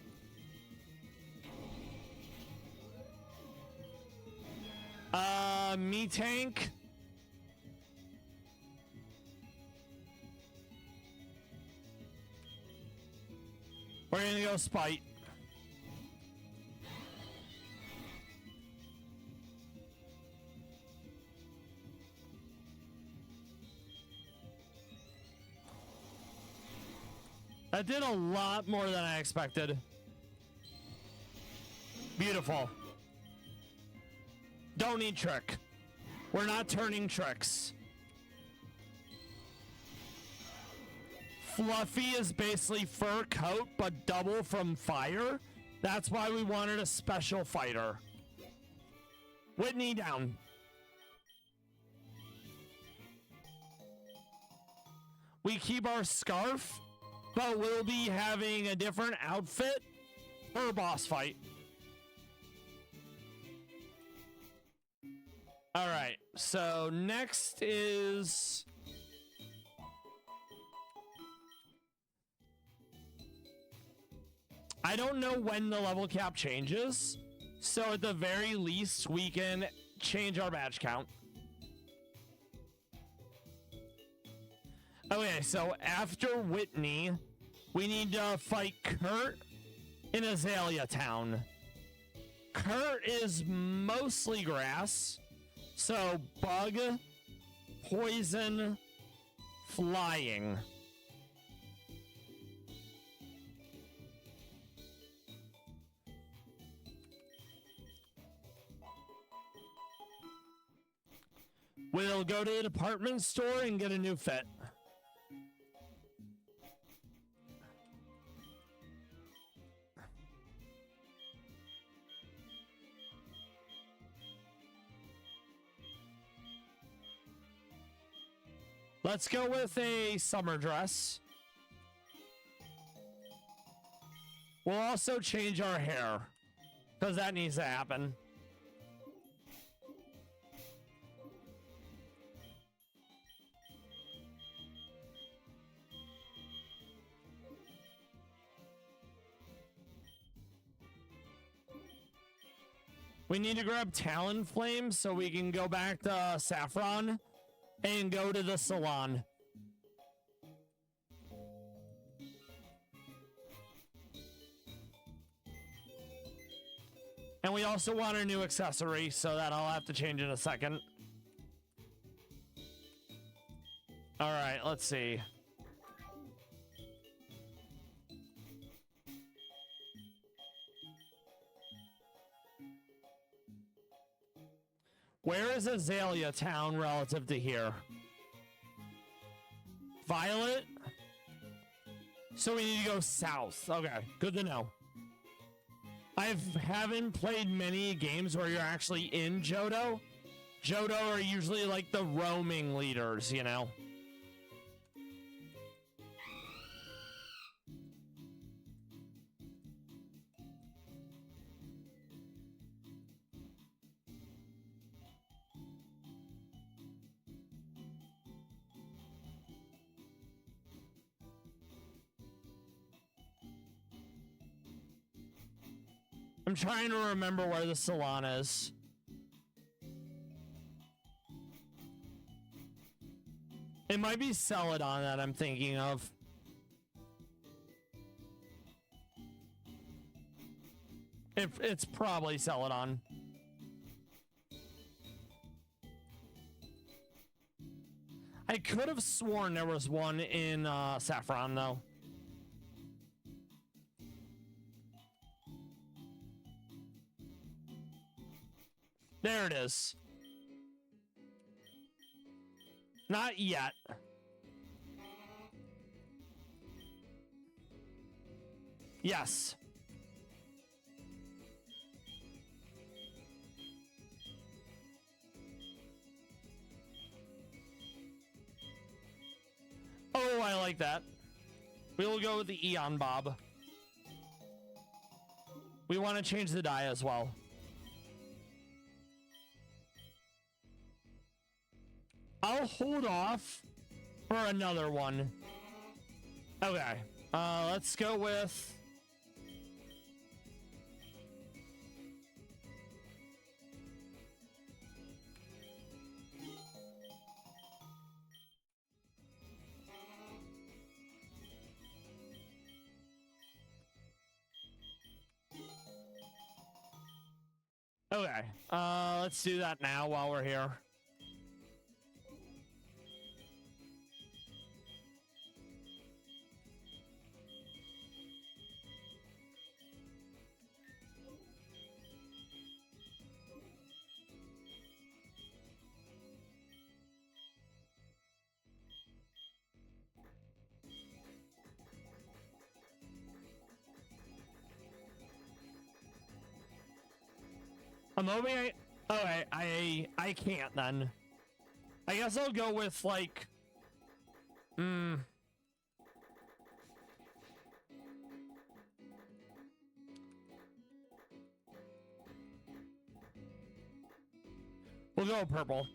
Me Tank. We're gonna go Spite. That did a lot more than I expected. Beautiful. Don't need Trick. We're not turning tricks. Fluffy is basically Fur Coat, but double from Fire. That's why we wanted a special fighter. Whitney down. We keep our Scarf, but we'll be having a different outfit for a boss fight. All right, so next is I don't know when the level cap changes, So at the very least, we can change our badge count. Okay, so after Whitney, we need to fight Kurt in Azalea Town. Kurt is mostly grass, so bug, poison, flying. We'll go to the department store and get a new fit. Let's go with a summer dress. We'll also change our hair, because that needs to happen. We need to grab Talonflame so we can go back to Saffron and go to the salon. And we also want a new accessory, so that I'll have to change in a second. All right, let's see. Where is Azalea Town relative to here? Violet? So we need to go south. Okay, good to know. I haven't played many games where you're actually in Johto. Johto are usually like the roaming leaders, you know? I'm trying to remember where the salon is. It might be Celadon that I'm thinking of. It's probably Celadon. I could have sworn there was one in Saffron, though. There it is. Not yet. Yes. Oh, I like that. We will go with the Eon Bob. We want to change the dye as well. I'll hold off for another one. Okay. Let's go with... Okay. Let's do that now while we're here. I'm hoping I can't then. I guess I'll go with like we'll go purple.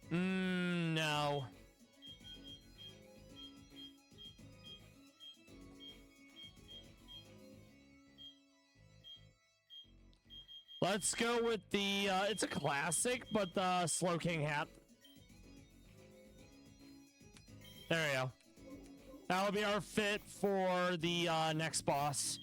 No. Let's go with the, it's a classic, but the Slow King hat. There we go. That'll be our fit for the next boss.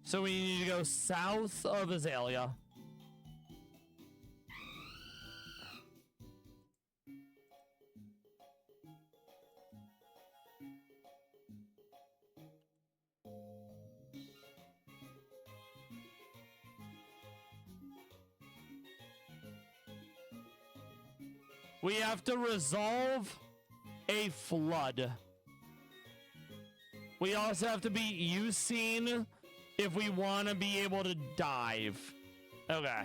So we need to go south of Azalea. We have to resolve a flood. We also have to be using if we want to be able to dive. Okay.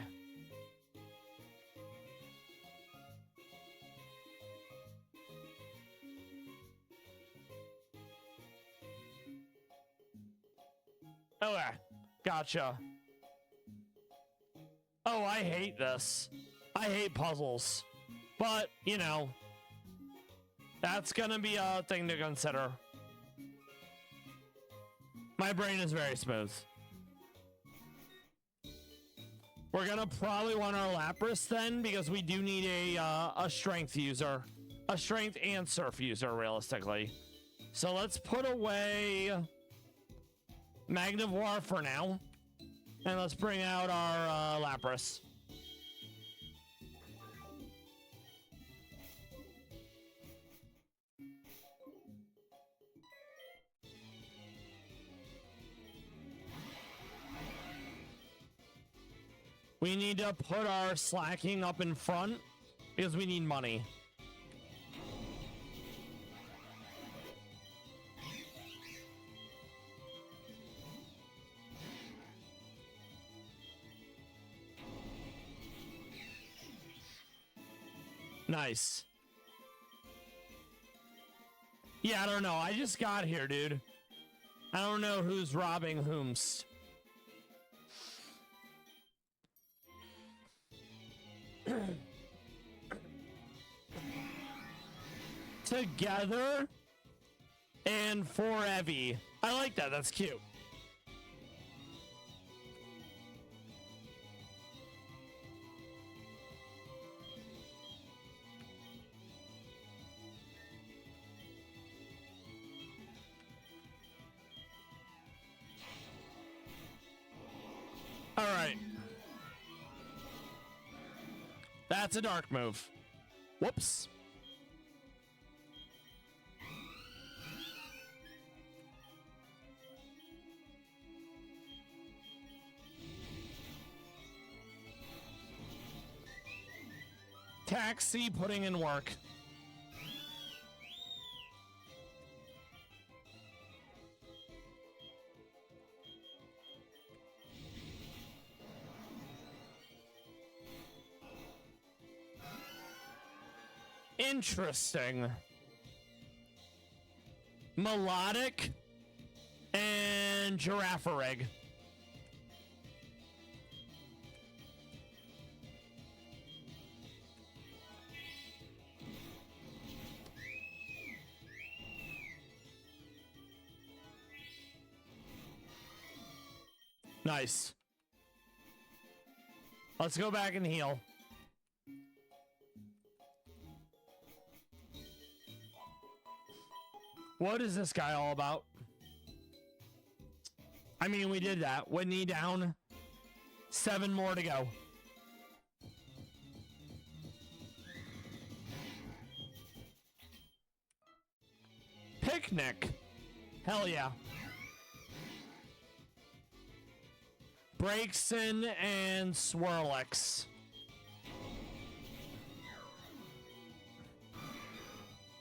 Okay. Gotcha. Oh, I hate this. I hate puzzles. But, you know, that's gonna be a thing to consider. My brain is very smooth. We're gonna probably want our Lapras then, because we do need a strength user. A strength and surf user, realistically. So let's put away Magnivoire for now. And let's bring out our Lapras. We need to put our slacking up in front because we need money. Nice. Yeah, I don't know. I just got here, dude. I don't know who's robbing whomst. Together and for Evie. I like that. That's cute. All right. That's a dark move. Whoops. Taxi putting in work. Interesting. Melodic and Girafarig. Nice. Let's go back and heal. What is this guy all about? I mean, we did that. Whitney down. 7 more to go. Picnic. Hell yeah. Breakson and Swirlix.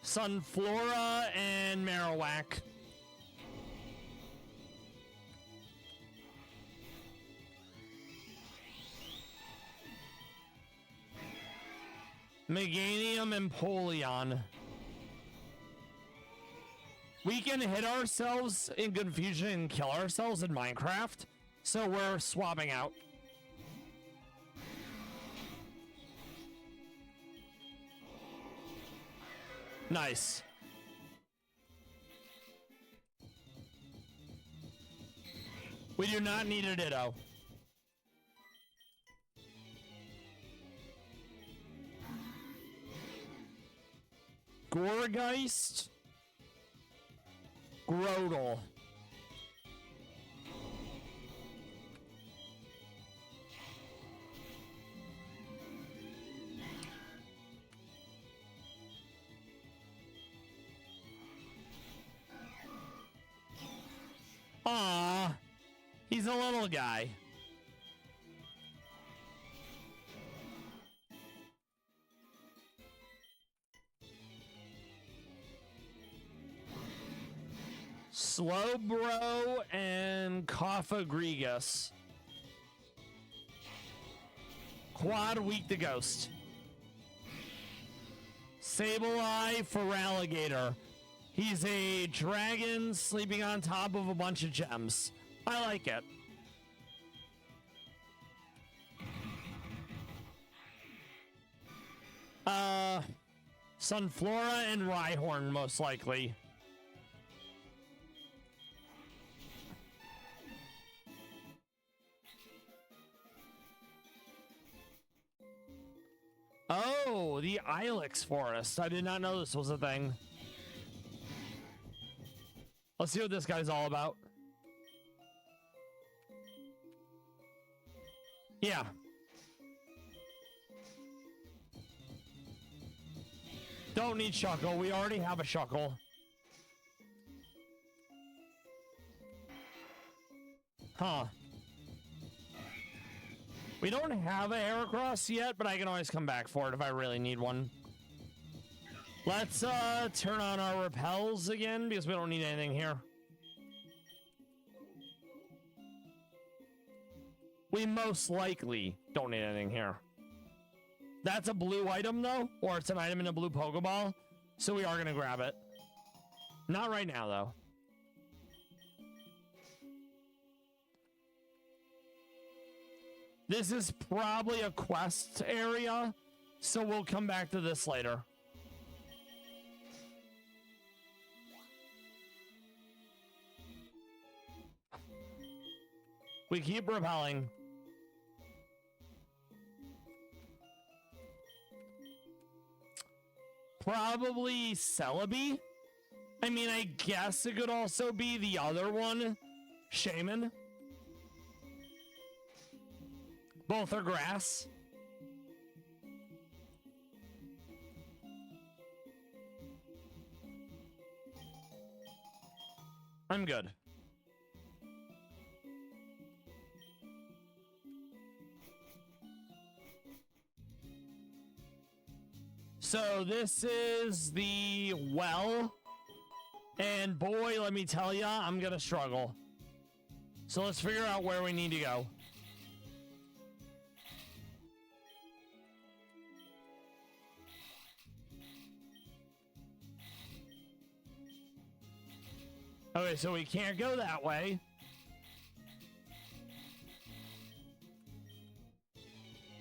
Sunflora and Marowak. Meganium and Polion. We can hit ourselves in confusion and kill ourselves in Minecraft, so we're swapping out. Nice. We do not need a Ditto. Gourgeist. Grodel. Aw, he's a little guy. Slowbro and Cophagregus. Quad weak to Ghost. Sableye for Alligator. He's a dragon sleeping on top of a bunch of gems. I like it. Sunflora and Rhyhorn, most likely. Oh, the Ilex Forest. I did not know this was a thing. Let's see what this guy's all about. Yeah. Don't need Shuckle. We already have a Shuckle. Huh. We don't have a Heracross yet, but I can always come back for it if I really need one. Let's turn on our repels again because we don't need anything here. We most likely don't need anything here. That's a blue item though, or it's an item in a blue Pokeball, so we are gonna grab it. Not right now though. This is probably a quest area, so we'll come back to this later. We keep repelling. Probably Celebi. I mean, I guess it could also be the other one, Shaman. Both are grass. I'm good. So this is the well. And boy, let me tell ya, I'm gonna struggle. So let's figure out where we need to go. Okay, so we can't go that way.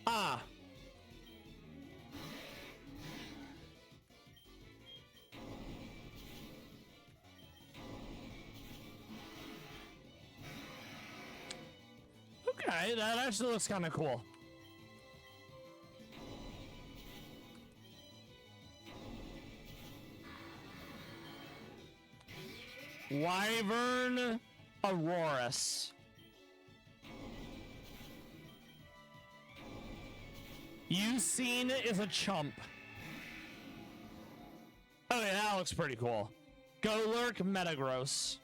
Ah. Okay, that actually looks kind of cool. Wyvern Aurorus. Ucene is a chump. Okay, that looks pretty cool. Golurk Metagross.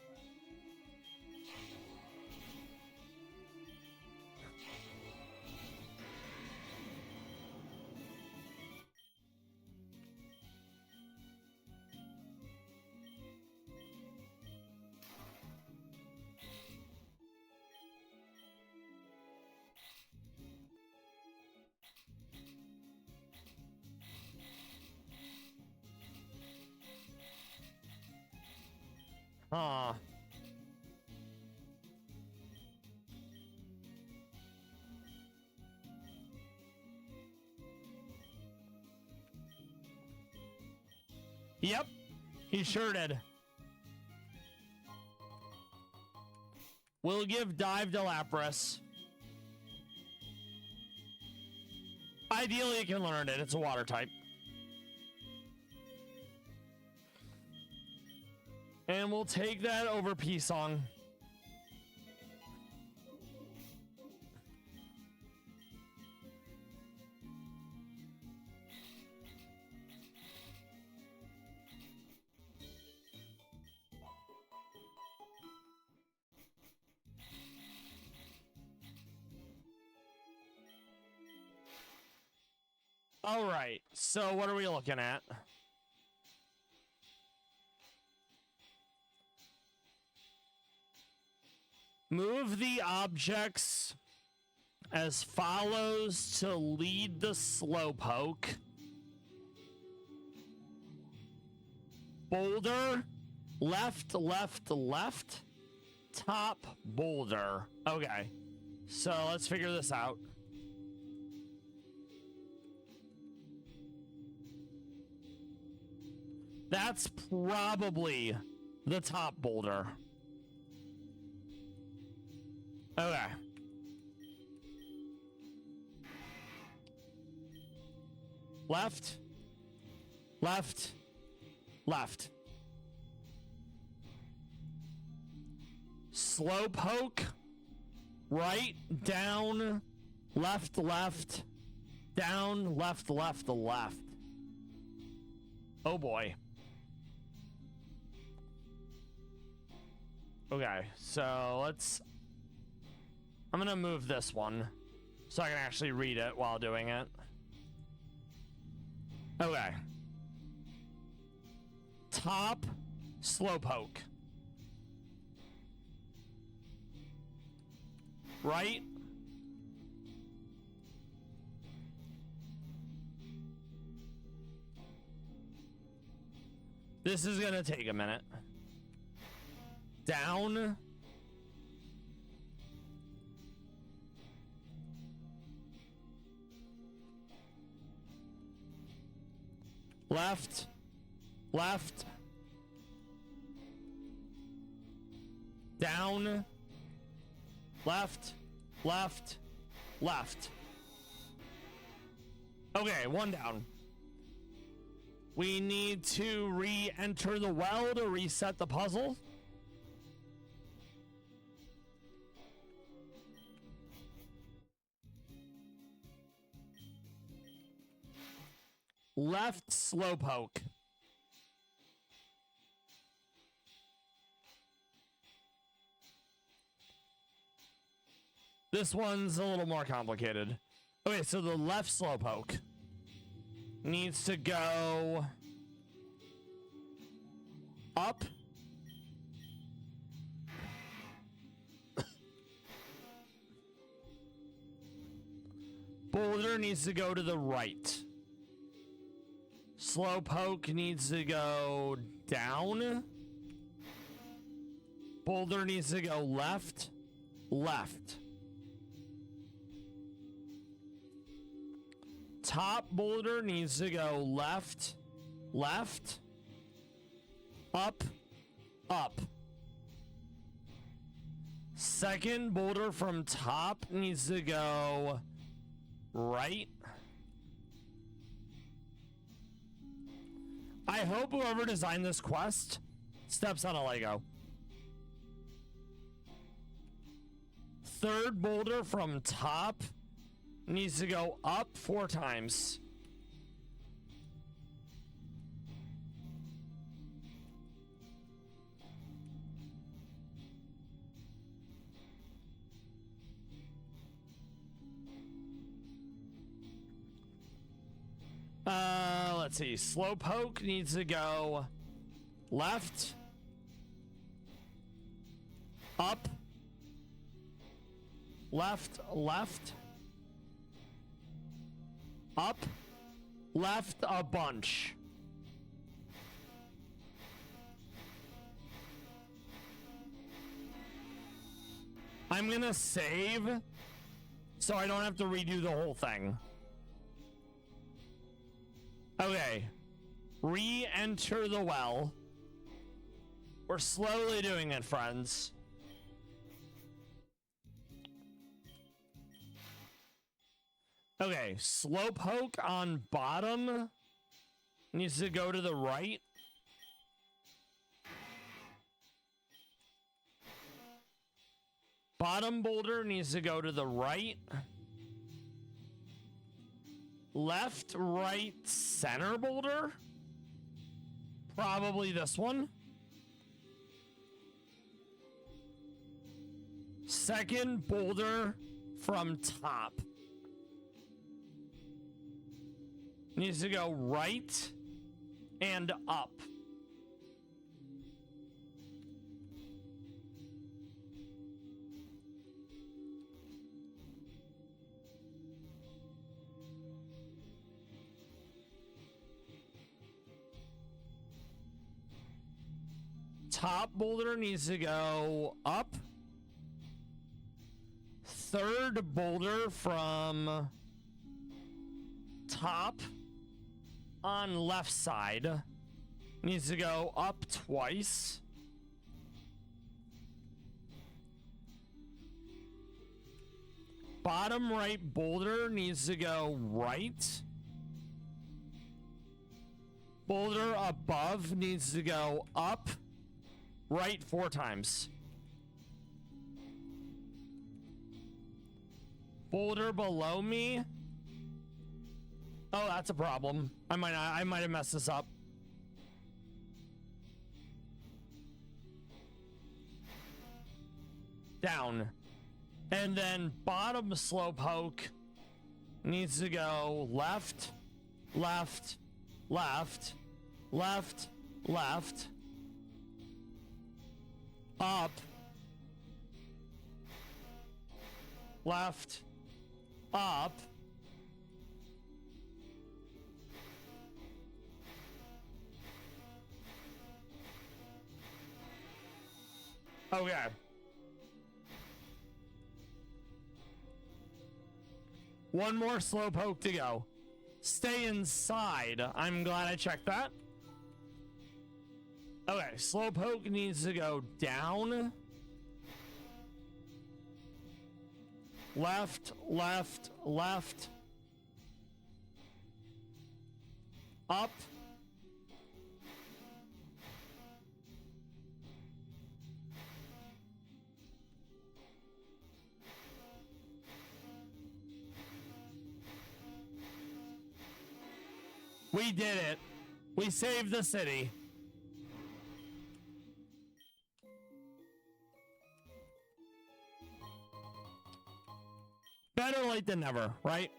Huh. Yep, he sure did. We'll give Dive to Lapras. Ideally, you can learn it. It's a water type. And we'll take that over P-Song. All right, so what are we looking at? Move the objects as follows to lead the Slowpoke. Boulder, left, left, left, top, boulder. Okay, so let's figure this out. That's probably the top boulder. Okay. Left, left, left. Slowpoke, right, down, left, left, down, left, left, left. Oh boy. Okay, so let's... I'm gonna move this one so I can actually read it while doing it. Okay. Top, Slowpoke. Right. This is gonna take a minute. Down. Left. Left. Down. Left. Left. Left. Okay, one down. We need to re-enter the well to reset the puzzle. Left Slowpoke. This one's a little more complicated. Okay, so the left Slowpoke needs to go up. Boulder needs to go to the right. Slowpoke needs to go down. Boulder needs to go left, left. Top boulder needs to go left, left, up, up. Second boulder from top needs to go right. I hope whoever designed this quest steps on a Lego. Third boulder from top needs to go up 4 times. Let's see. Slowpoke needs to go left, up, left, left, up, left a bunch. I'm gonna save so I don't have to redo the whole thing. Okay, re-enter the well. We're slowly doing it, friends. Okay, Slowpoke on bottom needs to go to the right. Bottom boulder needs to go to the right. Left, right, center boulder. Probably this one. Second boulder from top. Needs to go right and up. Top boulder needs to go up. Third boulder from top on left side needs to go up twice. Bottom right boulder needs to go right. Boulder above needs to go up right 4 times. Boulder below me. Oh, that's a problem. I might have messed this up. Down. And then bottom Slowpoke needs to go left, left, left, left, left, up, left, up, okay. One more Slowpoke to go. Stay inside. I'm glad I checked that. Okay, Slowpoke needs to go down. Left, left, left. Up. We did it. We saved the city. Better late than never, right?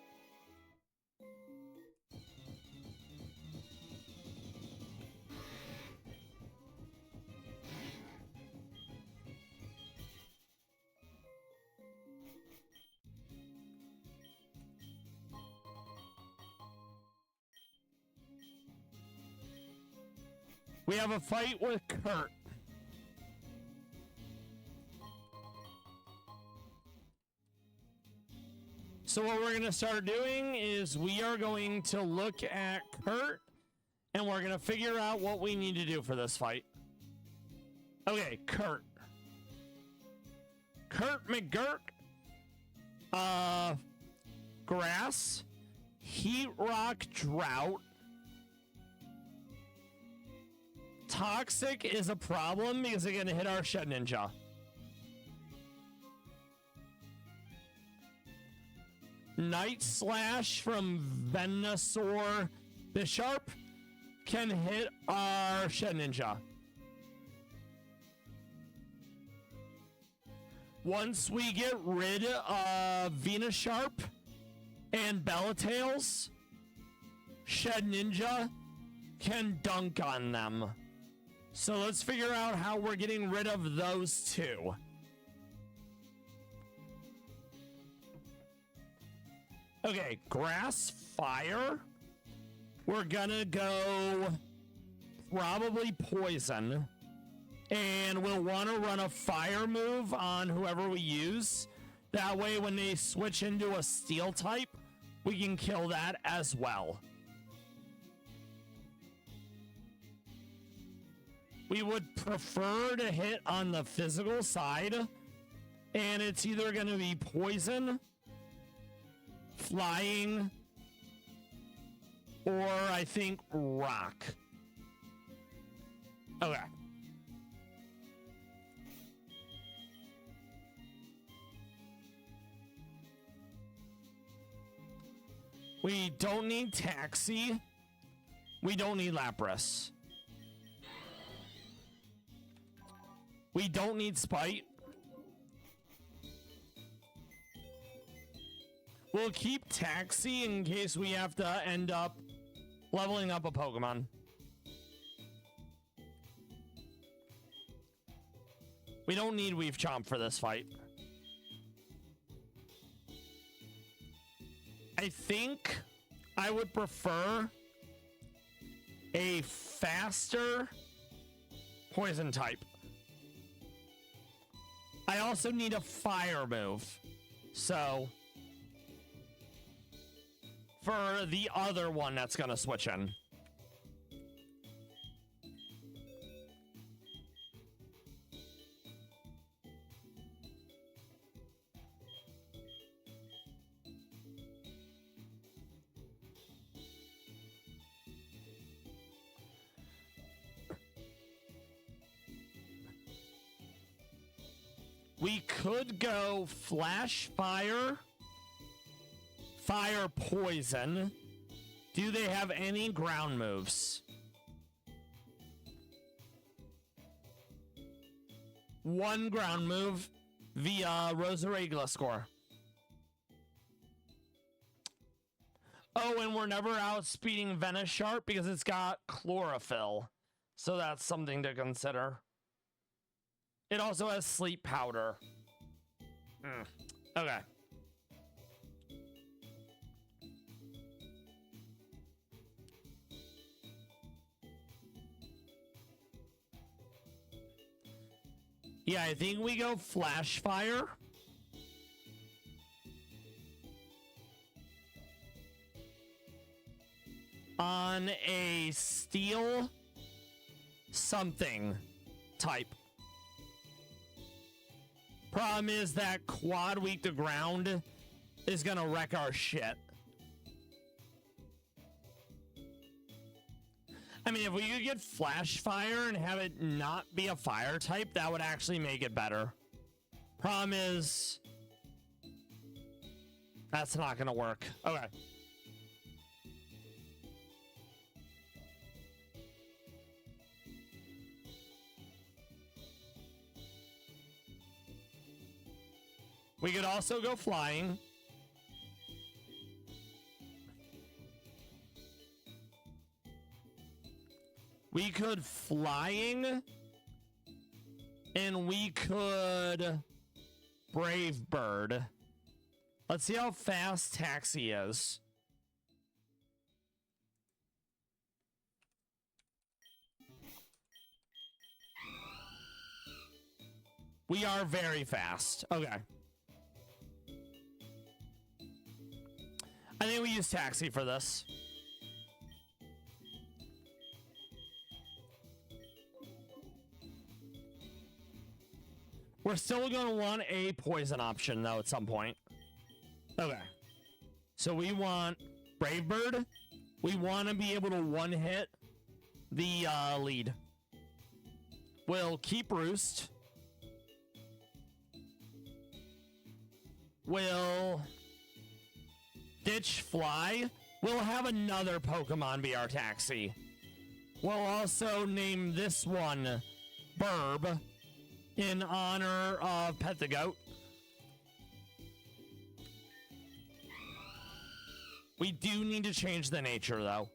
We have a fight with Kurt. So what we're going to start doing is we are going to look at Kurt and we're going to figure out what we need to do for this fight. Okay, Kurt. Kurt McGurk. Grass. Heat Rock Drought. Toxic is a problem because they're going to hit our Shed Ninja. Night Slash from Venusaur Bisharp can hit our Shed Ninja. Once we get rid of Venusaur and Bellatails, Shed Ninja can dunk on them. So let's figure out how we're getting rid of those two. Okay, Grass, Fire. We're gonna go probably Poison. And we'll want to run a Fire move on whoever we use. That way when they switch into a Steel type, we can kill that as well. We would prefer to hit on the physical side, and it's either going to be Poison flying, or I think rock. Okay. We don't need taxi. We don't need Lapras. We don't need Spite. We'll keep taxi in case we have to end up leveling up a Pokemon. We don't need Weave Chomp for this fight. I think I would prefer a faster poison type. I also need a fire move. So for the other one that's gonna switch in. We could go Flash Fire, Fire Poison. Do they have any ground moves? One ground move via Rosaregula score. Oh, and we're never outspeeding Venosharp because it's got Chlorophyll. So that's something to consider. It also has Sleep Powder. Okay. Yeah, I think we go Flash Fire. On a Steel something type. Problem is that quad weak to ground is gonna wreck our shit. I mean, if we could get Flash Fire and have it not be a fire type, that would actually make it better. Problem is, that's not gonna work. Okay. We could also go flying. We could flying. And we could Brave Bird. Let's see how fast Taxi is. We are very fast. Okay. I think we use Taxi for this. We're still going to want a poison option, though, at some point. Okay. So we want Brave Bird. We want to be able to one-hit the lead. We'll keep Roost. We'll ditch Fly. We'll have another Pokemon be our Taxi. We'll also name this one Burb in honor of Pet the Goat. We do need to change the nature, though.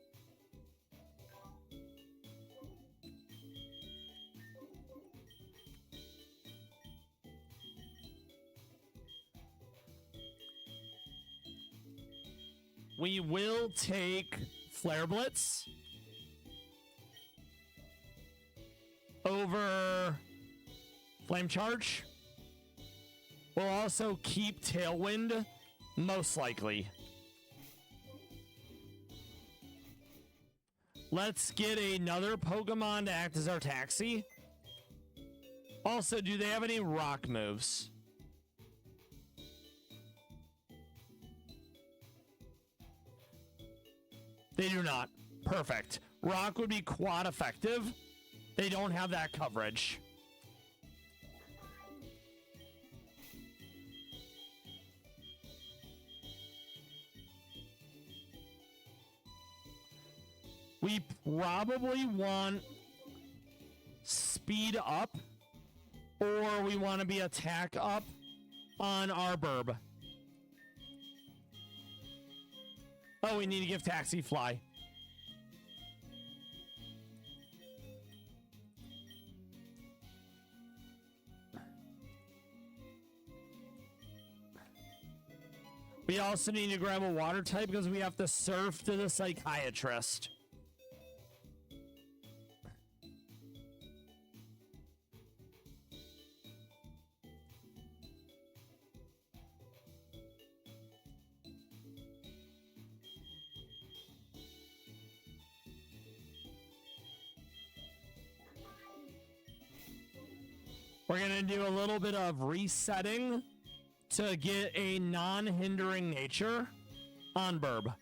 We will take Flare Blitz over Flame Charge. We'll also keep Tailwind, most likely. Let's get another Pokemon to act as our Taxi. Also, do they have any rock moves? They do not. Perfect. Rock would be quad effective. They don't have that coverage. We probably want speed up, or we want to be attack up on our burb. Oh, we need to give Taxi Fly. We also need to grab a water type because we have to surf to the psychiatrist. We're going to do a little bit of resetting to get a non-hindering nature on Burb.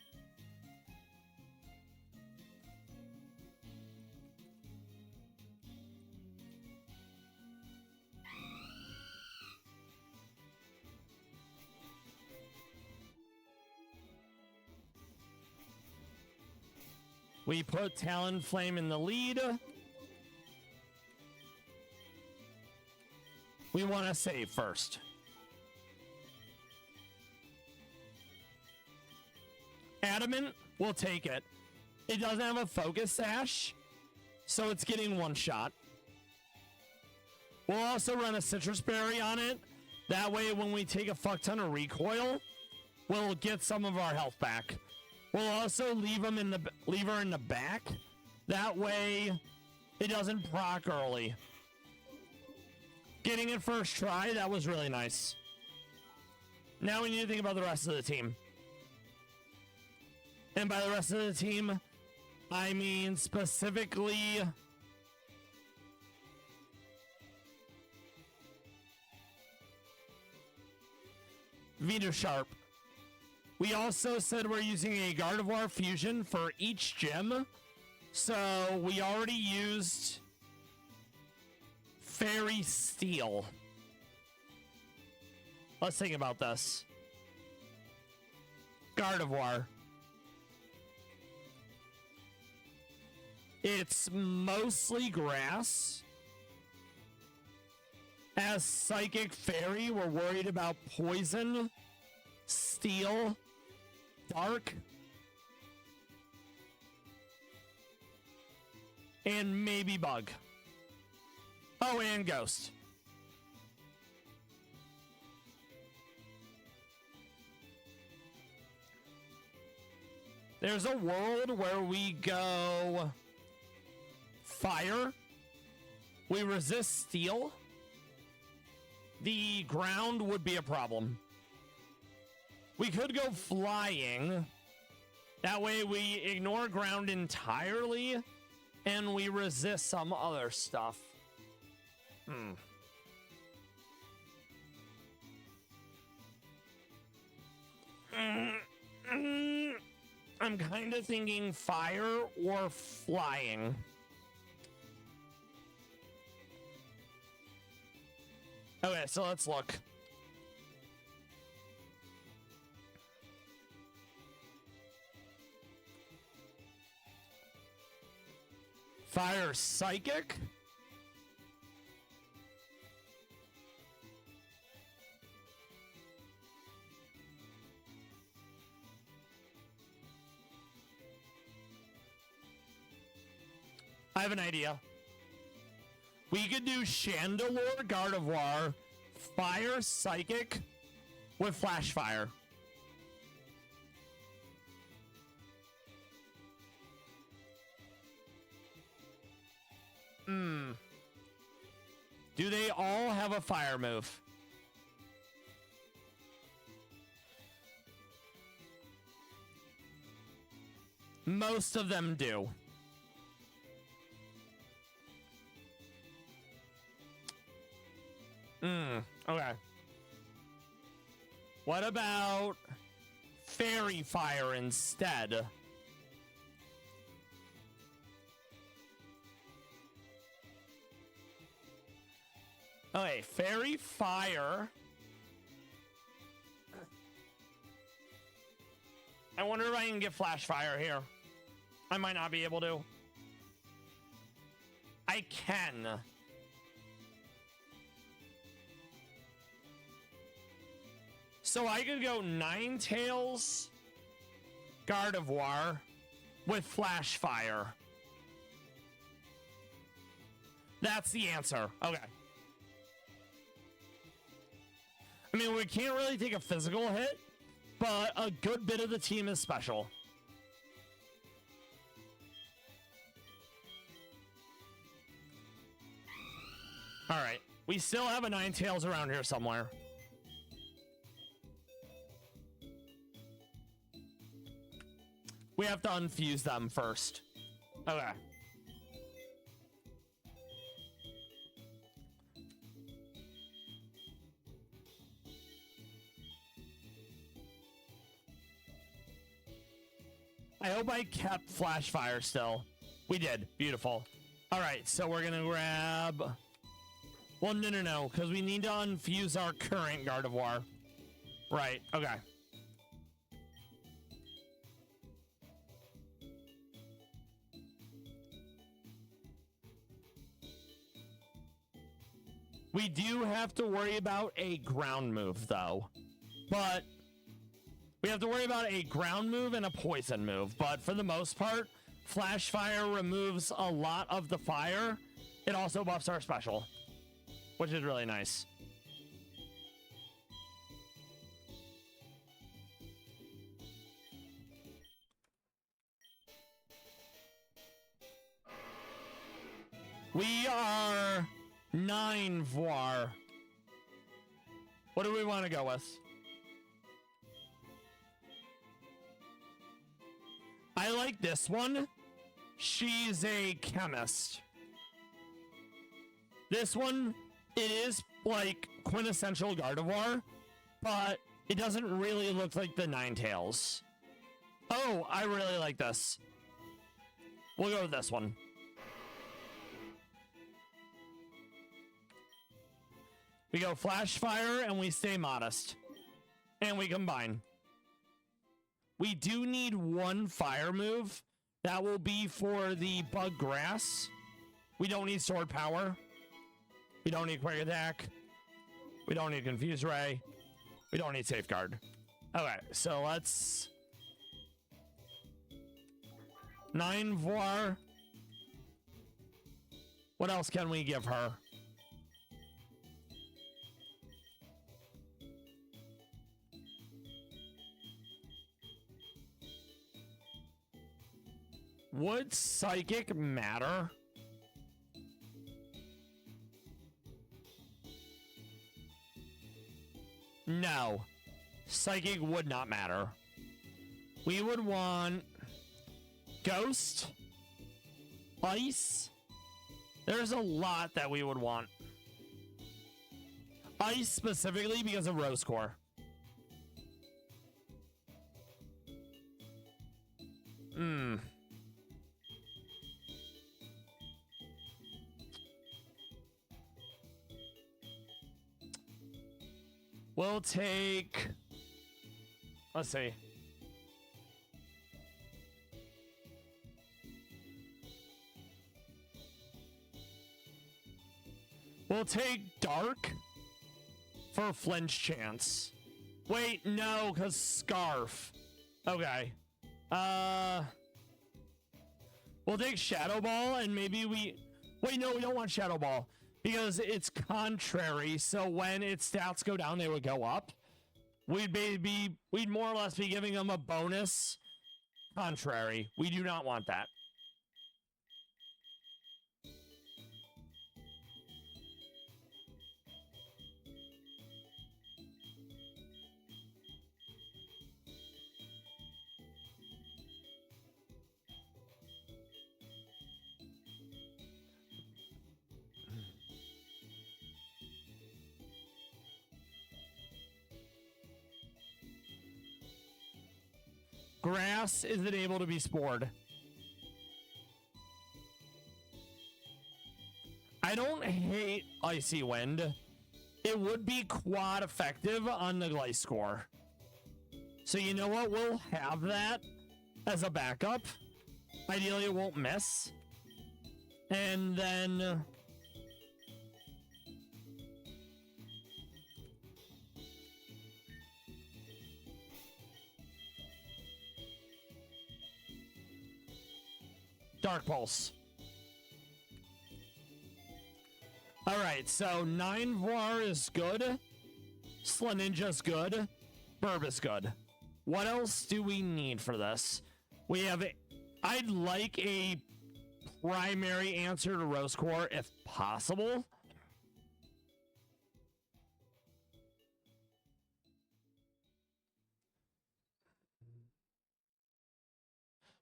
We put Talonflame in the lead. We want to save first. Adamant, we'll take it. It doesn't have a focus sash, so it's getting one shot. We'll also run a citrus berry on it. That way, when we take a fuck ton of recoil, we'll get some of our health back. We'll also leave her in the back. That way, it doesn't proc early. Getting it first try, that was really nice. Now we need to think about the rest of the team. And by the rest of the team, I mean specifically Vito Sharp. We also said we're using a Gardevoir fusion for each gym. So we already used Fairy Steel. Let's think about this. Gardevoir. It's mostly grass. As Psychic Fairy, we're worried about poison, steel, dark, and maybe bug. Oh, and ghost. There's a world where we go fire. We resist steel. The ground would be a problem. We could go flying. That way we ignore ground entirely and we resist some other stuff. I'm kind of thinking fire or flying. Okay, so let's look. Fire Psychic. I have an idea. We could do Chandelure Gardevoir, Fire Psychic with Flash Fire. Do they all have a fire move? Most of them do. Okay. What about Fairy Fire instead? Okay, fairy fire. I wonder if I can get flash fire here. I might not be able to. I can. So I could go Ninetales, Gardevoir with flash fire. That's the answer. Okay. I mean, we can't really take a physical hit, but a good bit of the team is special. All right. We still have a Ninetales around here somewhere. We have to unfuse them first. Okay. I hope I kept flash fire still. We did. Beautiful. All right, so we're gonna grab... Well, no, because we need to unfuse our current Gardevoir. Right, okay. We do have to worry about a ground move, though. But we have to worry about a ground move and a poison move. But for the most part, Flash Fire removes a lot of the fire. It also buffs our special, which is really nice. We are 9 Voir. What do we want to go with? I like this one. She's a chemist. This one, it is like quintessential Gardevoir, but it doesn't really look like the Ninetales. Oh, I really like this. We'll go with this one. We go Flash Fire and we stay modest. And we combine. We do need one fire move. That will be for the Bug Grass. We don't need Sword Power. We don't need Quick Attack. We don't need Confuse Ray. We don't need Safeguard. Okay, so let's... 9 Voir. What else can we give her? Would Psychic matter? No. Psychic would not matter. We would want Ghost, Ice. There's a lot that we would want. Ice specifically because of Rose Core. We'll take... Let's see. We'll take Dark for Flinch Chance. Wait, no, because Scarf. Okay. We'll take Shadow Ball and maybe we... Wait, no, we don't want Shadow Ball. Because it's contrary, so when its stats go down, they would go up. We'd more or less be giving them a bonus contrary. We do not want that. Grass isn't able to be spored. I don't hate Icy Wind, it would be quad effective on the Gliscor. So you know what? We'll have that as a backup. Ideally, it won't miss. And then... Dark Pulse. Alright, so 9 Var is good. Slaninja's good. Burb is good. What else do we need for this? We have... I'd like a primary answer to Rose Core if possible.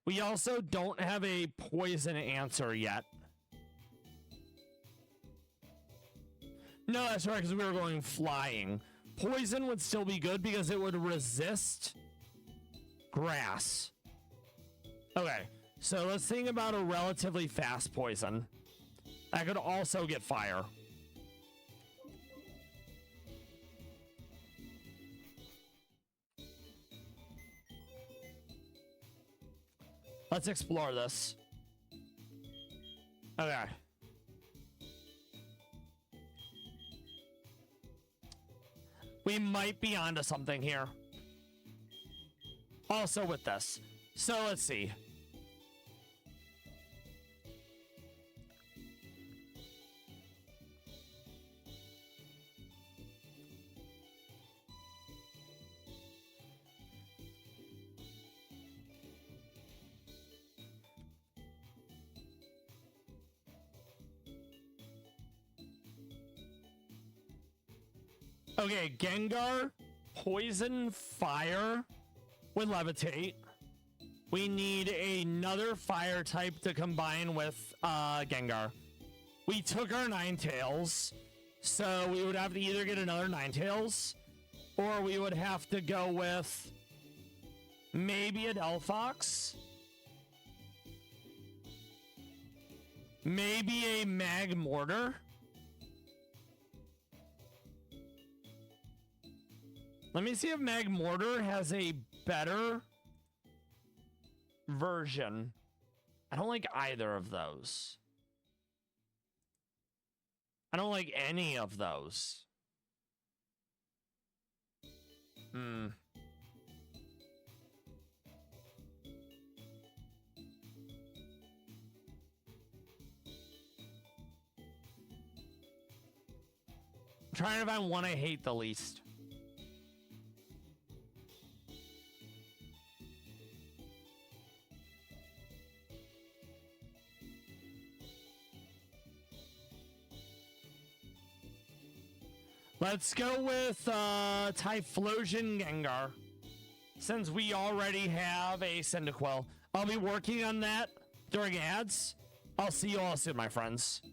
We also don't have a poison answer yet. No, that's right, because we were going flying. Poison would still be good because it would resist grass. Okay, so let's think about a relatively fast poison. I could also get fire. Let's explore this. Okay. We might be onto something here. Also with this. So let's see. Okay, Gengar, Poison, Fire with Levitate. We need another fire type to combine with Gengar. We took our Ninetales, so we would have to either get another Ninetales, or we would have to go with maybe a Delphox, maybe a Magmortar. Let me see if Magmortar has a better version. I don't like either of those. I don't like any of those. I'm trying to find one I hate the least. Let's go with Typhlosion Gengar, since we already have a Cyndaquil. I'll be working on that during ads. I'll see you all soon, my friends.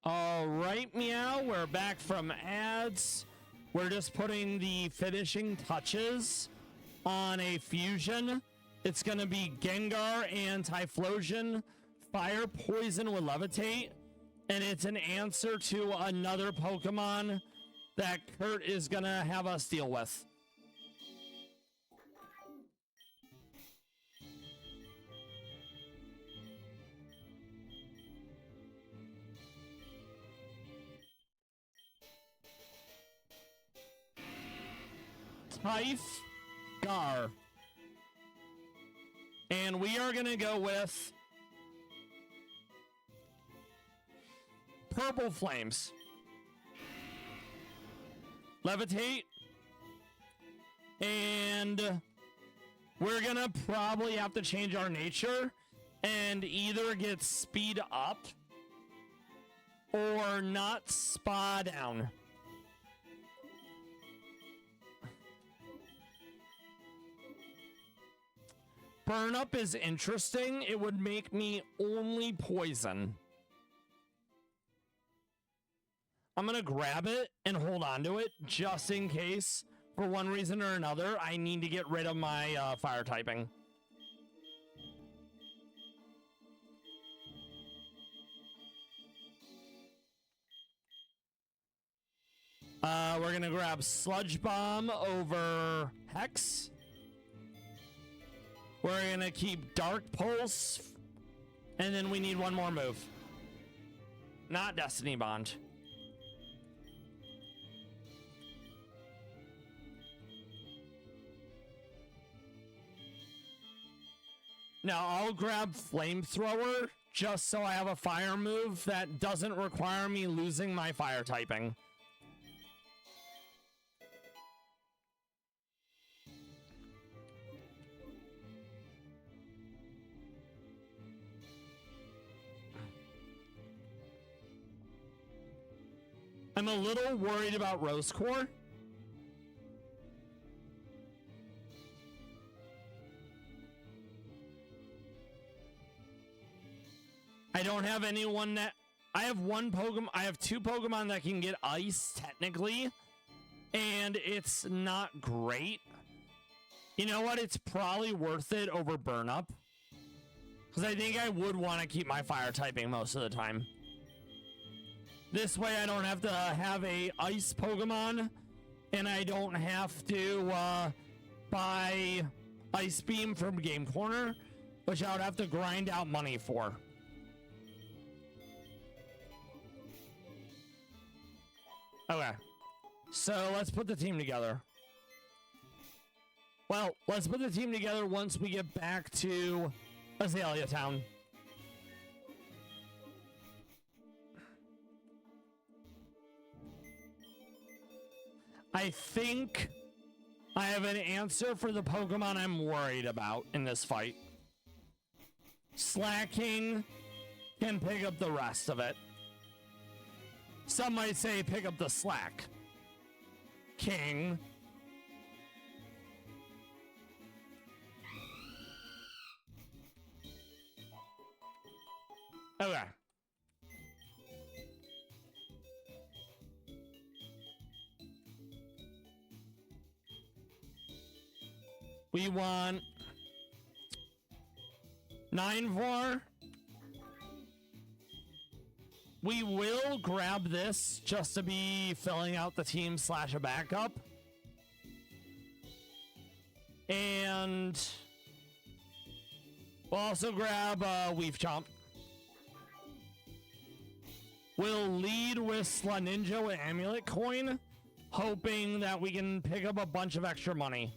All right, Meow, we're back from ads. We're just putting the finishing touches on a fusion. It's going to be Gengar and Typhlosion, Fire Poison with Levitate, and it's an answer to another Pokemon that Kurt is going to have us deal with. Gar. And we are going to go with Purple Flames. Levitate. And we're going to probably have to change our nature and either get speed up or not spa down. Burn up is interesting. It would make me only poison. I'm gonna grab it and hold on to it just in case, for one reason or another, I need to get rid of my fire typing. We're gonna grab Sludge Bomb over Hex. We're gonna keep Dark Pulse, and then we need one more move. Not Destiny Bond. Now I'll grab Flamethrower just so I have a fire move that doesn't require me losing my fire typing. I'm a little worried about Rose Core. I don't have anyone that... I have one Pokemon... I have two Pokemon that can get Ice, technically. And it's not great. You know what? It's probably worth it over Burn Up. Because I think I would want to keep my fire typing most of the time. This way I don't have to have a Ice Pokemon. And I don't have to buy Ice Beam from Game Corner. Which I would have to grind out money for. Okay, so let's put the team together. Well, let's put the team together once we get back to Azalea Town. I think I have an answer for the Pokemon I'm worried about in this fight. Slacking can pick up the rest of it. Some might say pick up the slack. King. Okay. We want 9-4. We will grab this just to be filling out the team / a backup. And we'll also grab Weave Chomp. We'll lead with Slaninja with Amulet Coin, hoping that we can pick up a bunch of extra money.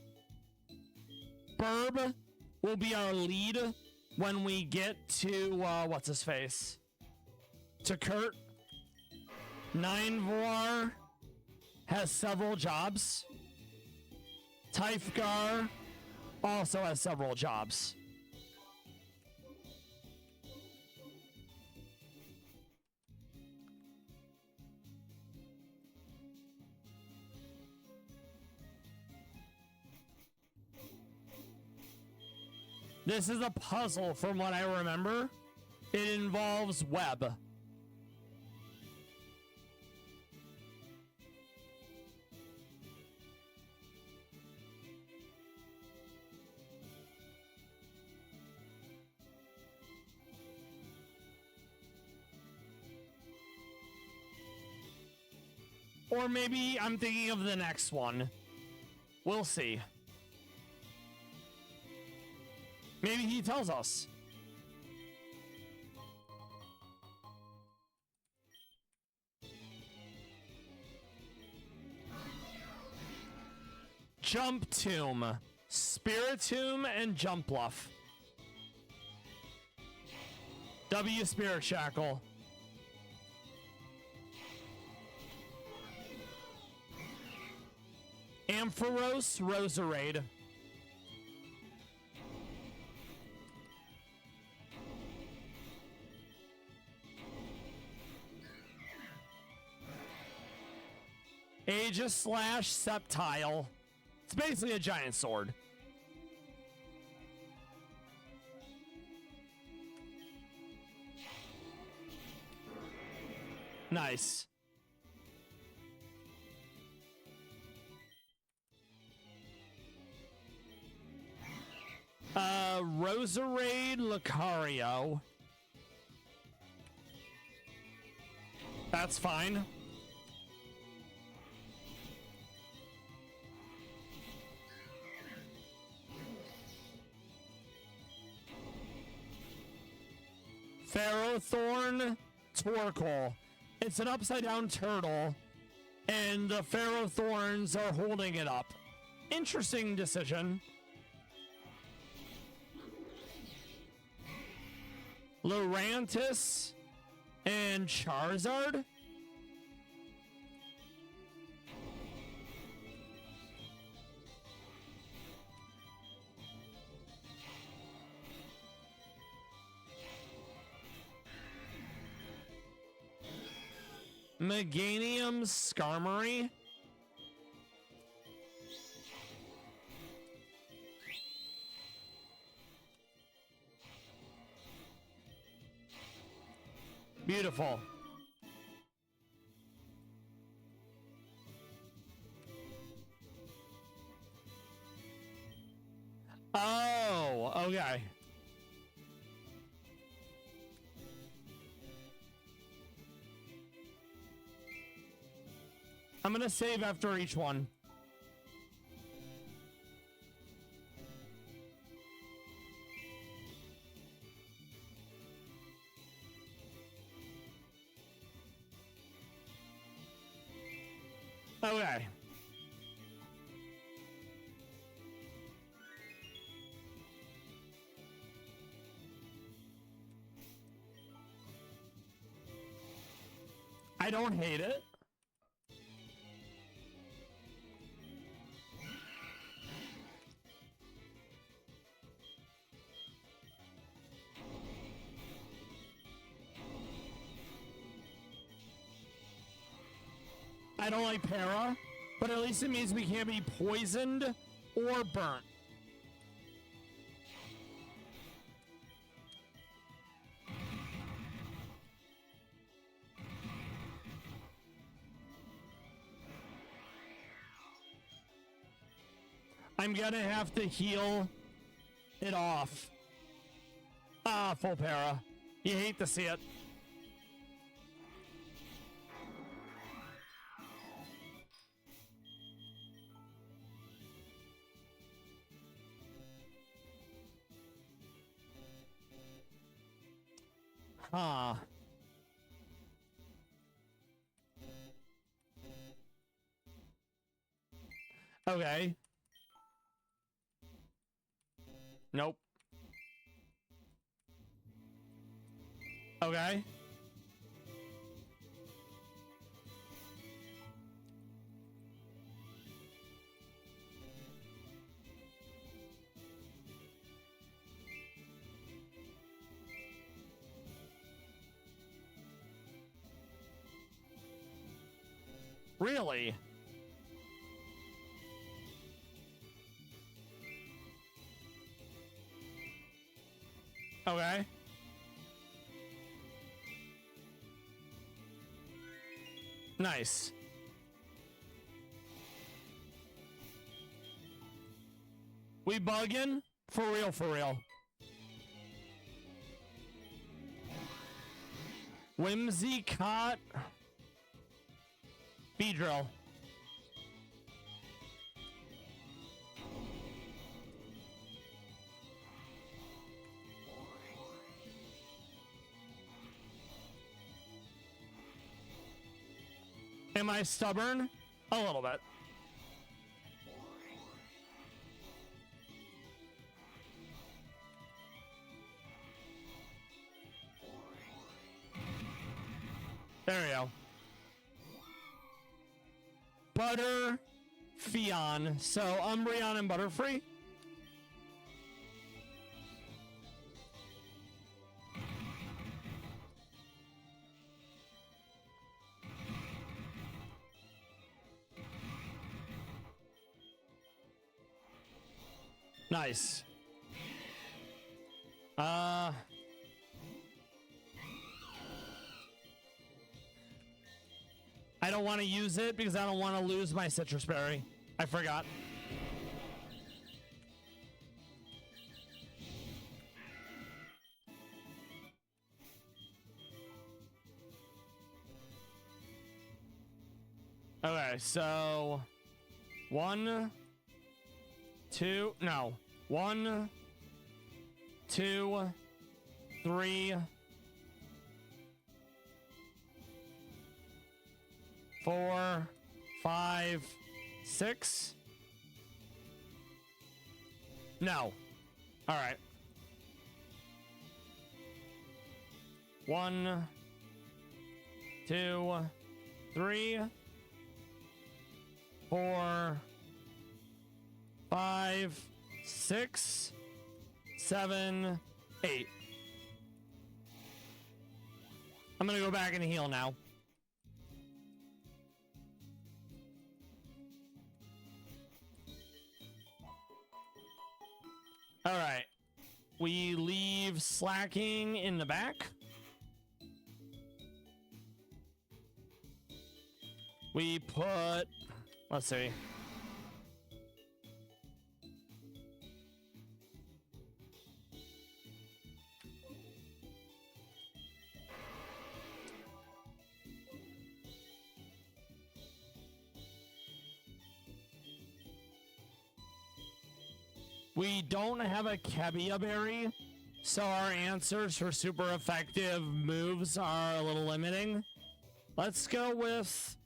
Burb will be our lead when we get to, what's his face? To Kurt. 9-4 has several jobs. Typhgar also has several jobs. This is a puzzle from what I remember. It involves web. Or maybe I'm thinking of the next one. We'll see. Maybe he tells us. Jump Tomb, Spirit Tomb, and Jump Bluff. W Spirit Shackle. Ampharos Roserade. Aegis Slash Septile. It's basically a giant sword. Nice. Roserade Lucario. That's fine. Ferrothorn Torkoal. It's an upside down turtle, and the Ferrothorns are holding it up. Interesting decision. Lurantis and Charizard. Meganium Skarmory. Beautiful. Oh, okay. I'm gonna save after each one. Okay. I don't hate it. I don't like para, but at least it means we can't be poisoned or burnt. I'm gonna have to heal it off. Ah, full para. You hate to see it. Huh. Okay. Nope. Okay. Really? Okay. Nice. We bugging? For real, for real. Whimsicott. Beedrill. Am I stubborn? A little bit. There we go. Butter, Fion. So Umbreon and Butterfree. Nice. I don't want to use it because I don't want to lose my Citrus Berry. I forgot. Okay, so 1, 2, no. 1, 2, 3, 4, 5, 6. No. All right. 1, 2, 3, 4, 5, 6, 7, 8. I'm gonna go back and heal now. All right. We leave slacking in the back. We put, let's see. We don't have a Kebia Berry, so our answers for super effective moves are a little limiting. Let's go with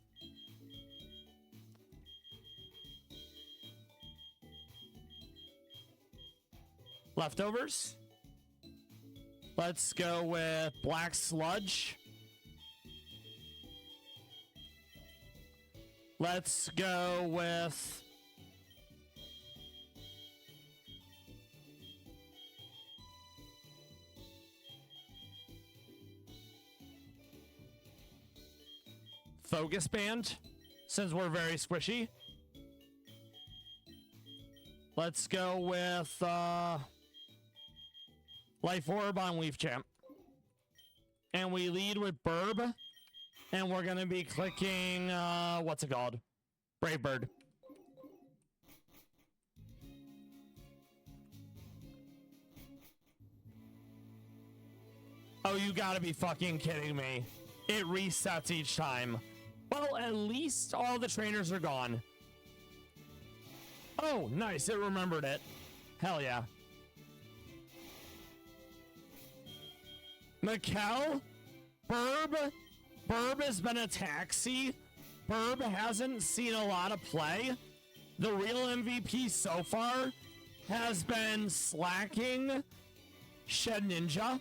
Leftovers. Let's go with Black Sludge. Let's go with Focus Band, since we're very squishy. Let's go with Life Orb on Leaf Champ. And we lead with Burb. And we're going to be clicking, what's it called? Brave Bird. Oh, you gotta be fucking kidding me. It resets each time. Well, at least all the trainers are gone. Oh, nice. It remembered it. Hell yeah. Mikkel? Burb? Burb has been a taxi. Burb hasn't seen a lot of play. The real MVP so far has been slacking Shed Ninja.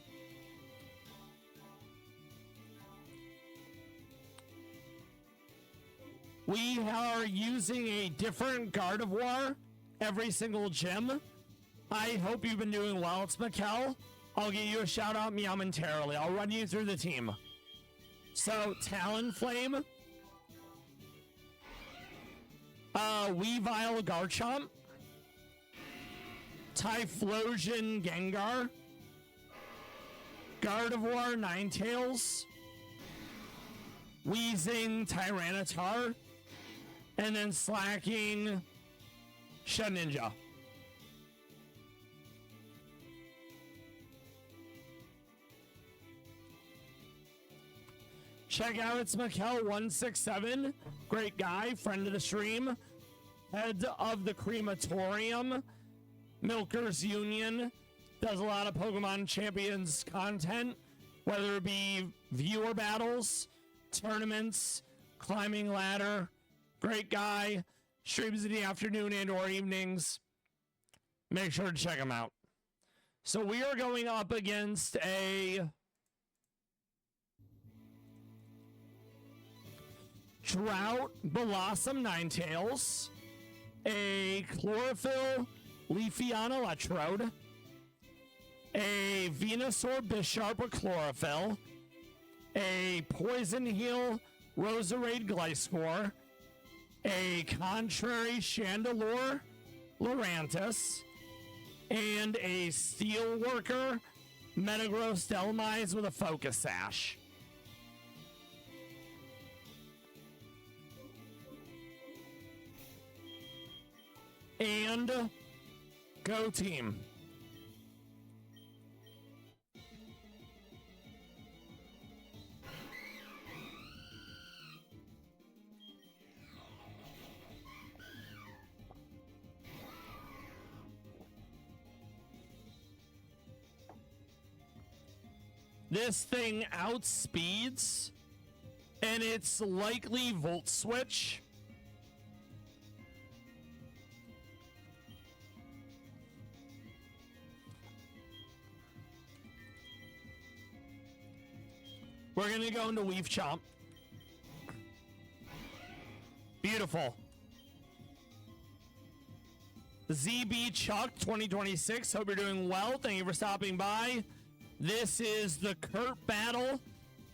We are using a different Gardevoir every single gym. I hope you've been doing well. It's Mikkel. I'll give you a shout out momentarily. I'll run you through the team. So, Talonflame. Weavile Garchomp. Typhlosion Gengar. Gardevoir Ninetales. Weezing Tyranitar. And then slacking Shed Ninja. Check out it's Mikkel167. Great guy, friend of the stream. Head of the crematorium. Milkers Union. Does a lot of Pokemon Champions content. Whether it be viewer battles, tournaments, climbing ladder. Great guy. Streams in the afternoon and or evenings. Make sure to check him out. So we are going up against a Drought Blossom Ninetales, a Chlorophyll Leafeon Electrode, a Venusaur Bisharp with Chlorophyll, a Poison Heal Roserade Gliscor, a Contrary Chandelure Lurantis, and a Steelworker Metagross Delmise with a Focus Sash. And go team. This thing outspeeds, and it's likely Volt Switch. We're going to go into Weave Chomp. Beautiful. ZB Chuck 2026. Hope you're doing well. Thank you for stopping by. This is the Kurt Battle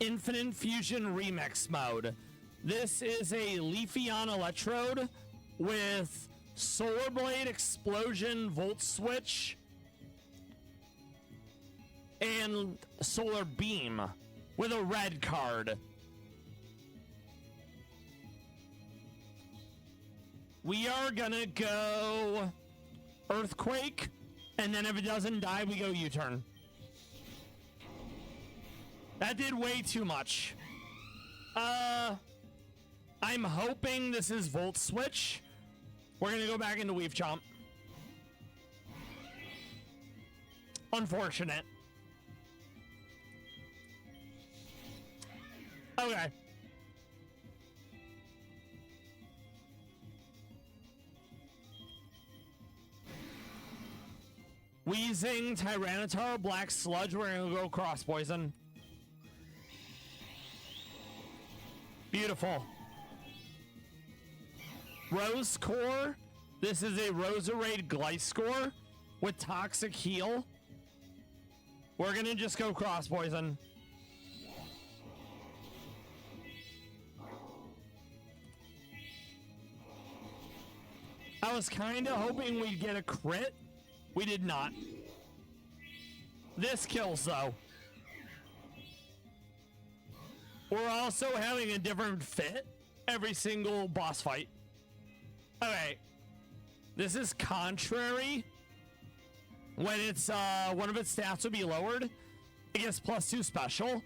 Infinite Fusion Remix mode. This is a Leafeon Electrode with Solar Blade Explosion Volt Switch and Solar Beam with a red card. We are gonna go Earthquake, and then if it doesn't die, we go U-turn. That did way too much. I'm hoping this is Volt Switch. We're gonna go back into Weave Chomp. Unfortunate. Okay. Wheezing, Tyranitar, Black Sludge. We're gonna go Cross Poison. Beautiful. Rose Core. This is a Roserade Gliscor with Toxic Heal. We're gonna just go Cross Poison. I was kind of hoping we'd get a crit. We did not. This kills, though. We're also having a different fit every single boss fight. Okay. This is contrary. When it's one of its stats will be lowered, it gets +2 special.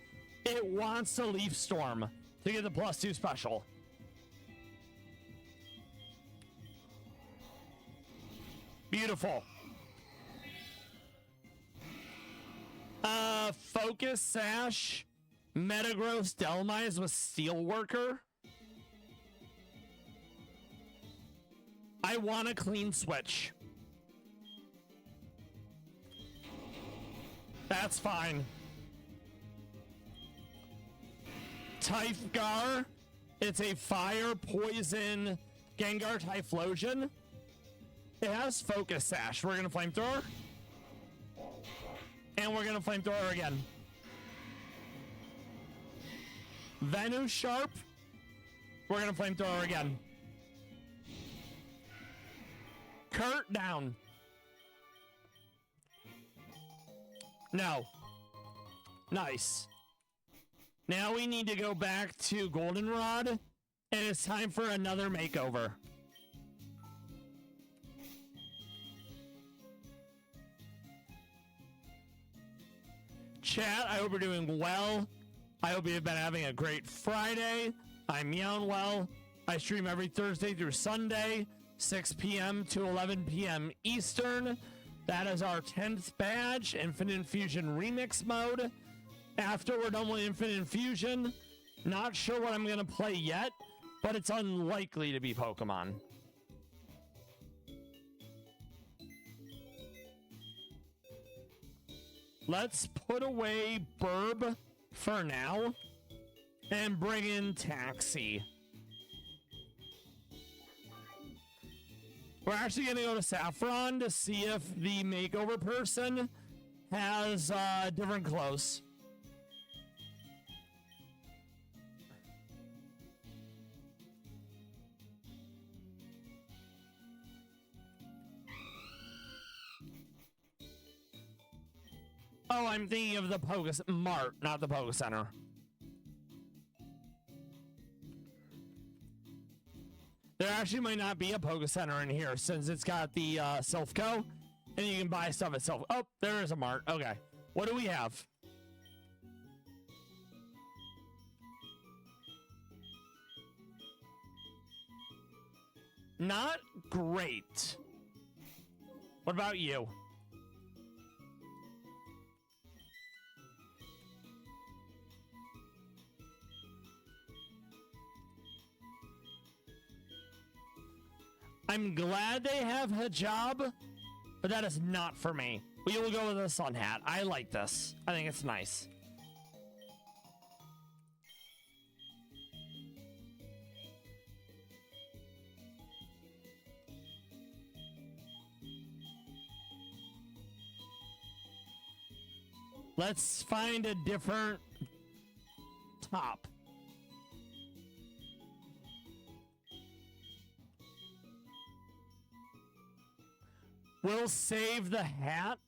It wants to Leaf Storm to get the +2 special. Beautiful. Focus Sash, Metagross Delmise with Steelworker. I want a clean switch. That's fine. Typhgar. It's a Fire Poison Gengar Typhlosion. It has Focus Sash. We're going to Flamethrower. And we're going to Flamethrower again. Venusaur. We're going to Flamethrower again. Kurt down. No. Nice. Now we need to go back to Goldenrod, and it's time for another makeover. Chat, I hope you're doing well. I hope you've been having a great Friday. I'm Meownwell. I stream every Thursday through Sunday, 6 p.m. to 11 p.m. Eastern. That is our 10th badge, Infinite Infusion Remix mode. After we're done with Infinite Infusion, not sure what I'm going to play yet, but it's unlikely to be Pokemon. Let's put away Burb for now and bring in Taxi. We're actually going to go to Saffron to see if the makeover person has different clothes. Oh, I'm thinking of the Poke Mart, not the Poke Center. There actually might not be a Poke Center in here since it's got the Silphco, and you can buy stuff at Silph. Oh, there is a Mart. Okay, what do we have? Not great. What about you? I'm glad they have hijab, but that is not for me. We will go with a sun hat. I like this. I think it's nice. Let's find a different top. We'll save the hat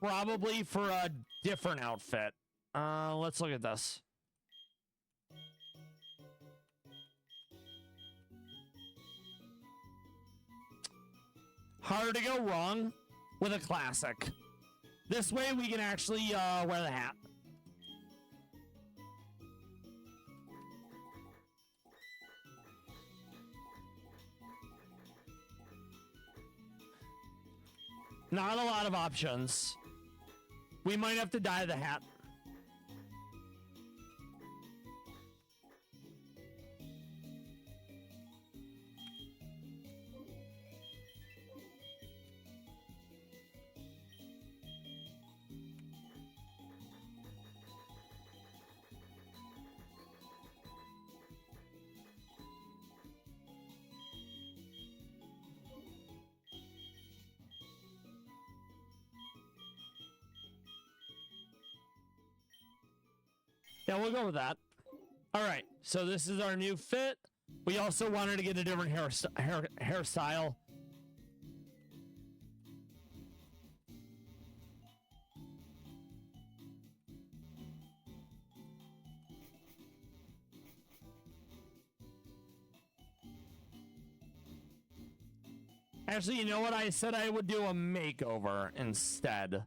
probably for a different outfit. Let's look at this. Hard to go wrong with a classic. This way we can actually wear the hat. Not a lot of options. We might have to dye the hat. Yeah, we'll go with that. All right, so this is our new fit. We also wanted to get a different hairstyle. Actually, you know what? I said I would do a makeover instead.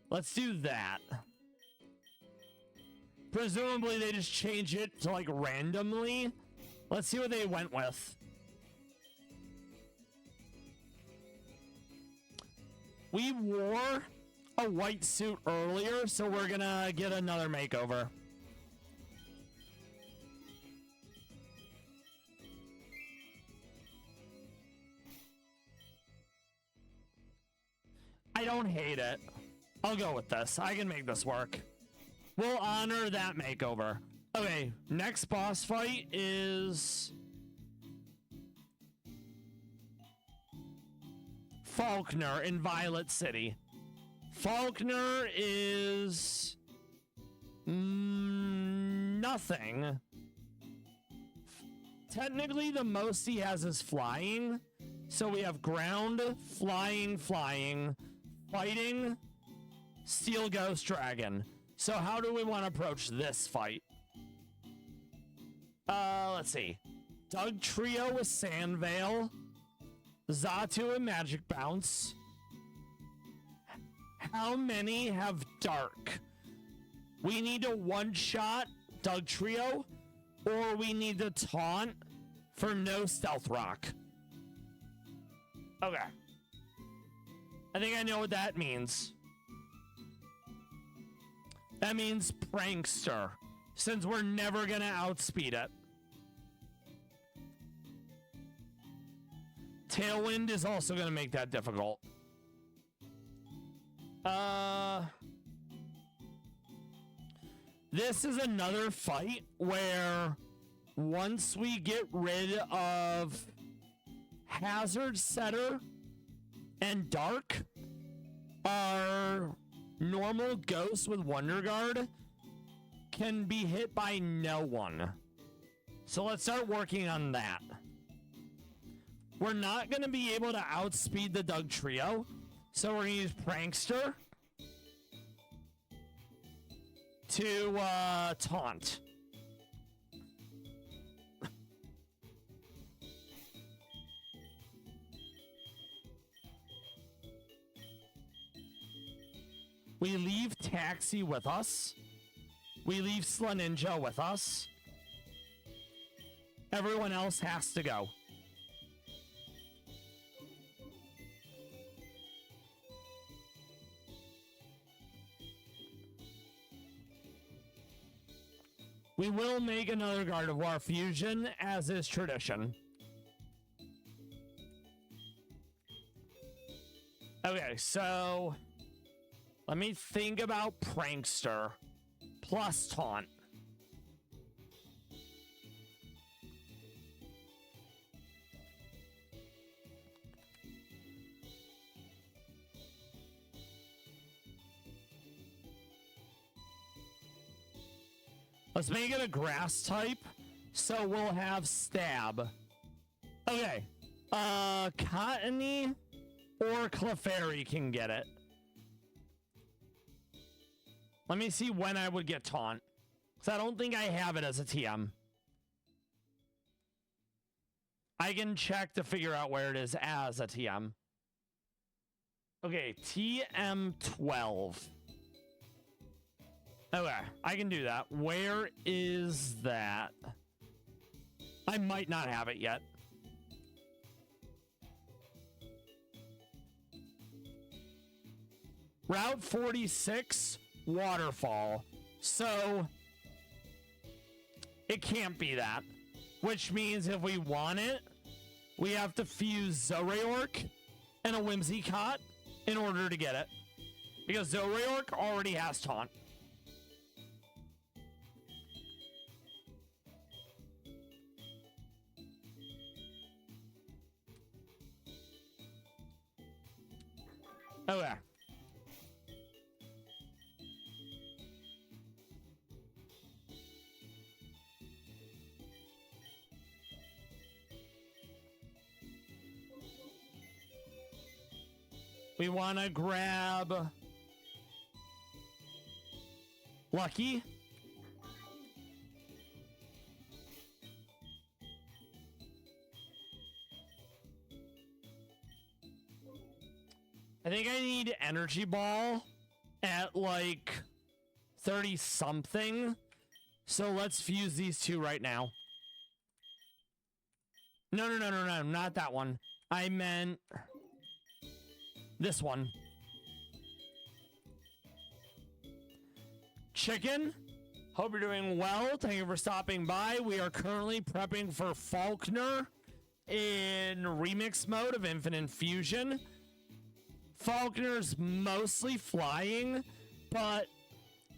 Let's do that. Presumably they just change it to like randomly. Let's see what they went with. We wore a white suit earlier, so we're gonna get another makeover. I don't hate it. I'll go with this. I can make this work. We'll honor that makeover. Okay, next boss fight is Faulkner in Violet City. Faulkner is nothing. Technically, the most he has is flying. So we have ground, flying, fighting, Steel Ghost Dragon. So how do we want to approach this fight? Let's see. Doug Trio with Sandvale. Xatu and Magic Bounce. How many have Dark? We need to one-shot Doug Trio, or we need to taunt for no stealth rock. Okay. I think I know what that means. That means prankster, since we're never gonna outspeed it. Tailwind is also gonna make that difficult. This is another fight where once we get rid of Hazard Setter and Dark, our normal Ghost with Wonder Guard can be hit by no one. So let's start working on that. We're not going to be able to outspeed the Doug Trio, so we're going to use Prankster to taunt. We leave Taxi with us. We leave Sla Ninja with us. Everyone else has to go. We will make another Gardevoir fusion, as is tradition. Okay, so let me think about Prankster plus Taunt. Let's make it a grass type, so we'll have Stab. Okay, Cottony or Clefairy can get it. Let me see when I would get Taunt, because I don't think I have it as a TM. I can check to figure out where it is as a TM. Okay, TM12. Okay, I can do that. Where is that? I might not have it yet. Route 46, Waterfall. So, it can't be that. Which means if we want it, we have to fuse Zoroark and a Whimsicott in order to get it. Because Zoroark already has Taunt. Okay. We want to grab Lucky. I think I need Energy Ball at like 30 something. So let's fuse these two right now. No, not that one. I meant this one. Chicken, hope you're doing well. Thank you for stopping by. We are currently prepping for Falkner in remix mode of Infinite Fusion. Falkner's mostly flying, but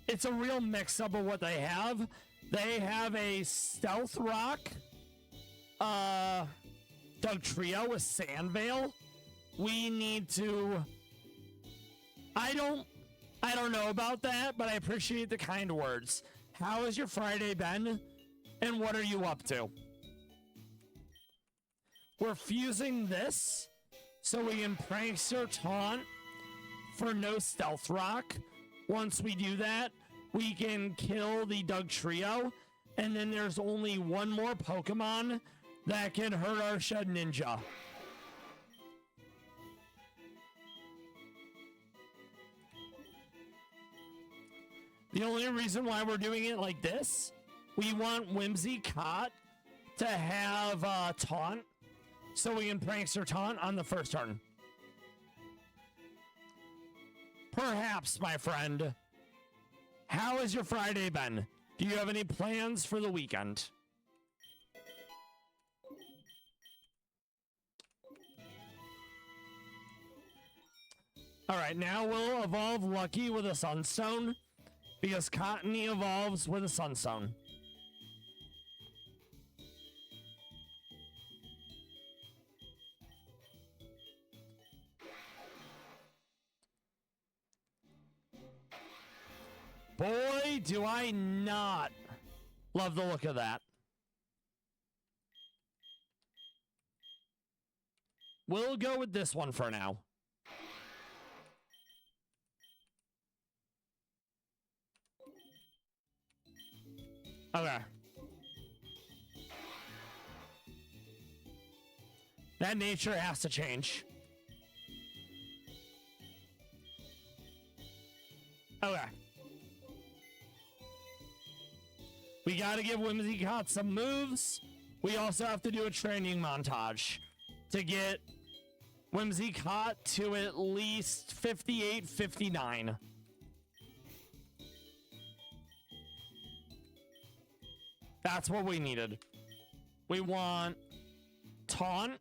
it's a real mix-up of what they have. They have a Stealth Rock, Doug Trio with Sandvale. We need to... I don't know about that, but I appreciate the kind words. How has your Friday been, and what are you up to? We're fusing this so we can Prankster Taunt for no Stealth Rock. Once we do that, we can kill the Doug Trio, and then there's only one more Pokemon that can hurt our Shed Ninja. The only reason why we're doing it like this We want Whimsy Cot to have taunt, so we can prankster taunt on the first turn. Perhaps, my friend. How has your Friday been? Do you have any plans for the weekend? All right, now we'll evolve Lucky with a Sunstone, because Cottony evolves with a Sunstone. Boy, do I not love the look of that. We'll go with this one for now. Okay. That nature has to change. Okay. We gotta give Whimsy Cot some moves. We also have to do a training montage to get Whimsy Cot to at least 58, 59. That's what we needed. We want Taunt.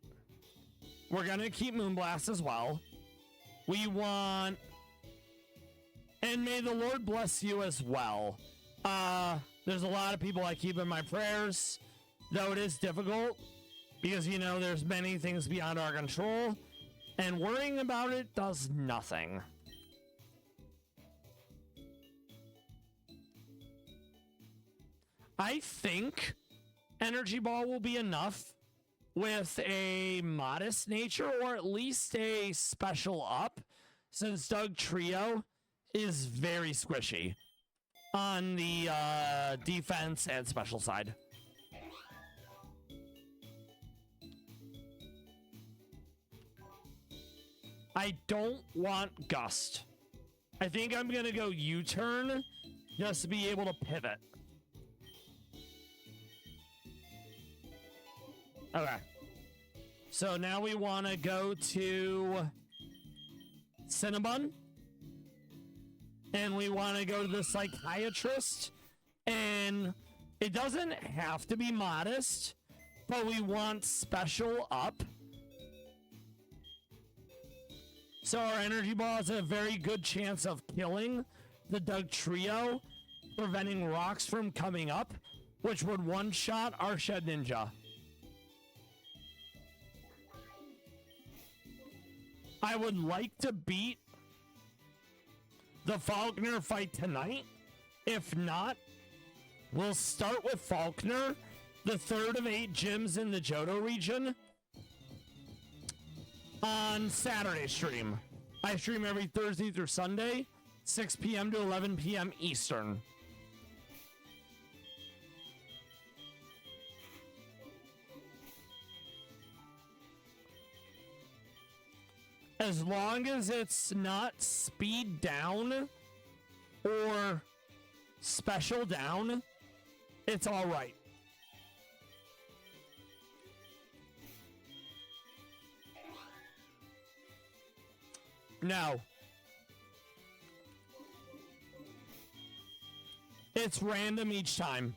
We're gonna keep Moonblast as well. We want... And may the Lord bless you as well. There's a lot of people I keep in my prayers, though it is difficult because, you know, there's many things beyond our control, and worrying about it does nothing. I think Energy Ball will be enough with a modest nature, or at least a special up, since Doug Trio is very squishy on the defense and special side. I don't want Gust. I think I'm gonna go U-turn just to be able to pivot. Okay. So now we want to go to Cinnabon. And we want to go to the Psychiatrist. And it doesn't have to be modest, but we want special up. So our Energy Ball has a very good chance of killing the Doug Trio, preventing rocks from coming up, which would one-shot our Shed Ninja. I would like to beat the Faulkner fight tonight. If not, we'll start with Faulkner, the third of 8 gyms in the Johto region, on Saturday stream. I stream every Thursday through Sunday, 6 p.m. to 11 p.m. Eastern. As long as it's not speed down or special down, it's all right. No. It's random each time.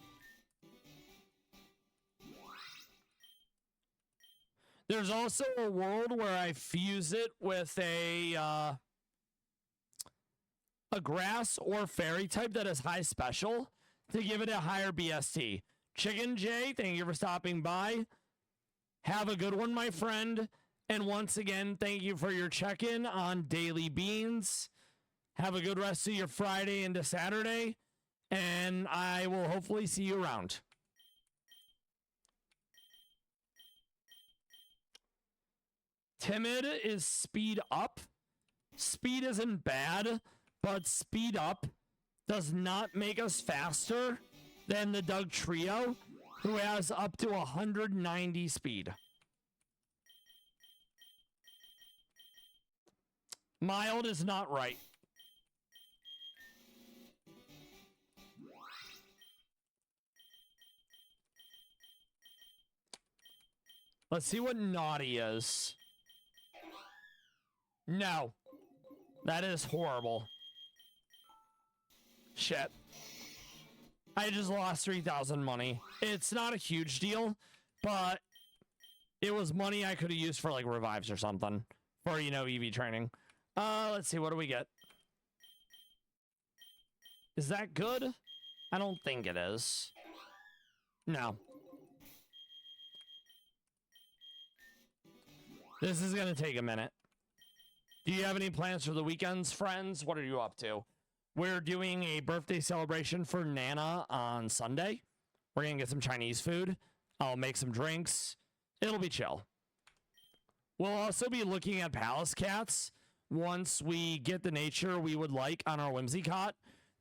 There's also a world where I fuse it with a grass or fairy type that is high special to give it a higher BST. Chicken J, thank you for stopping by. Have a good one, my friend. And once again, thank you for your check-in on Daily Beans. Have a good rest of your Friday into Saturday. And I will hopefully see you around. Timid is speed up. Speed isn't bad, but speed up does not make us faster than the Doug Trio, who has up to 190 speed. Mild is not right. Let's see what naughty is. No. That is horrible. Shit. I just lost 3,000 money. It's not a huge deal, but it was money I could have used for like revives or something. For, you know, EV training. Let's see, what do we get? Is that good? I don't think it is. No. This is gonna take a minute. Do you have any plans for the weekends, friends? What are you up to? We're doing a birthday celebration for Nana on Sunday. We're gonna get some Chinese food. I'll make some drinks. It'll be chill. We'll also be looking at palace cats once we get the nature we would like on our Whimsicott.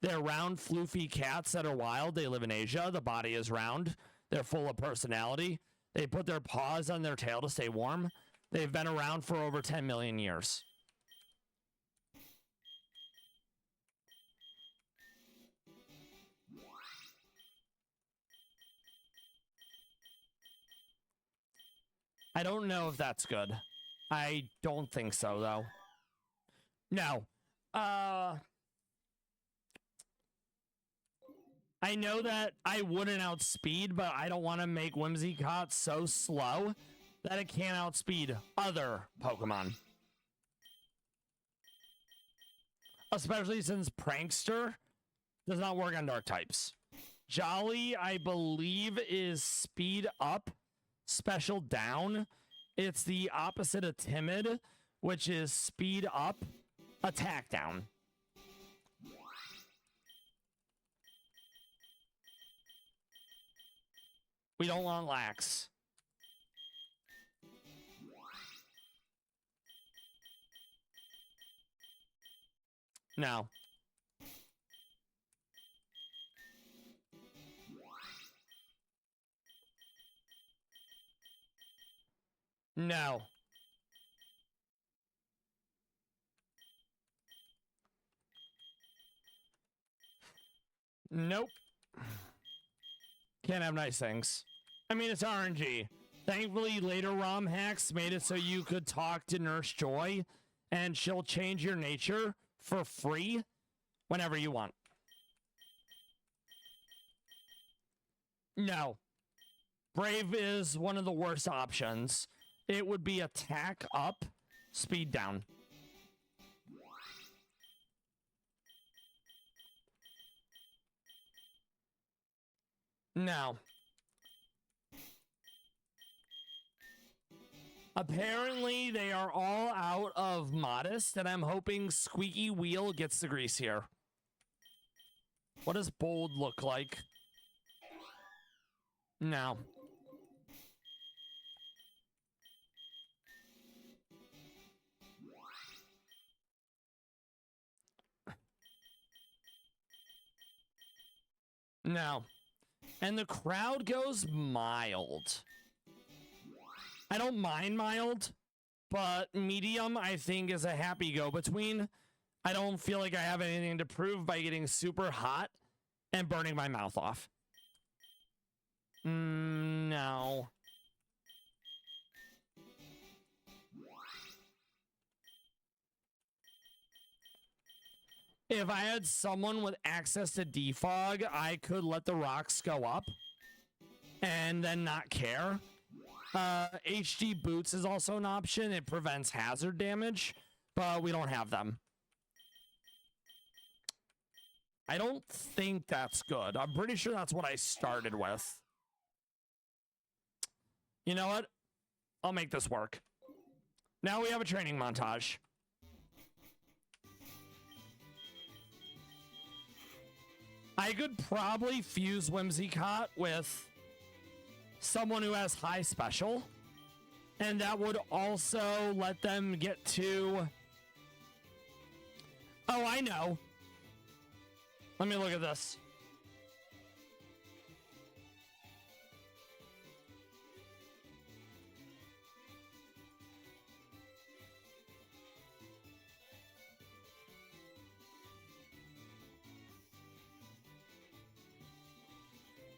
They're round, floofy cats that are wild. They live in Asia. The body is round. They're full of personality. They put their paws on their tail to stay warm. They've been around for over 10 million years. I don't know if that's good. I don't think so, though. No. I know that I wouldn't outspeed, but I don't want to make Whimsicott so slow that it can't outspeed other Pokemon. Especially since Prankster does not work on dark types. Jolly, I believe, is speed up, special down. It's the opposite of timid, which is speed up, attack down. We don't want lax. No. No. Nope. Can't have nice things. I mean, it's RNG. Thankfully, later ROM hacks made it so you could talk to Nurse Joy, and she'll change your nature for free whenever you want. No. Brave is one of the worst options. It would be attack up, speed down. No. Apparently, they are all out of Modest, and I'm hoping Squeaky Wheel gets the grease here. What does Bold look like? No. No. And the crowd goes mild. I don't mind mild, but medium, I think, is a happy go-between. I don't feel like I have anything to prove by getting super hot and burning my mouth off. No. If I had someone with access to defog, I could let the rocks go up and then not care. HD boots is also an option. It prevents hazard damage, but we don't have them. I don't think that's good. I'm pretty sure that's what I started with. You know what? I'll make this work. Now we have a training montage. I could probably fuse Whimsicott with someone who has high special, and that would also let them get to... Oh, I know. Let me look at this.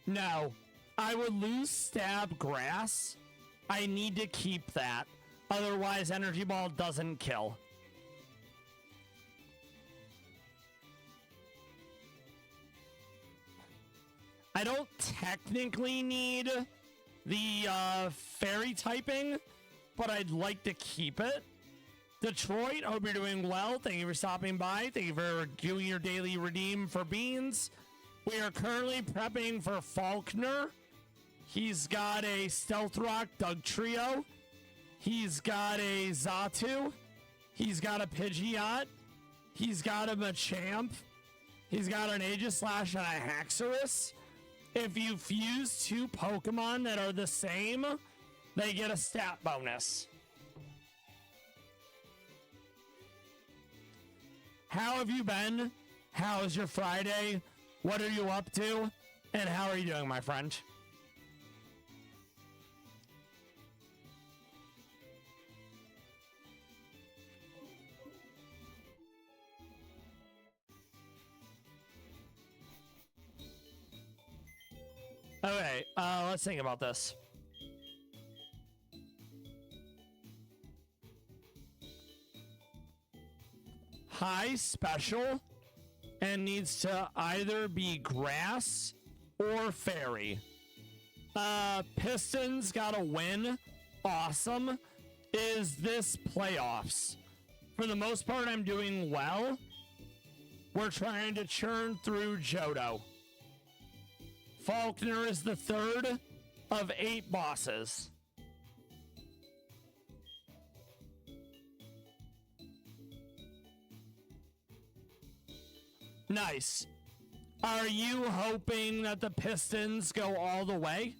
No, I would lose stab grass I need to keep that. Otherwise, Energy Ball doesn't kill. I don't technically need the fairy typing, but I'd like to keep it. Detroit, hope you're doing well. Thank you for stopping by. Thank you for doing your daily redeem for beans. We are currently prepping for Faulkner. He's got a Stealth Rock Doug Trio. He's got a Zatu. He's got a Pidgeot. He's got a Machamp. He's got an Aegislash and a Haxorus. If you fuse two Pokemon that are the same, they get a stat bonus. How have you been? How is your Friday? What are you up to? And how are you doing, my friend? Okay, let's think about this. High special and needs to either be grass or fairy. Pistons got a win. Awesome. Is this playoffs? For the most part, I'm doing well. We're trying to churn through Johto. Faulkner is the third of 8 bosses. Nice. Are you hoping that the Pistons go all the way?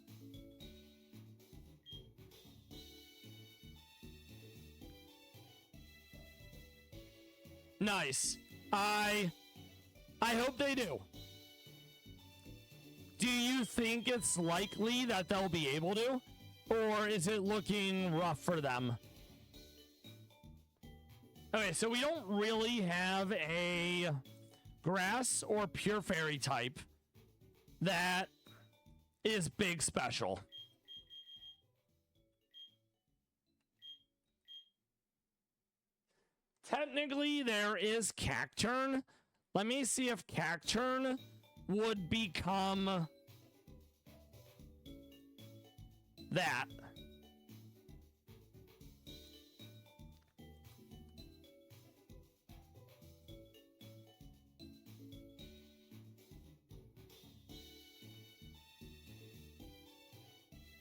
Nice. I hope they do. Do you think it's likely that they'll be able to? Or is it looking rough for them? Okay, so we don't really have a grass or pure fairy type that is big special. Technically, there is Cacturn. Let me see if Cacturn would become that.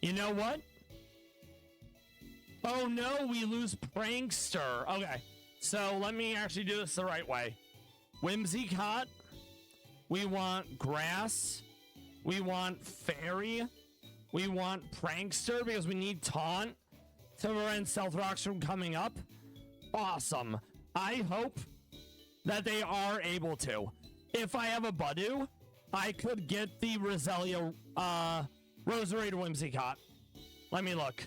You know what? Oh no, we lose Prankster. Okay, so let me actually do this the right way. Whimsicott. We want grass. We want fairy. We want Prankster because we need taunt to prevent Stealth Rocks from coming up. Awesome. I hope that they are able to. If I have a Budu, I could get the Roselia, Roserade Whimsicott. Let me look.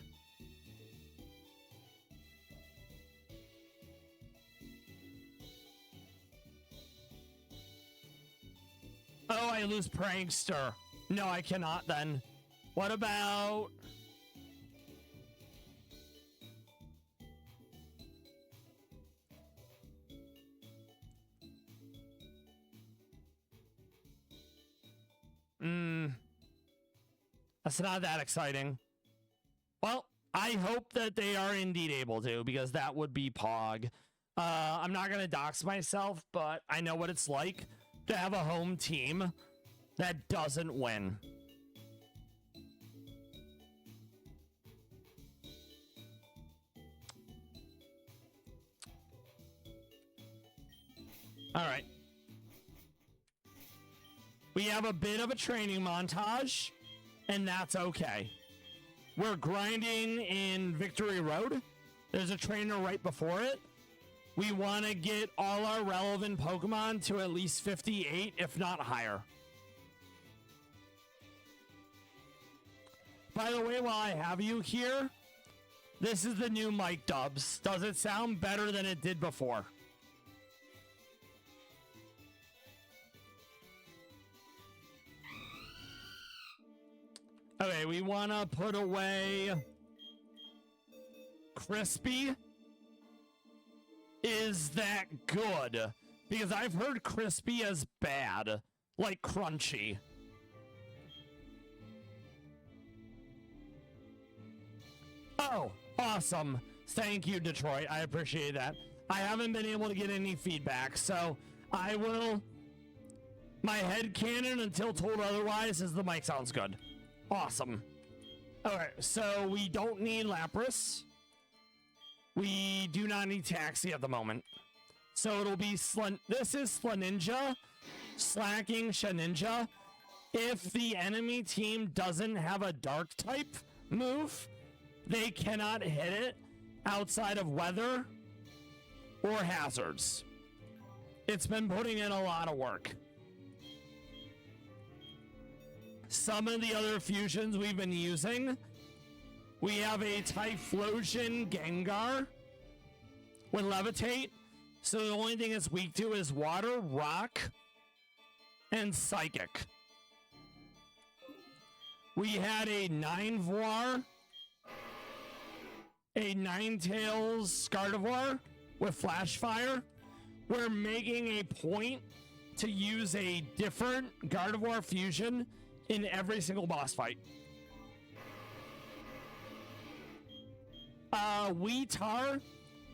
Oh, I lose Prankster. No, I cannot then. What about... That's not that exciting. Well, I hope that they are indeed able to, because that would be Pog. I'm not going to dox myself, but I know what it's like to have a home team that doesn't win. All right. We have a bit of a training montage, and that's okay. We're grinding in Victory Road. There's a trainer right before it. We want to get all our relevant Pokemon to at least 58, if not higher. By the way, while I have you here, this is the new mic dubs. Does it sound better than it did before? Okay, we want to put away Crispy is that good, because I've heard crispy as bad, like crunchy. Oh, awesome. Thank you, Detroit. I appreciate that. I haven't been able to get any feedback, so I will... My head canon until told otherwise is the mic sounds good. Awesome. Alright, so we don't need Lapras. We do not need Taxi at the moment. So it'll be this is Slaninja, slacking Shaninja. If the enemy team doesn't have a dark type move, they cannot hit it outside of weather or hazards. It's been putting in a lot of work. Some of the other fusions we've been using, we have a Typhlosion Gengar with Levitate. So the only thing it's weak to is Water, Rock, and Psychic. We had a Ninevoir, a Ninetales Scardivar with Flash Fire. We're making a point to use a different Gardevoir fusion in every single boss fight. Weetar,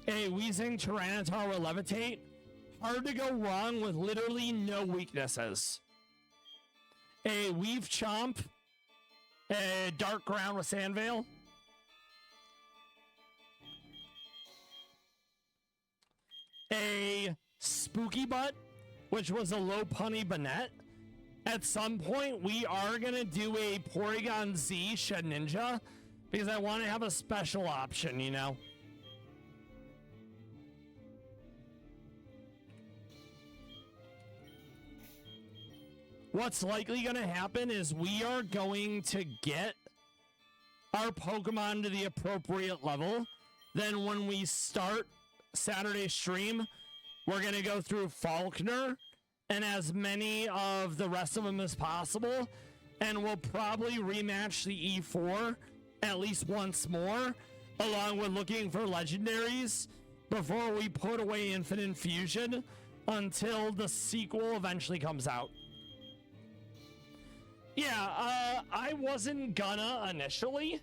a Weezing Tyranitar with Levitate. Hard to go wrong with literally no weaknesses. A Weave Chomp, a Dark Ground with Sandveil. A Spooky Butt, which was a low punny Banette. At some point, we are going to do a Porygon Z Shedinja because I want to have a special option, you know? What's likely going to happen is we are going to get our Pokemon to the appropriate level. Then when we start Saturday stream, we're going to go through Falkner and as many of the rest of them as possible, and we'll probably rematch the E4 at least once more, along with looking for legendaries before we put away Infinite Fusion until the sequel eventually comes out. Yeah, I wasn't gonna initially,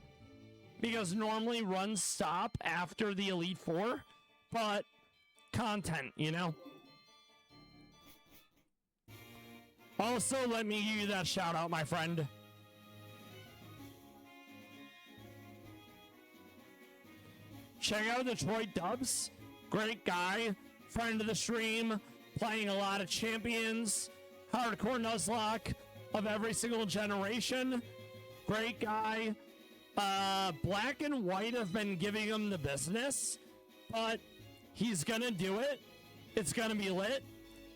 because normally runs stop after the Elite Four, but content, you know? Also, let me give you that shout out, my friend. Check out Detroit Dubs. Great guy, friend of the stream, playing a lot of champions, hardcore Nuzlocke of every single generation. Great guy. Black and White have been giving him the business, but he's gonna do it. It's gonna be lit.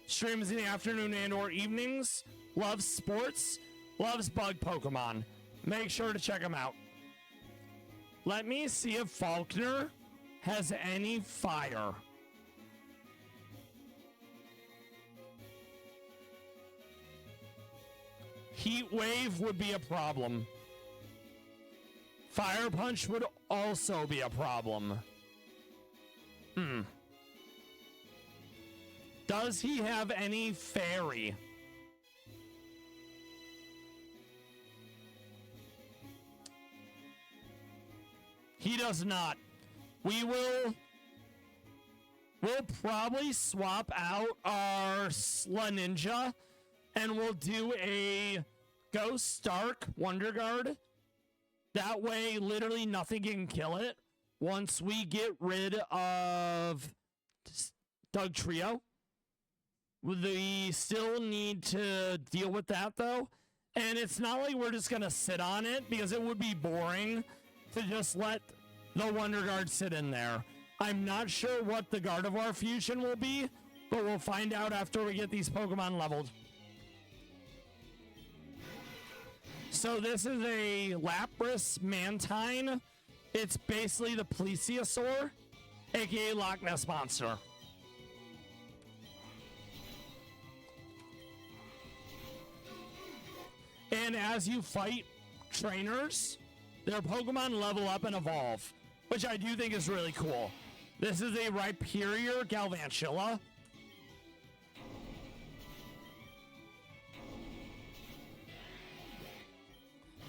Streams in the afternoon and or evenings. Loves sports. Loves bug Pokemon. Make sure to check him out. Let me see if Falkner has any fire. Heat Wave would be a problem. Fire Punch would also be a problem. Does he have any fairy? He does not. We'll probably swap out our Slaninja and we'll do a Ghost Dark Wonder Guard. That way, literally nothing can kill it once we get rid of Doug Trio. We still need to deal with that, though. And it's not like we're just going to sit on it, because it would be boring to just let the Wonder Guard sit in there. I'm not sure what the Gardevoir fusion will be, but we'll find out after we get these Pokemon leveled. So this is a Lapras Mantine. It's basically the Plesiosaur, aka Loch Ness Monster. And as you fight trainers, their Pokemon level up and evolve. which I do think is really cool. This is a Rhyperior Galvantula.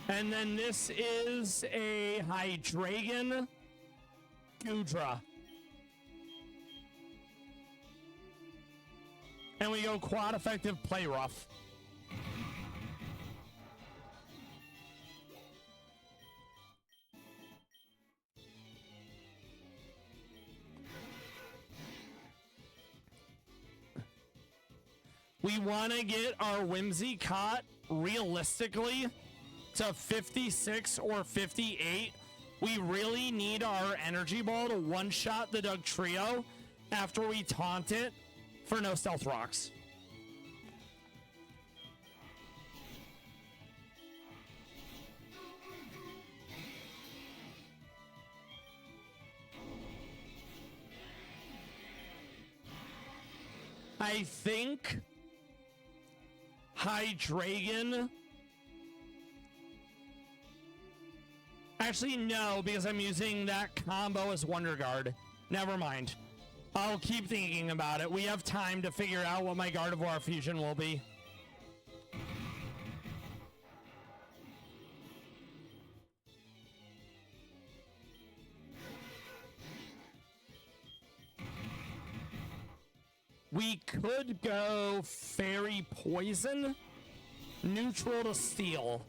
And then this is a Hydreigon Gudra. And we go quad effective play rough. We want to get our Whimsicott realistically to 56 or 58. We really need our Energy Ball to one-shot the Dugtrio after we taunt it for no Stealth Rocks. I think Hydreigon. Actually, no, because I'm using that combo as Wonder Guard. Never mind. I'll keep thinking about it. We have time to figure out what my Gardevoir fusion will be. We could go Fairy Poison, neutral to Steel.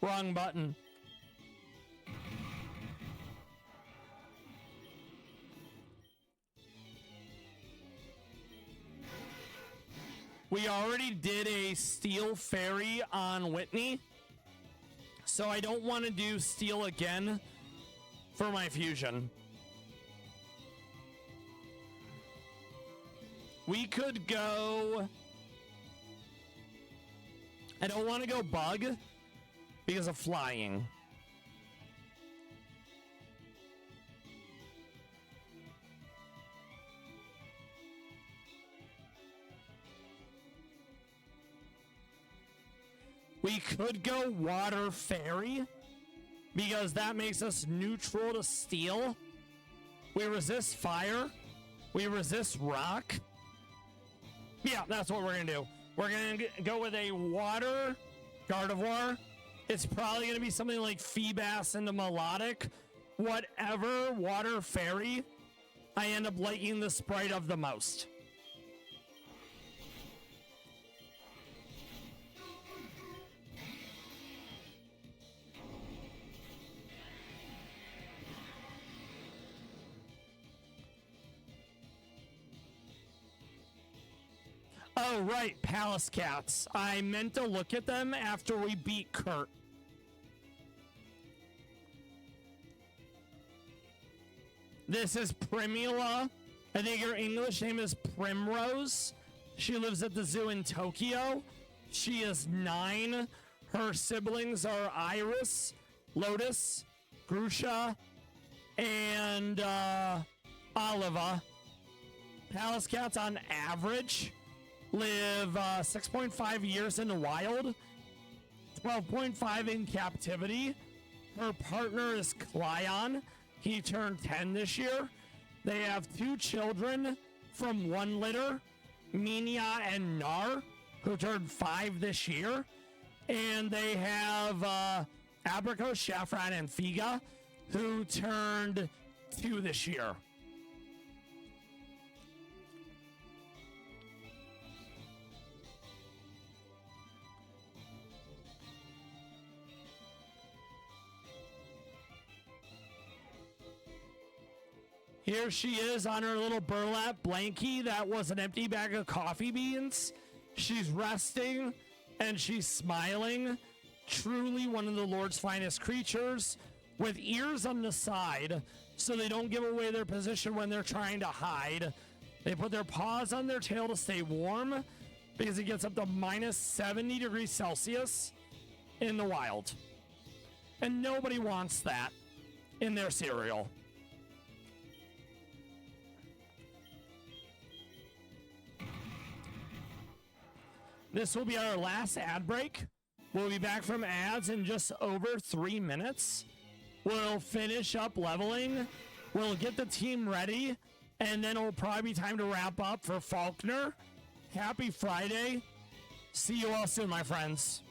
Wrong button. We already did a Steel Fairy on Whitney, so I don't want to do Steel again for my fusion. We could go... I don't want to go Bug because of flying. We could go Water Fairy because that makes us neutral to Steel. We resist Fire. We resist Rock. Yeah, that's what we're going to do. We're going to go with a Water Gardevoir. It's probably going to be something like Feebas into Melodic. Whatever Water Fairy I end up liking the sprite of the most. Oh, right, Palace Cats. I meant to look at them after we beat Kurt. This is Primula. I think her English name is Primrose. She lives at the zoo in Tokyo. She is 9. Her siblings are Iris, Lotus, Grusha, and Oliva. Palace Cats on average live 6.5 years in the wild, 12.5 in captivity. Her partner is Clyon. He turned 10 this year. They have 2 children from one litter, Minya and Nar, who turned 5 this year. And they have Abricot, Shafran, and Figa, who turned 2 this year. Here she is on her little burlap blankie that was an empty bag of coffee beans. She's resting and she's smiling. Truly one of the Lord's finest creatures, with ears on the side so they don't give away their position when they're trying to hide. They put their paws on their tail to stay warm because it gets up to minus 70 degrees Celsius in the wild. And nobody wants that in their cereal. This will be our last ad break. We'll be back from ads in just over 3 minutes. We'll finish up leveling. We'll get the team ready. And then it'll probably be time to wrap up for Faulkner. Happy Friday. See you all soon, my friends.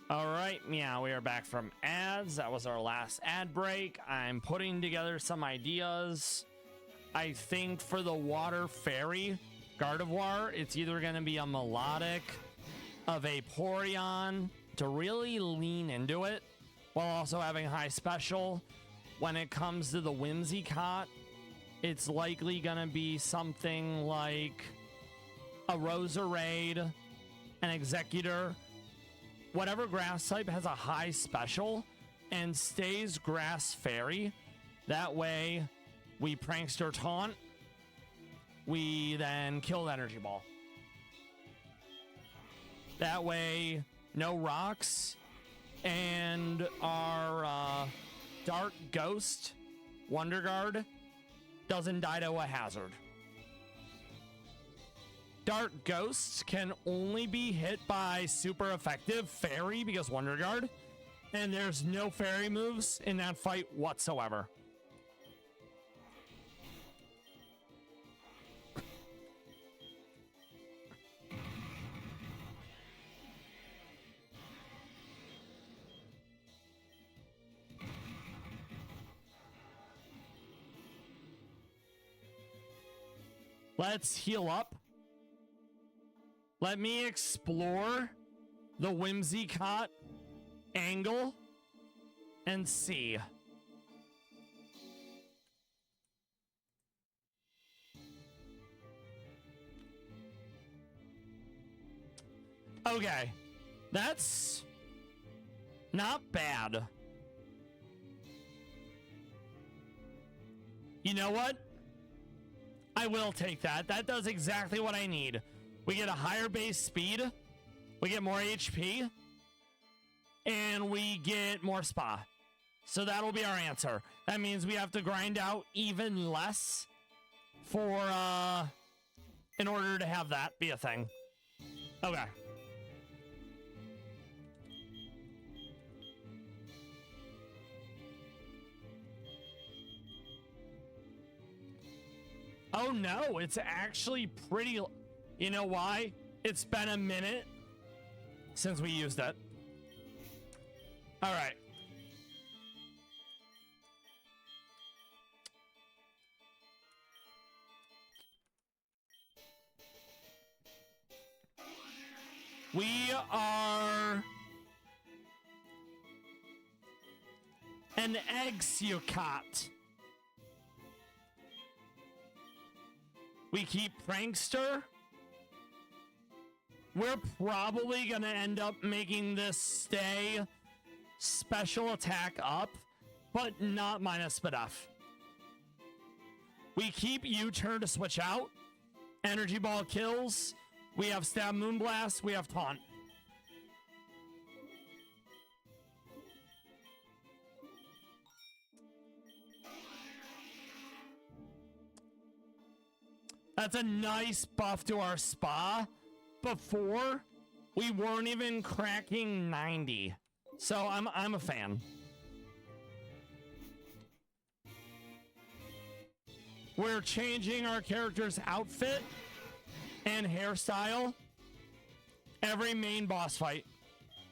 All right, Meow, we are back from ads. That was our last ad break. I'm putting together some ideas. I think for the water fairy Gardevoir, it's either going to be a melodic a Vaporeon to really lean into it while also having high special. When it comes to the Whimsicott, it's likely gonna be something like a Roserade, an Executor, whatever grass type has a high special and stays Grass Fairy. That way we Prankster Taunt, we then kill the Energy Ball. That way no rocks, and our Dark Ghost Wonder Guard doesn't die to a hazard. Dark Ghosts can only be hit by super effective Fairy because Wonder Guard, and there's no Fairy moves in that fight whatsoever. Let's heal up. Let me explore the Whimsicott angle and see. Okay, that's not bad. You know what? I will take that. That does exactly what I need. We get a higher base speed, we get more HP, and we get more spa. So that'll be our answer. That means we have to grind out even less for in order to have that be a thing. Okay. Oh no, it's actually pretty. You know why? It's been a minute since we used it. All right. We are an Executor. We keep Prankster. We're probably going to end up making this stay special attack up, but not minus Spadef. We keep U-turn to switch out. Energy Ball kills. We have Stab Moonblast. We have Taunt. That's a nice buff to our spa. Before, we weren't even cracking 90. So I'm a fan. We're changing our character's outfit and hairstyle every main boss fight.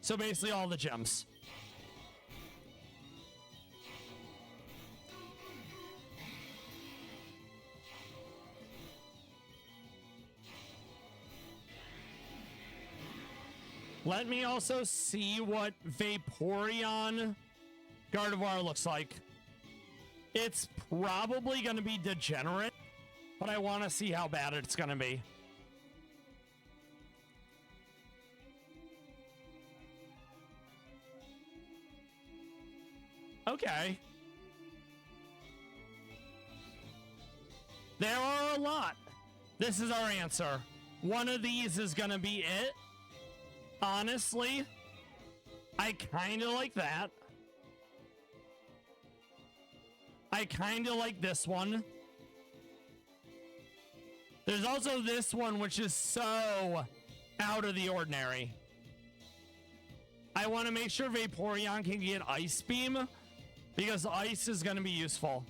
So basically all the gems. Let me also see what Vaporeon Gardevoir looks like. It's probably going to be degenerate, but I want to see how bad it's going to be. Okay. There are a lot. This is our answer. One of these is going to be it. Honestly, I kind of like that. I kind of like this one. There's also this one, which is so out of the ordinary. I want to make sure Vaporeon can get Ice Beam, because Ice is going to be useful.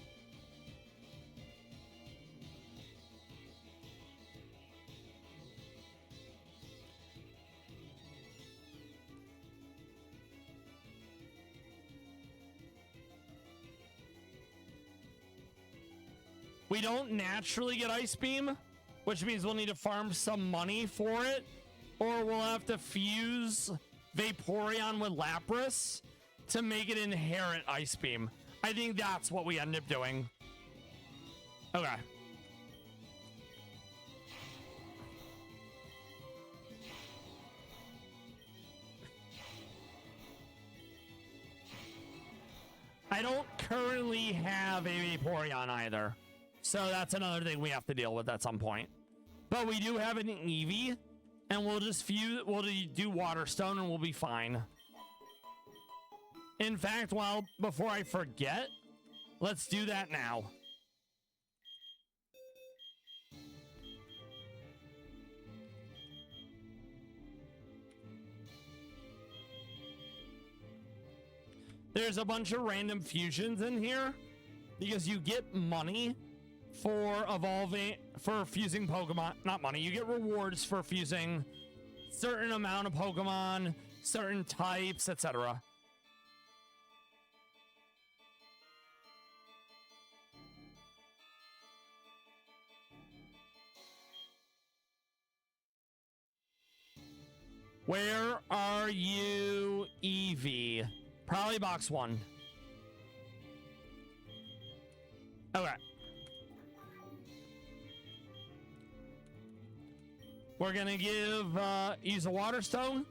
We don't naturally get Ice Beam, which means we'll need to farm some money for it. or we'll have to fuse Vaporeon with Lapras to make it inherit Ice Beam. I think that's what we end up doing. Okay. I don't currently have a Vaporeon either. So that's another thing we have to deal with at some point. But we do have an Eevee, and we'll just we'll do Water Stone and we'll be fine. In fact, before I forget, let's do that now. There's a bunch of random fusions in here because you get money for fusing Pokemon. Not money, you get rewards for fusing certain amount of Pokemon, certain types, etc. Where are you, Eevee? Probably box 1. Okay. We're gonna use a Water Stone.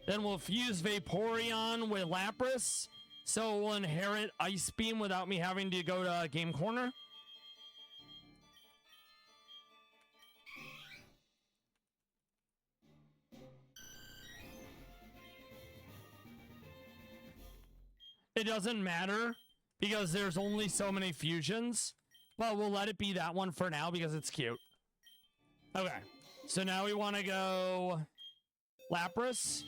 Then we'll fuse Vaporeon with Lapras, so we'll inherit Ice Beam without me having to go to Game Corner. It doesn't matter because there's only so many fusions, but we'll let it be that one for now because it's cute. Okay, so now we want to go Lapras.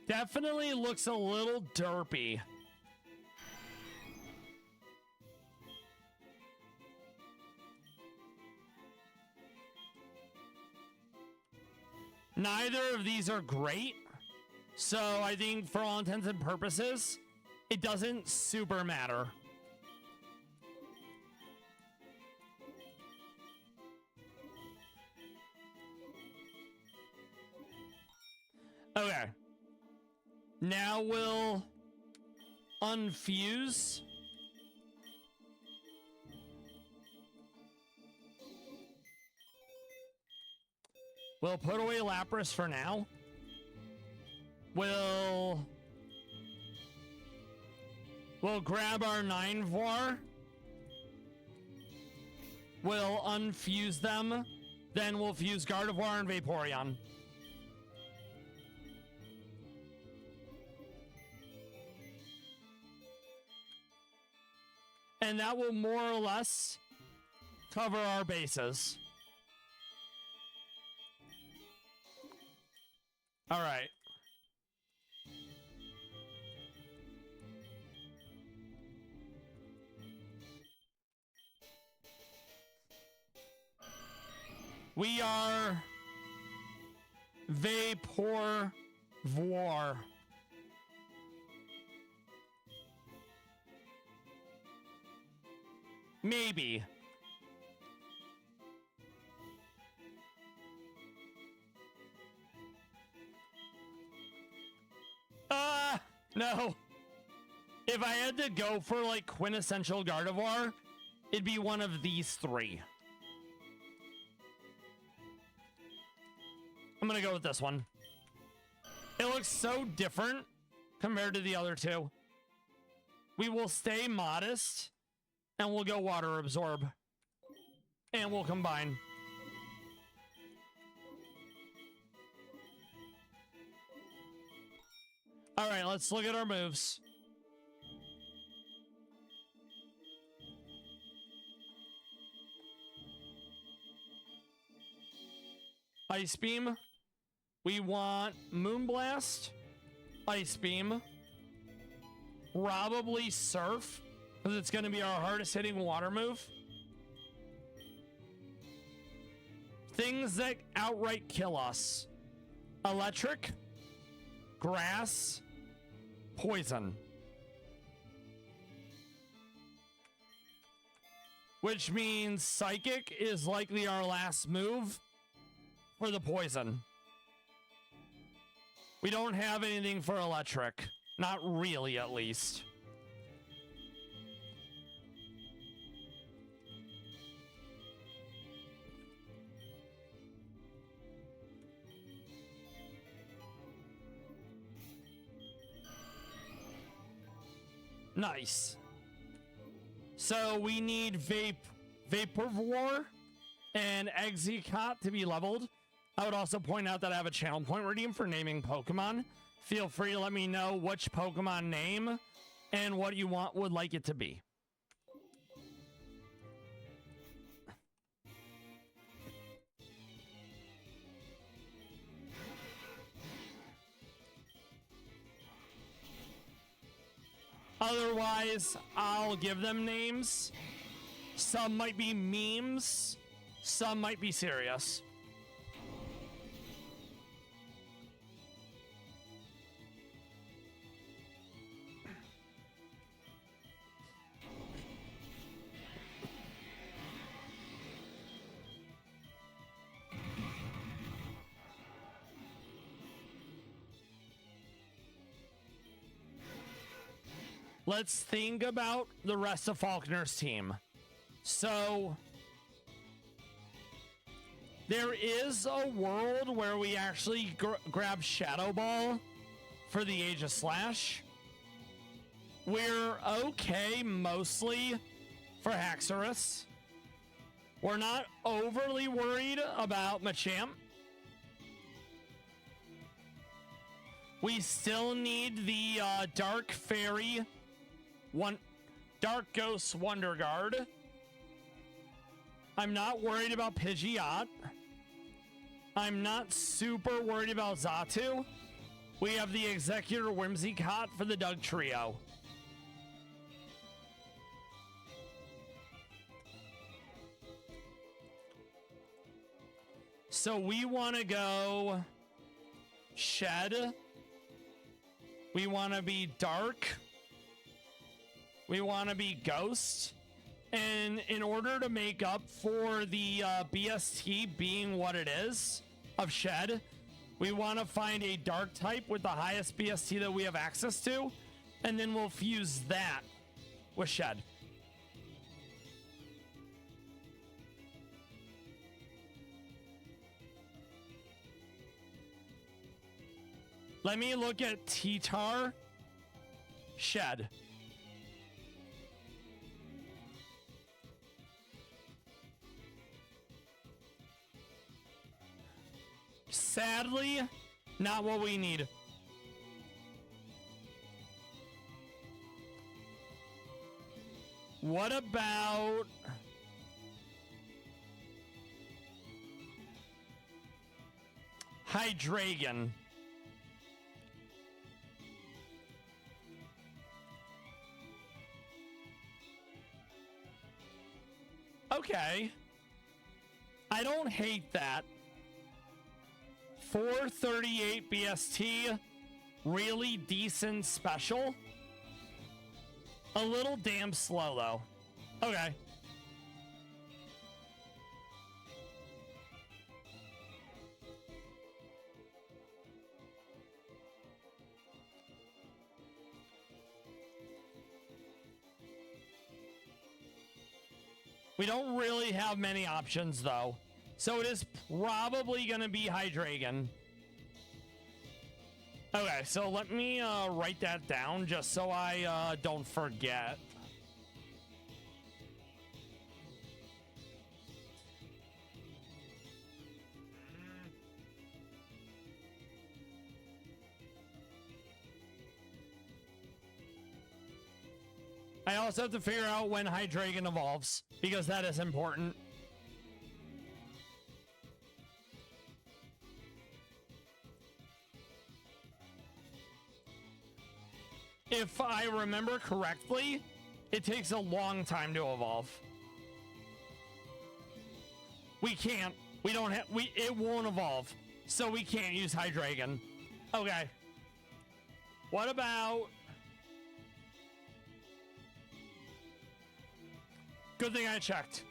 Definitely looks a little derpy. Neither of these are great, so I think for all intents and purposes, it doesn't super matter. Okay. Now we'll unfuse. We'll put away Lapras for now. We'll grab our 9-var. We'll unfuse them. Then we'll fuse Gardevoir and Vaporeon. And that will more or less cover our bases. All right. We are Vaporvoir. Maybe. No. If I had to go for like quintessential Gardevoir, it'd be one of these 3. I'm gonna go with this one. It looks so different compared to the other 2. We will stay modest and we'll go Water Absorb. And we'll combine. All right, let's look at our moves. Ice Beam. We want Moonblast, Ice Beam, probably Surf, because it's going to be our hardest hitting water move. Things that outright kill us: electric, grass, poison. Which means psychic is likely our last move for the poison. We don't have anything for electric. Not really, at least. Nice. So we need Vaporvore and Execute to be leveled. I would also point out that I have a channel point redeem for naming Pokemon. Feel free to let me know which Pokemon name and what you would like it to be. Otherwise, I'll give them names. Some might be memes, some might be serious. Let's think about the rest of Faulkner's team. So, there is a world where we actually grab Shadow Ball for the Age of Slash. We're okay mostly for Haxorus. We're not overly worried about Machamp. We still need the Dark Fairy Dark Ghost Wonder Guard. I'm not worried about Pidgeot. I'm not super worried about Xatu. We have the Executor Whimsicott for the Doug Trio. So we want to go Shed. We want to be Dark. We want to be Ghost. And in order to make up for the BST being what it is of Shed, we want to find a Dark type with the highest BST that we have access to, and then we'll fuse that with Shed. Let me look at T-Tar, Shed. Sadly, not what we need. What about Hydreigon? Okay. I don't hate that. 438 BST, really decent special. A little damn slow though. Okay. We don't really have many options though. So it is probably going to be Hydreigon. Okay, so let me write that down just so I don't forget. I also have to figure out when Hydreigon evolves, because that is important. If I remember correctly, It takes a long time to evolve. We can't. We don't have. It won't evolve, so we can't use Hydreigon. Okay. What about? Good thing I checked.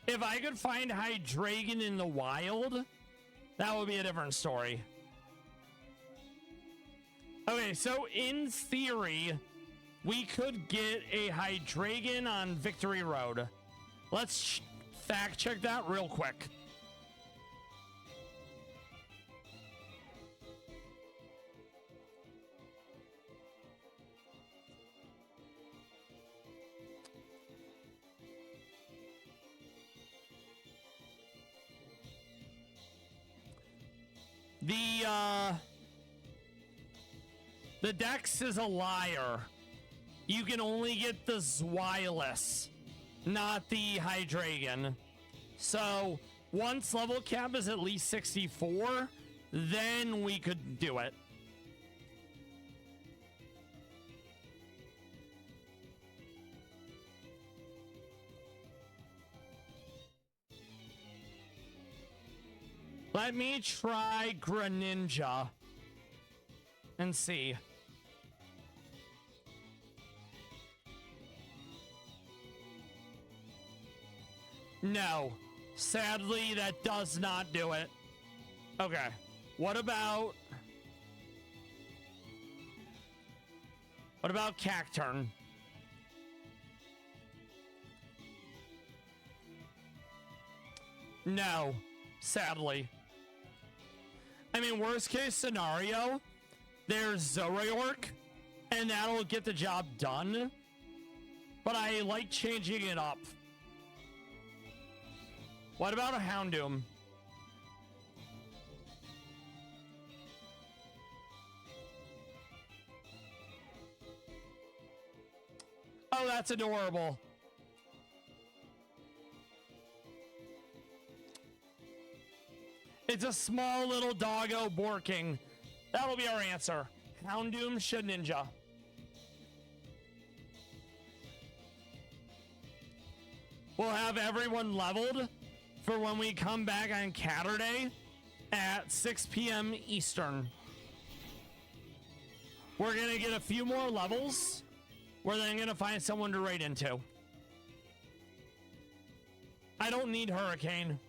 If I could find Hydreigon in the wild, that would be a different story. Okay, so in theory, we could get a Hydreigon on Victory Road. Let's fact check that real quick. The Dex is a liar. You can only get the Zweilous, not the Hydreigon. So once level cap is at least 64, then we could do it. Let me try Greninja and see. No, sadly, that does not do it. Okay, what about Cacturn? No, sadly. I mean, worst case scenario, there's Zoroark, and that'll get the job done. But I like changing it up. What about a Houndoom? Oh, that's adorable. It's a small little doggo borking. That'll be our answer. Houndoom Shedinja. We'll have everyone leveled for when we come back on Saturday at 6 p.m. Eastern. We're going to get a few more levels. We're then going to find someone to raid into. I don't need Hurricane.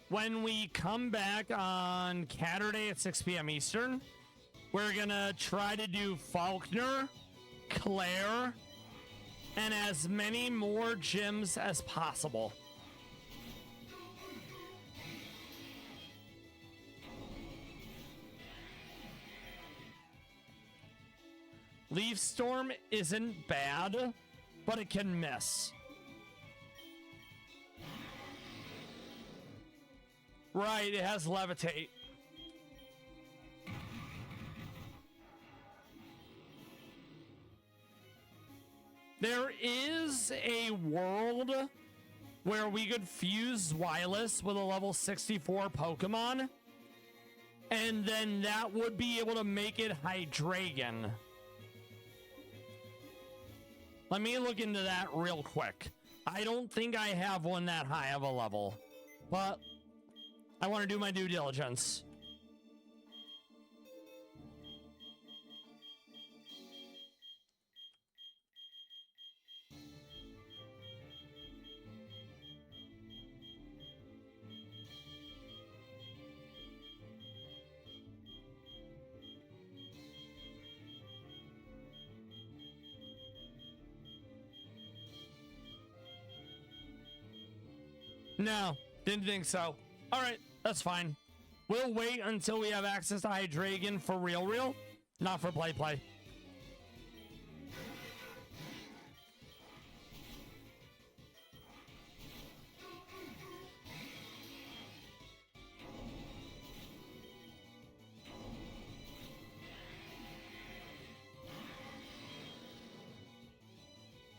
When we come back on Saturday at 6 p.m. Eastern, we're gonna try to do Faulkner, Claire, and as many more gyms as possible. Leaf Storm isn't bad, but it can miss. Right, it has Levitate. There is a world where we could fuse Zweilous with a level 64 Pokemon, and then that would be able to make it Hydreigon. Let me look into that real quick. I don't think I have one that high of a level, but I want to do my due diligence. No, didn't think so. All right, that's fine. We'll wait until we have access to Hydreigon for real, not for play.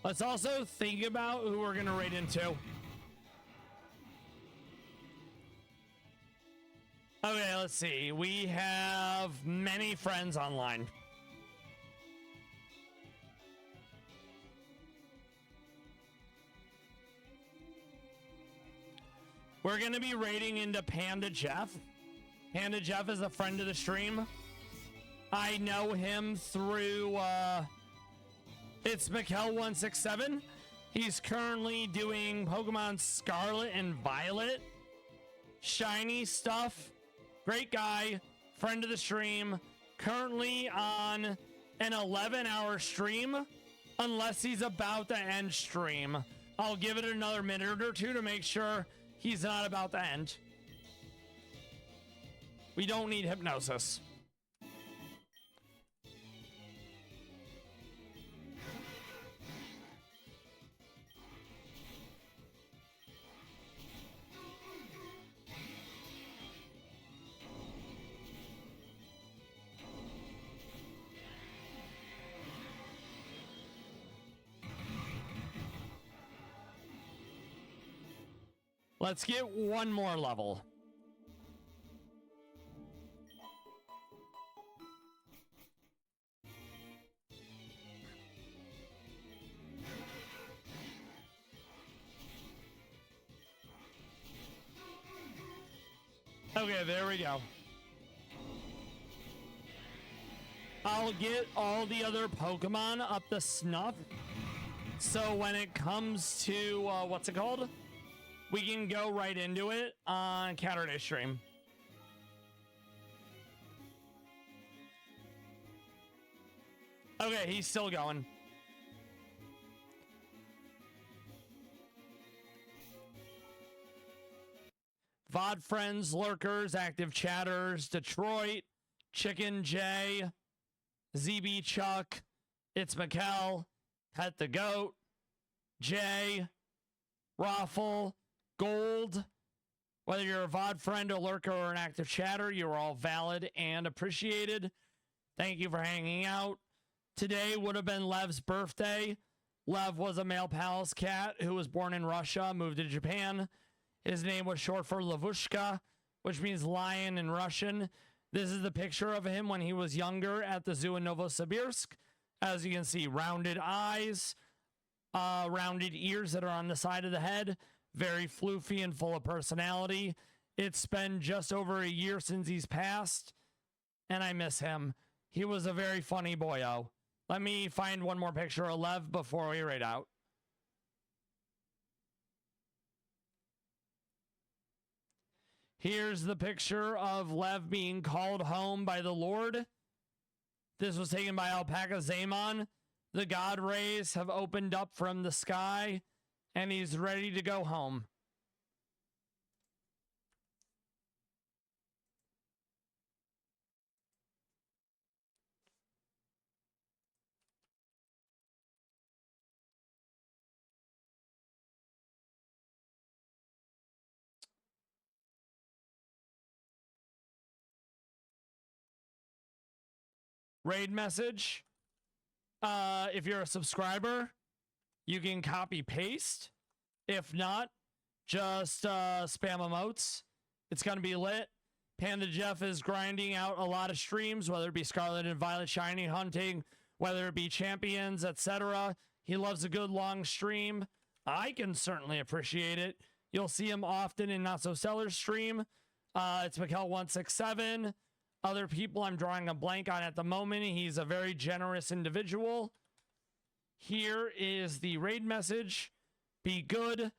Let's also think about who we're going to raid into. Okay, let's see. We have many friends online. We're going to be raiding into Panda Jeff. Panda Jeff is a friend of the stream. I know him through It's Mikkel167. He's currently doing Pokemon Scarlet and Violet. Shiny stuff. Great guy. Friend of the stream. Currently on an 11-hour stream. Unless he's about to end stream. I'll give it another minute or two to make sure he's not about to end. We don't need hypnosis. Let's get one more level. Okay, there we go. I'll get all the other Pokemon up to snuff. So when it comes to, what's it called? We can go right into it on Saturday stream. Okay, he's still going. VOD friends, lurkers, active chatters, Detroit, Chicken J, ZB Chuck, It's Mikkel, Pet the Goat, Jay, Raffle, Gold. Whether you're a VOD friend, a lurker, or an active chatter, you're all valid and appreciated. Thank you for hanging out. Today would have been Lev's birthday. Lev was a male palace cat who was born in Russia, moved to Japan. His name was short for Lavushka, which means lion in Russian. This is the picture of him when he was younger at the zoo in Novosibirsk. As you can see, rounded eyes, rounded ears that are on the side of the head, very floofy and full of personality. It's been just over a year since he's passed, and I miss him. He was a very funny boyo. Let me find one more picture of Lev before we raid out. Here's the picture of Lev being called home by the Lord. This was taken by Alpaca Zaymon. The God rays have opened up from the sky, and he's ready to go home. Raid message. If you're a subscriber, you can copy paste. If not, just spam emotes. It's going to be lit. Panda Jeff is grinding out a lot of streams, whether it be Scarlet and Violet Shiny hunting, whether it be champions, etc. He loves a good long stream. I can certainly appreciate it. You'll see him often in Not So Stellar's stream. It's Mikkel167. Other people I'm drawing a blank on at the moment. He's a very generous individual. Here is the raid message. Be good.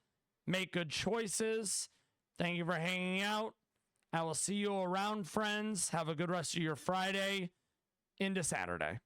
Make good choices. Thank you for hanging out. I will see you around, friends. Have a good rest of your Friday into Saturday.